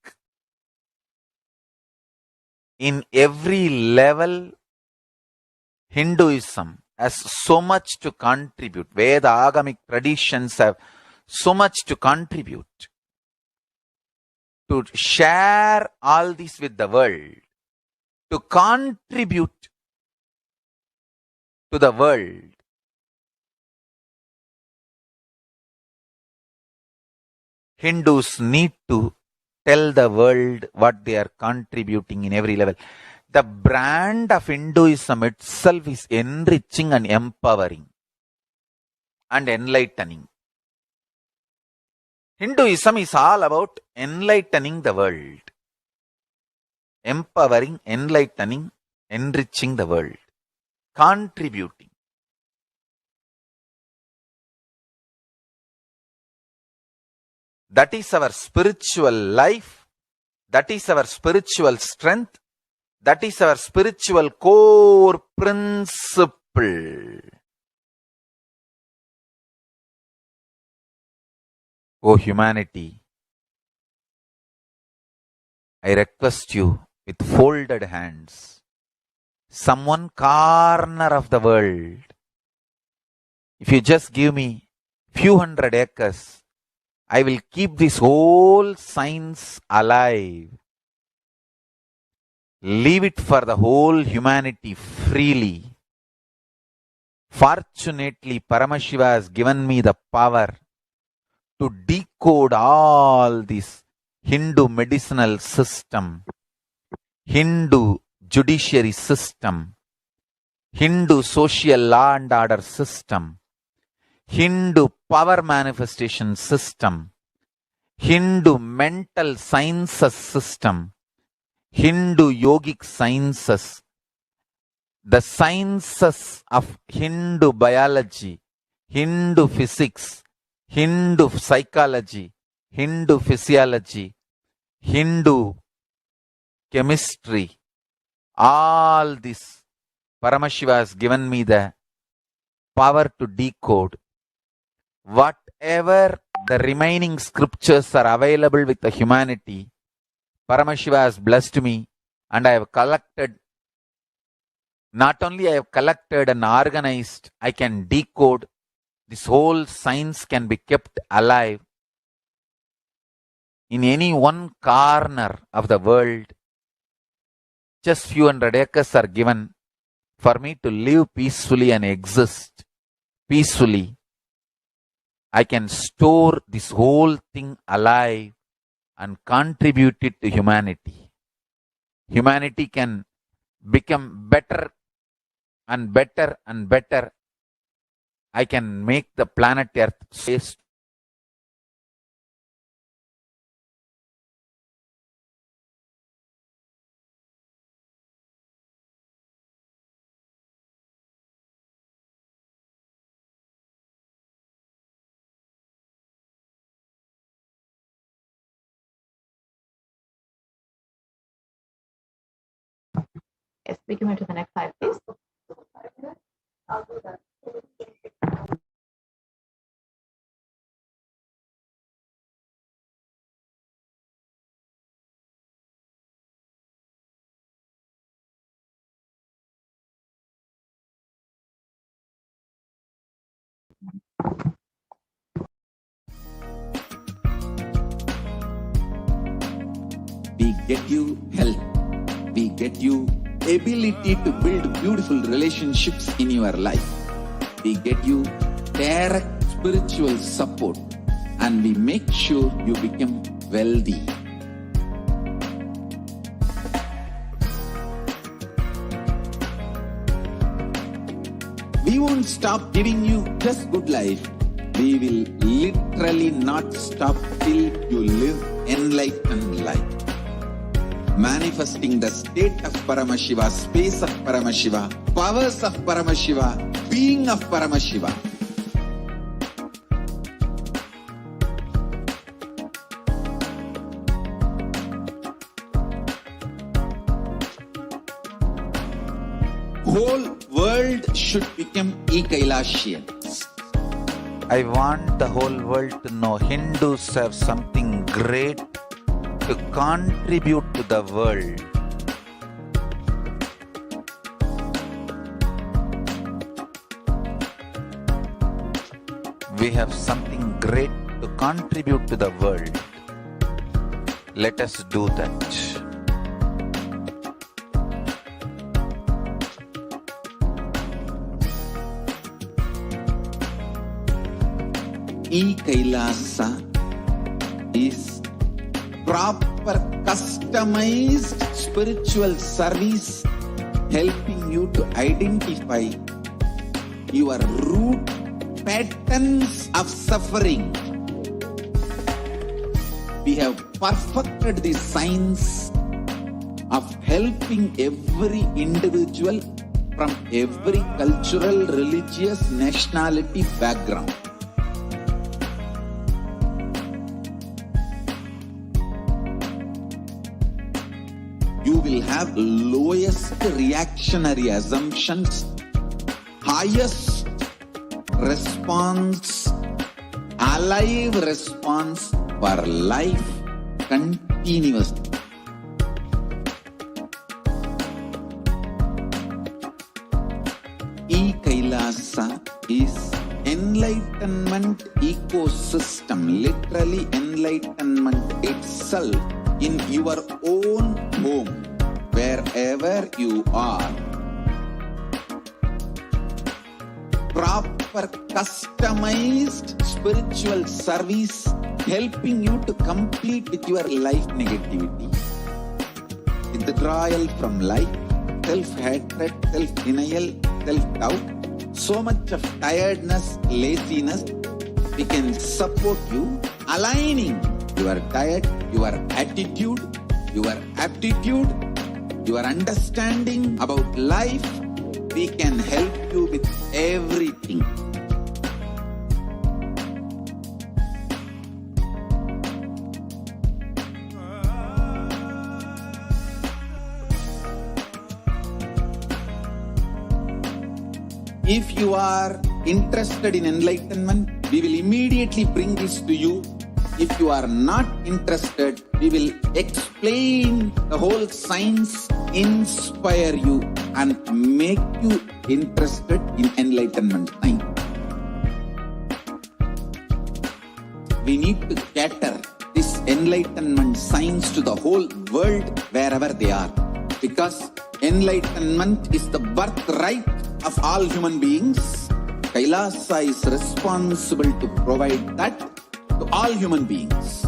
In every level, Hinduism has so much to contribute. Veda Agamic traditions have so much to contribute. To share all this with the world, to contribute to the world. Hindus need to tell the world what they are contributing in every level. The brand of Hinduism itself is enriching and empowering and enlightening. Hinduism is all about enlightening the world. Empowering, enlightening, enriching the world. Contributing. That is our spiritual life. That is our spiritual strength. That is our spiritual core principle. O humanity, I request you with folded hands, some one corner of the world, if you just give me few hundred acres, I will keep this whole science alive. Leave it for the whole humanity freely. Fortunately, Paramashiva has given me the power to decode all this Hindu medicinal system, Hindu judiciary system, Hindu social law and order system, Hindu power manifestation system, Hindu mental sciences system, Hindu yogic sciences, the sciences of Hindu biology, Hindu physics, Hindu psychology, Hindu physiology, Hindu chemistry, all this Paramashiva has given me the power to decode. Whatever the remaining scriptures are available with the humanity, Paramashiva has blessed me, and I have collected, not only I have collected and organized, I can decode this whole science can be kept alive in any one corner of the world, just few hundred acres are given for me to live peacefully and exist peacefully. I can store this whole thing alive and contribute it to humanity. Humanity can become better and better and better. I can make the planet Earth safe. Yes, we can move to the next slide, please. We get you health. We get you ability to build beautiful relationships in your life. We get you direct spiritual support, and we make sure you become wealthy. We won't stop giving you just good life. We will literally not stop till you live enlightened life. Manifesting the state of Paramashiva, space of Paramashiva, powers of Paramashiva, being of Paramashiva. Whole world should become Kailashians. I want the whole world to know Hindus have something great to contribute to the world. We have something great to contribute to the world. Let us do that. Kailasa is proper customized spiritual service helping you to identify your root patterns of suffering. We have perfected the science of helping every individual from every cultural, religious, nationality background. You will have lowest reactionary assumptions, highest response, alive response for life continuously. Kailasa is enlightenment ecosystem, literally enlightenment itself in your own home, wherever you are. Proper customized spiritual service helping you to complete with your life negativity. Withdrawal from life, self-hatred, self-denial, self-doubt, so much of tiredness, laziness. We can support you aligning your diet, your attitude, your aptitude, your understanding about life. We can help you with everything. If you are interested in enlightenment, we will immediately bring this to you. If you are not interested, we will explain the whole science, inspire you, and make you interested in enlightenment time. we need to cater this enlightenment science to the whole world wherever they are. Because enlightenment is the birthright of all human beings. Kailasa is responsible to provide that to all human beings.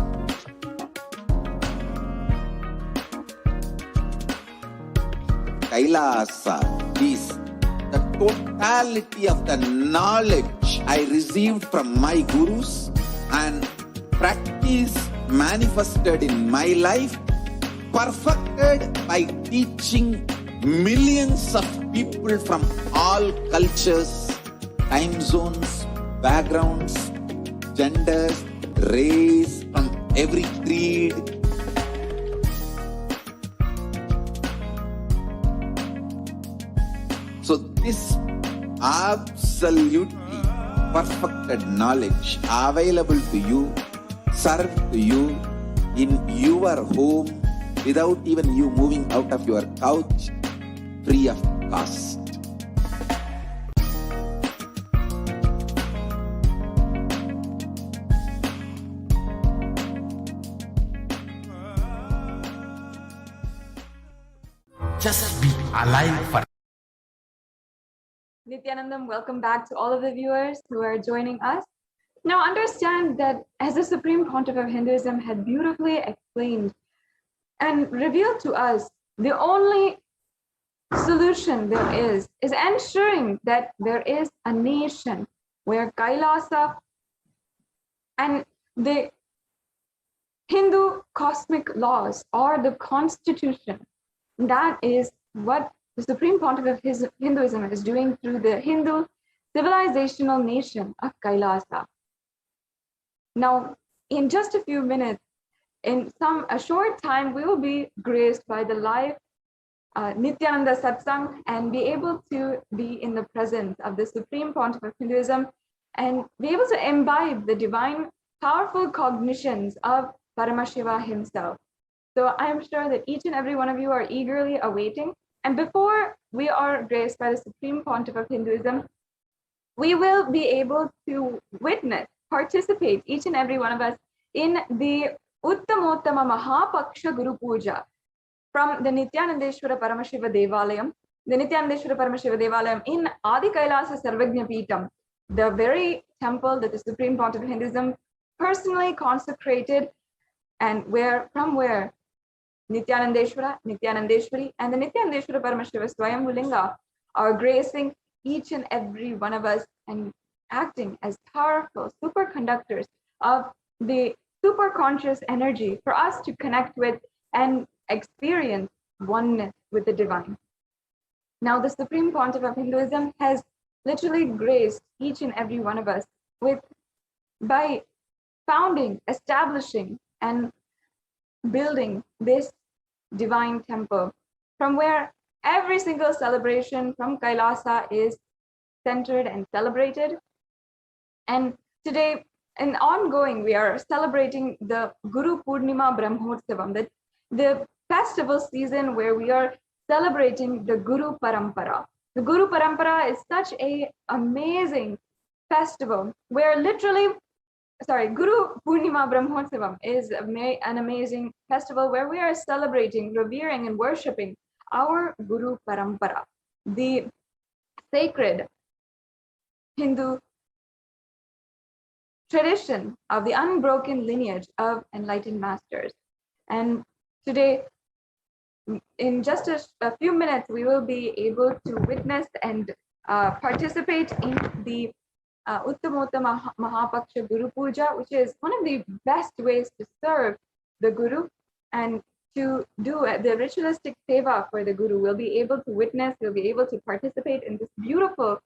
Kailasa is the totality of the knowledge I received from my gurus and practice manifested in my life, perfected by teaching millions of people from all cultures, time zones, backgrounds, genders, race, from every creed. So this absolutely perfected knowledge available to you, served to you in your home without even you moving out of your couch, free of cost. Just be alive for Nithyanandam, welcome back to all of the viewers who are joining us. Now understand that as the Supreme Pontiff of Hinduism had beautifully explained and revealed to us, the only solution there is ensuring that there is a nation where Kailasa and the Hindu cosmic laws or the constitution, that is what the Supreme Pontiff of Hinduism is doing through the Hindu civilizational nation of Kailasa. Now, in just a few minutes, in a short time, we will be graced by the live Nithyananda Satsang and be able to be in the presence of the Supreme Pontiff of Hinduism and be able to imbibe the divine, powerful cognitions of Paramashiva himself. So I'm sure that each and every one of you are eagerly awaiting. And before we are graced by the Supreme Pontiff of Hinduism, we will be able to witness, participate, each and every one of us, in the Uttamottama Mahapaksha Guru Puja from the Nithyanandeshwara Paramashiva Devalayam, the Nithyanandeshwara Paramashiva Devalayam in Adi Kailasa Sarvagnya Peetam, the very temple that the Supreme Pontiff of Hinduism personally consecrated, and from where Nithyanandeshwara, Nithyanandeshwari, and the Nithyanandeshwara Paramashiva Swayambhulinga are gracing each and every one of us and acting as powerful superconductors of the superconscious energy for us to connect with and experience oneness with the divine. Now, the Supreme Pontiff of Hinduism has literally graced each and every one of us by founding, establishing, and building this divine temple from where every single celebration from Kailasa is centered and celebrated. And today, in ongoing, we are celebrating the Guru Purnima Brahmotsavam, the festival season where we are celebrating the Guru Parampara. The Guru Parampara is such an amazing festival where Guru Purnima Brahmotsavam is an amazing festival where we are celebrating, revering, and worshipping our Guru Parampara, the sacred Hindu tradition of the unbroken lineage of enlightened masters. And today, in just a few minutes, we will be able to witness and participate in the Uttamottama Mahapaksha Guru Puja, which is one of the best ways to serve the Guru and to do the ritualistic seva for the Guru. We'll be able to witness, we'll be able to participate in this beautiful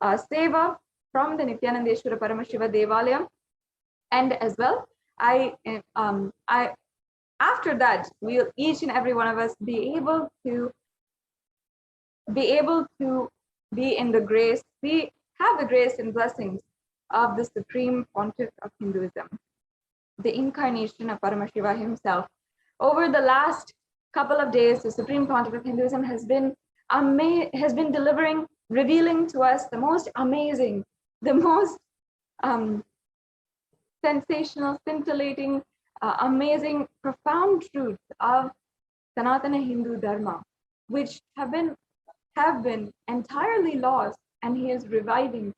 seva from the Nithyanandeshwara Paramashiva Devalayam. And as well, after that, we'll each and every one of us be able to be in the grace, have the grace and blessings of the Supreme Pontiff of Hinduism, the incarnation of Paramashiva himself. Over the last couple of days, the Supreme Pontiff of Hinduism has been delivering, revealing to us the most amazing, the most sensational, scintillating, amazing, profound truths of Sanatana Hindu Dharma, which have been entirely lost, and he is reviving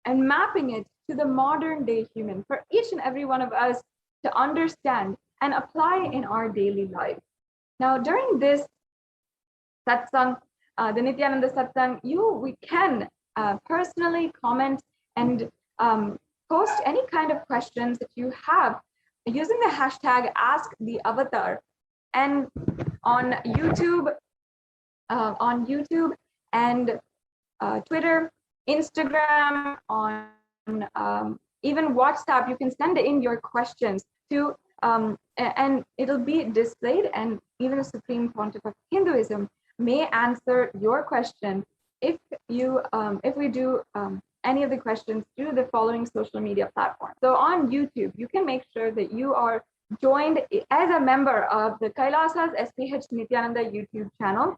and mapping it to the modern day human for each and every one of us to understand and apply in our daily life. Now, during this satsang, the Nithyananda satsang, we can personally comment and post any kind of questions that you have using the hashtag #AskTheAvatar, and on YouTube and Twitter, Instagram, on even WhatsApp, you can send in your questions to, and it'll be displayed, and even the Supreme Pontiff of Hinduism may answer your question if we do any of the questions through the following social media platforms. So on YouTube, you can make sure that you are joined as a member of the Kailasa's HDH Nithyananda YouTube channel,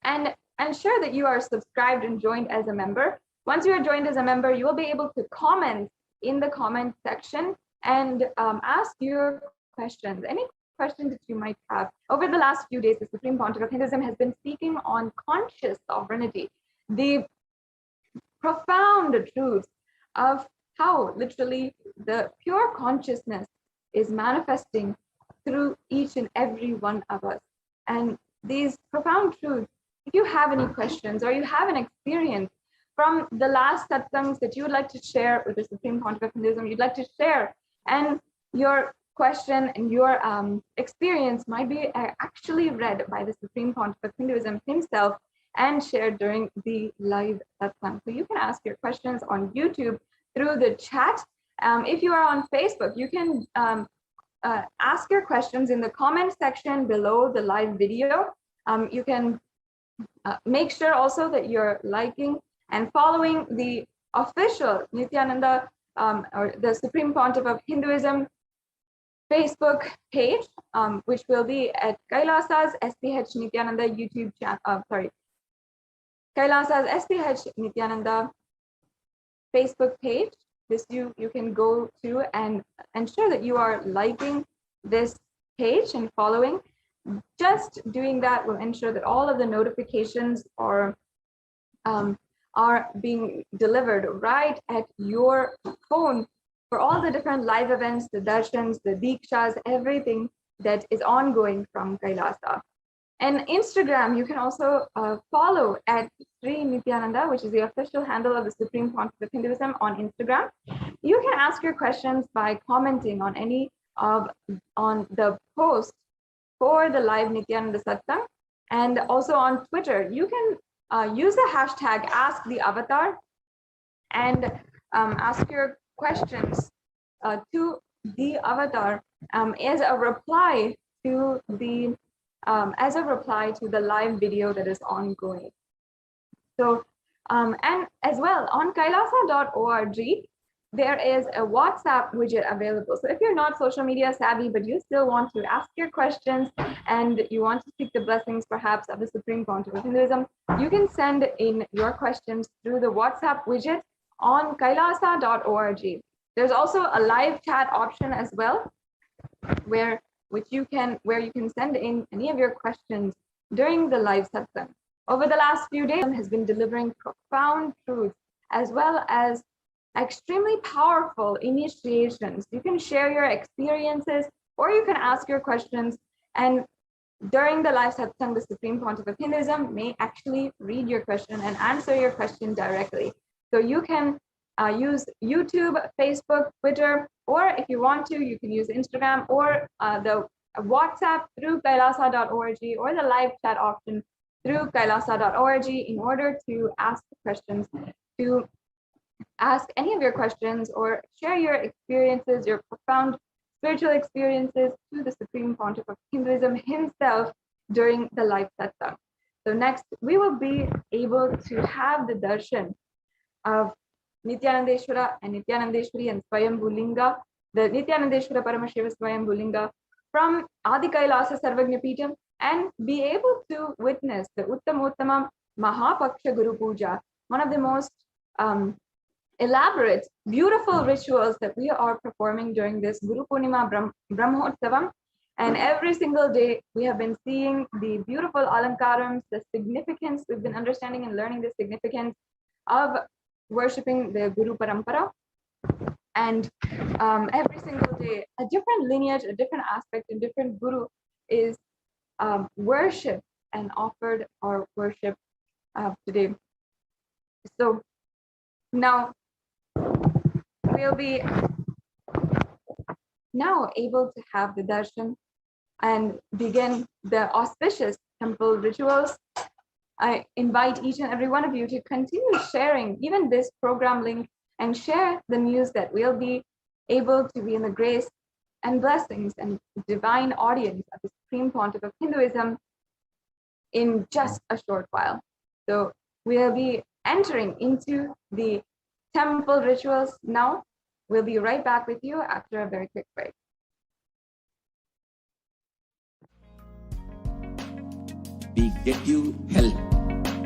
and ensure that you are subscribed and joined as a member. Once you are joined as a member, you will be able to comment in the comment section and ask your questions, any questions that you might have. Over the last few days, the Supreme Pontiff of Hinduism has been speaking on conscious sovereignty, the profound truths of how literally the pure consciousness is manifesting through each and every one of us. And these profound truths, if you have any questions or you have an experience from the last satsangs that you would like to share with the Supreme Pontiff of Hinduism, you'd like to share, and your question and your experience might be actually read by the Supreme Pontiff of Hinduism himself and shared during the live satsang. So you can ask your questions on YouTube through the chat. If you are on Facebook, you can ask your questions in the comment section below the live video. You can make sure also that you're liking and following the official Nithyananda or the Supreme Pontiff of Hinduism Facebook page, which will be at Kailasa's HDH Nithyananda YouTube channel. Kailasa's HDH Nithyananda Facebook page. This you can go to and ensure that you are liking this page and following. Just doing that will ensure that all of the notifications are being delivered right at your phone for all the different live events, the darshans, the dikshas, everything that is ongoing from Kailasa. And Instagram, you can also follow at Sri Nithyananda, which is the official handle of the Supreme Pontiff of Hinduism on Instagram. You can ask your questions by commenting on any on the post for the live Nithyananda Satsang, and also on Twitter. You can use the hashtag #AskTheAvatar and ask your questions to the avatar as a reply to the live video that is ongoing. So and as well on kailasa.org, there is a WhatsApp widget available. So if you're not social media savvy, but you still want to ask your questions and you want to seek the blessings perhaps of the Supreme Pontiff of Hinduism, you can send in your questions through the WhatsApp widget on kailasa.org. There's also a live chat option as well, where you can send in any of your questions during the live satsang. Over the last few days, has been delivering profound truths as well as extremely powerful initiations. You can share your experiences or you can ask your questions, and during the live satsang, the Supreme Pontiff of Hinduism may actually read your question and answer your question directly. So you can use YouTube, Facebook, Twitter, or if you want to, you can use Instagram or the WhatsApp through kailasa.org or the live chat option through kailasa.org in order to ask questions, to ask any of your questions or share your experiences, your profound spiritual experiences to the Supreme Pontiff of Hinduism himself during the live satsang. So next, we will be able to have the darshan of Nithyanandeshwara and Nithyanandeshwari and Swayambhulinga, the Nithyanandeshwara Paramashiva Swayambhulinga from Adi Kailasa Sarvagnya Peetham, and be able to witness the Uttamottama Mahapaksha Guru Puja, one of the most elaborate, beautiful rituals that we are performing during this Guru Purnima Brahmotsavam. And every single day, we have been seeing the beautiful alankarams, the significance. We've been understanding and learning the significance of worshipping the Guru Parampara. And every single day, a different lineage, a different aspect, a different Guru is worshipped and offered or worshipped today. So now we'll be now able to have the darshan and begin the auspicious temple rituals. I invite each and every one of you to continue sharing even this program link and share the news that we'll be able to be in the grace and blessings and divine audience of the Supreme Pontiff of Hinduism in just a short while. So we'll be entering into the temple rituals now. We'll be right back with you after a very quick break. We get you help.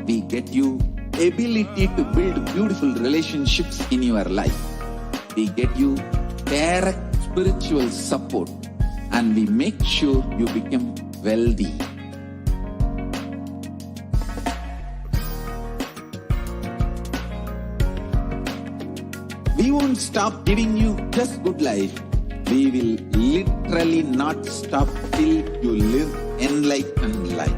We get you ability to build beautiful relationships in your life. We get you direct spiritual support, and we make sure you become wealthy. We won't stop giving you just good life. We will literally not stop till you live enlightened life.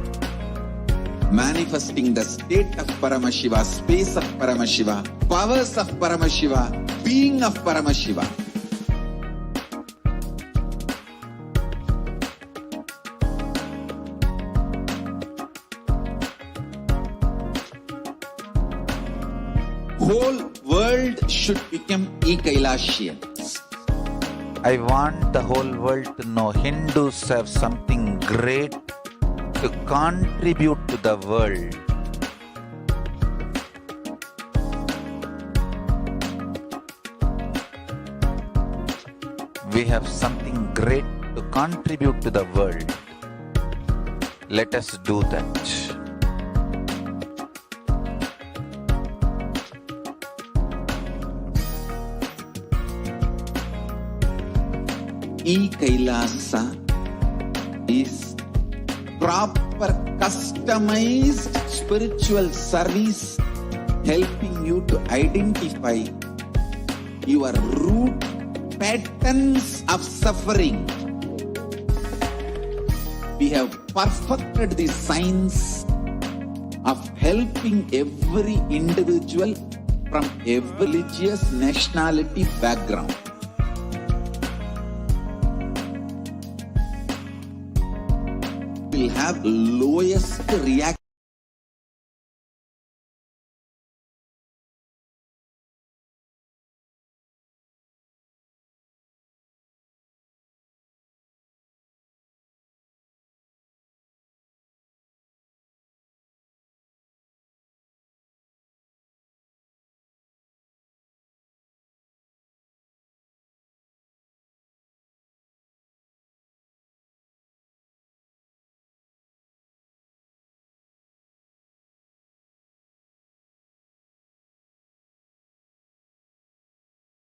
Manifesting the state of Paramashiva, space of Paramashiva, powers of Paramashiva, being of Paramashiva. Whole world should become e-Kailashians. I want the whole world to know Hindus have something great to contribute to the world. We have something great to contribute to the world. Let us do that. E-Kailasa is proper customized spiritual service helping you to identify your root patterns of suffering. We have perfected the science of helping every individual from every religious nationality background. Will have lowest reaction.